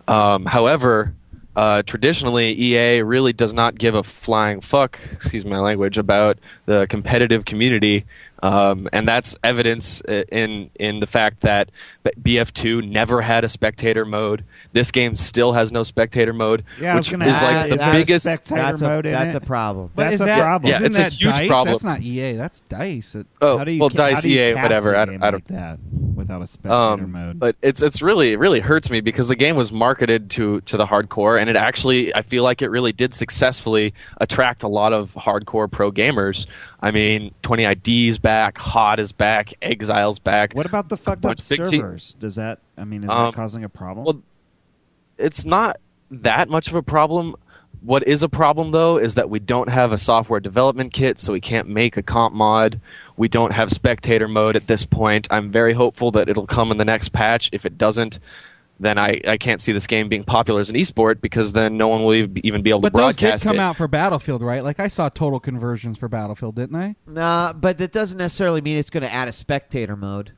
However, traditionally, EA really does not give a flying fuck, excuse my language, about the competitive community And that's evidence in the fact that BF2 never had a spectator mode. This game still has no spectator mode, which is like the biggest. That's a problem. But That's is a that, problem. Isn't It's a that huge DICE? problem. That's not EA. That's DICE. Oh, How do you well, how DICE, do you EA, cast whatever. a I game don't. like that without a spectator mode. But it's really hurts me because the game was marketed to the hardcore, and it actually, I feel like it really did successfully attract a lot of hardcore pro gamers. I mean, 20ID's back, HOT is back, Exile's back. What about the fucked up servers? Does that? I mean, is that causing a problem? Well, it's not that much of a problem. What is a problem, though, is that we don't have a software development kit, so we can't make a comp mod. We don't have spectator mode at this point. I'm very hopeful that it'll come in the next patch. If it doesn't, then I can't see this game being popular as an esport, because then no one will even be able to broadcast it. But those did come out for Battlefield, right? Like, I saw total conversions for Battlefield, didn't I? Nah, but that doesn't necessarily mean it's going to add a spectator mode.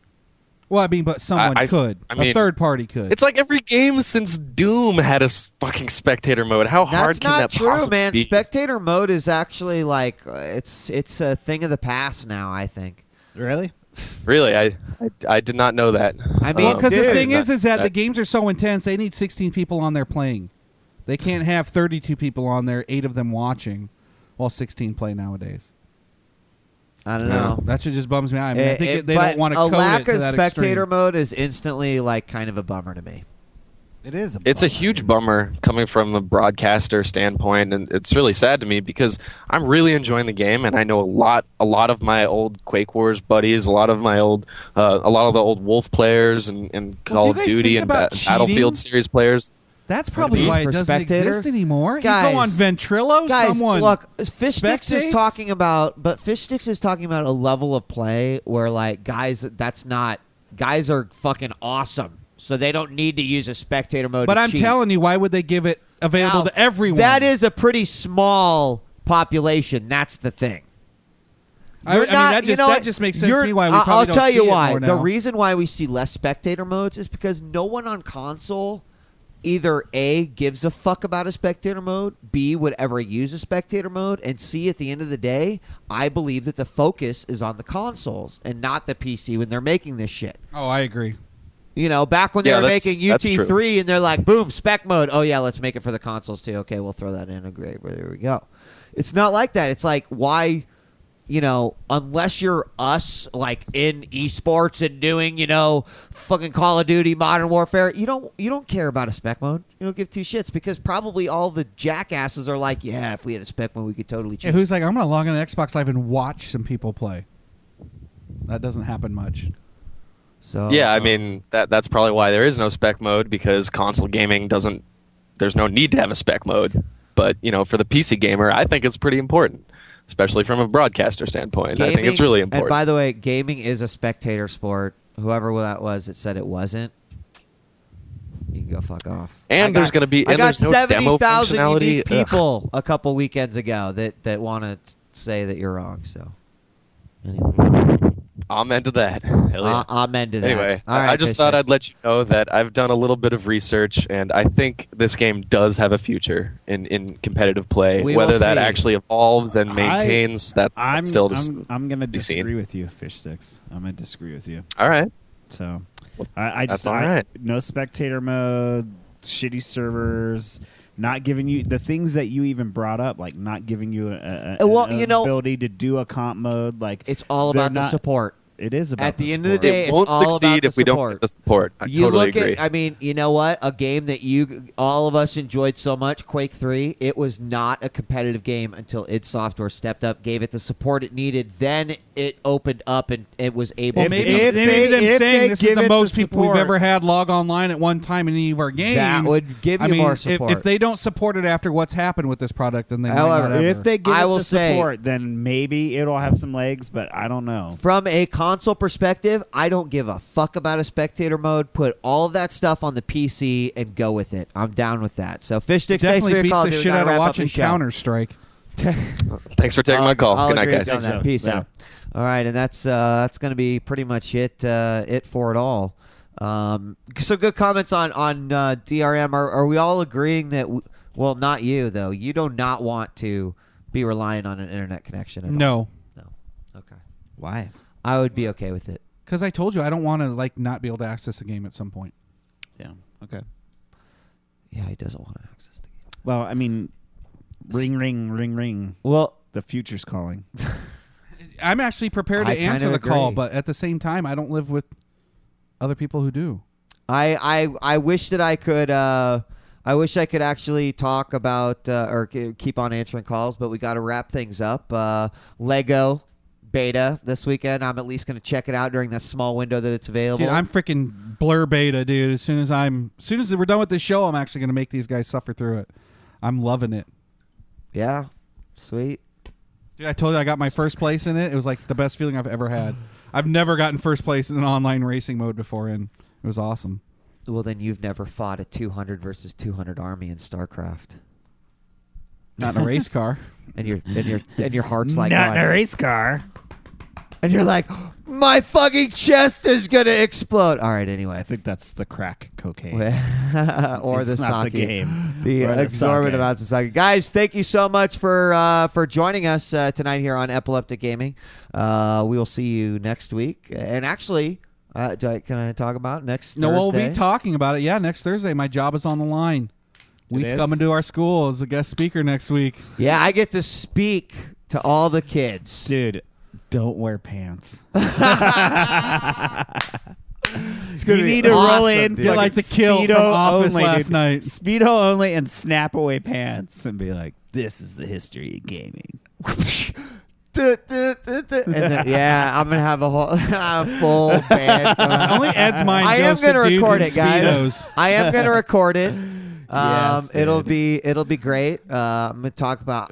Well, I mean, but someone could. I mean, a third party could. It's like every game since Doom had a fucking spectator mode. How hard can that That's not true, possibly man. be? Spectator mode is actually like it's a thing of the past now, I think. Really? Really, I did not know that. I mean, because the thing is that that- the games are so intense, they need 16 people on there playing. They can't have 32 people on there, 8 of them watching, while 16 play nowadays. I don't know. That shit just bums me out. I mean, I think they don't want to a code lack it to of that spectator extreme. mode is instantly like kind of a bummer to me. It is. It's a huge bummer coming from a broadcaster standpoint, and it's really sad to me because I'm really enjoying the game, and I know a lot of my old Quake Wars buddies, a lot of the old Wolf players, and Call of Duty and Battlefield series players. That's probably why it doesn't spectator? exist anymore. Guys, you go on Ventrilo, Guys, someone look, Fish Sticks is spectates? talking about a level of play where like guys are fucking awesome, so they don't need to use a spectator mode. But to I'm cheat. telling you, why would they give it available Now, to everyone? That is a pretty small population. That's the thing. That just makes sense to me why we probably I'll don't tell see you it why. more The now. reason why we see less spectator modes is because no one on console either A, gives a fuck about a spectator mode, B, would ever use a spectator mode, and C, at the end of the day, I believe that the focus is on the consoles and not the PC when they're making this shit. Oh, I agree. You know, back when they were making that's true. UT3 and they're like, boom, spec mode. Oh, yeah, let's make it for the consoles too. Okay, we'll throw that in. Great, there we go. It's not like that. It's like, why, you know, unless you're us, like in esports and doing, you know, fucking Call of Duty, Modern Warfare, you don't care about a spec mode. You don't give two shits because probably all the jackasses are like, yeah, if we had a spec mode, we could totally cheat. Yeah, who's like, I'm going to log into Xbox Live and watch some people play. That doesn't happen much. So Yeah, I mean that's probably why there is no spec mode, because console gaming doesn't. There's no need to have a spec mode. But you know, for the PC gamer, I think it's pretty important, especially from a broadcaster standpoint. I think it's really important. And by the way, gaming is a spectator sport. Whoever that was that said it wasn't, you can go fuck off. And there's going to be. I got there's no demo 70,000 functionality. unique people a couple weekends ago that want to say that you're wrong. So anyway. Amen to that. Hell yeah. Amen to that. Anyway, All right, I just thought I'd let you know that I've done a little bit of research, and I think this game does have a future in competitive play. We Whether will that see. actually evolves and maintains, that's still I'm going to be seen. disagree with you, Fish Sticks. I'm going to disagree with you. All right. So Well, I that's just all right. No spectator mode, shitty servers, not giving you the things that you even brought up, like not giving you an ability to do a comp mode. Like it's all about the support. It is about at the end support. of the day. It won't it's all succeed about if the we don't support. get the support. I You totally look agree. at, I mean, you know what? A game that all of us enjoyed so much, Quake 3, it was not a competitive game until id Software stepped up, gave it the support it needed. Then it opened up and it was able to. Maybe if them they saying this is give the it most the people we've support- ever had log online at one time in any of our games. That would give you I mean, more support. If they don't support it after what's happened with this product, then they However, might not ever. If they give I it will the say- support, then maybe it'll have some legs, but I don't know. From a console perspective, I don't give a fuck about a spectator mode. Put all of that stuff on the PC and go with it. I'm down with that. So, Fish Sticks, thanks for definitely your beats call. the dude. We shit gotta out of wrap up watching the show. Counter Strike. Thanks for taking my call. I'll Good night, agree guys. on that. Peace out. All right, and that's going to be pretty much it for it all. So good comments on DRM. Are we all agreeing that? Well, not you though. You do not want to be relying on an internet connection at all. No. Okay. Why? I would be okay with it. Because I told you I don't want to like not be able to access a game at some point. Yeah. Okay. Yeah, he doesn't want to access the game. Well, I mean, ring, ring, ring, ring. Well, the future's calling. I'm actually prepared to I answer kinda the call, agree. but at the same time, I don't live with other people who do. I wish that I could. I wish I could actually talk about or keep on answering calls, but we got to wrap things up. Lego beta this weekend. I'm at least going to check it out during that small window that it's available. Dude, I'm freaking blur beta, dude. As soon as we're done with this show, I'm actually going to make these guys suffer through it. I'm loving it. Yeah, sweet. Dude, I told you I got my first place in it. It was like the best feeling I've ever had. I've never gotten first place in an online racing mode before, and it was awesome. Well, then you've never fought a 200 versus 200 army in StarCraft. Not in a race car. And your heart's like not in going, a race car. And you're like, my fucking chest is gonna explode. All right, anyway. I think that's the crack cocaine. Or it's the not sake. the game. The Or the exorbitant sake. amounts of sake. Guys, thank you so much for joining us tonight here on Epileptic Gaming. We will see you next week. And actually, can I talk about it next Thursday? No, we'll be talking about it. Yeah, next Thursday. My job is on the line. Wheat's coming to our school as a guest speaker next week. Yeah, I get to speak to all the kids. Dude, don't wear pants. It's gonna you be need to awesome, roll in dude. You're like the kill Speedo from Office only, last dude. night. Speedo only and snap away pants and be like, this is the history of gaming. And then, yeah, I'm gonna have a whole full band. Only Ed's mind I am goes to gonna dudes record in it, guys. Speedos. I am gonna record it. Yes, it'll dude. be great. I'm gonna talk about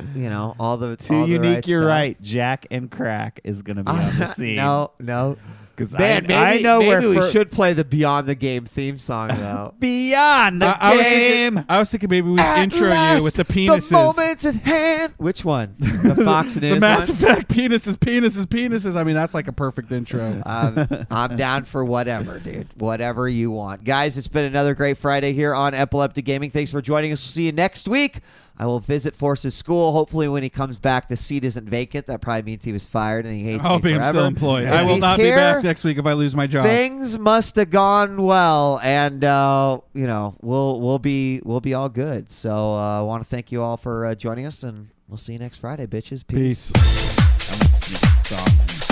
all the Too all the unique, right you're stuff. right. Jack and Crack is going to be on the scene. No. Because Man, I know maybe where we should play the Beyond the Game theme song though. Beyond the game. I was thinking maybe we'd At intro last, you with the penises. The moments at hand. Which one? The Fox News The Mass one? Effect penises. I mean, that's like a perfect intro. I'm down for whatever, dude. Whatever you want. Guys, it's been another great Friday here on Epileptic Gaming. Thanks for joining us. We'll see you next week. I will visit Force's school. Hopefully when he comes back, the seat isn't vacant. That probably means he was fired and he hates me Hoping I'm forever. still employed. If I will he's not be here, back next week if I lose my job. Things must have gone well, and we'll be all good. So I want to thank you all for joining us, and we'll see you next Friday, bitches. Peace. Peace. I'm gonna sneak a song.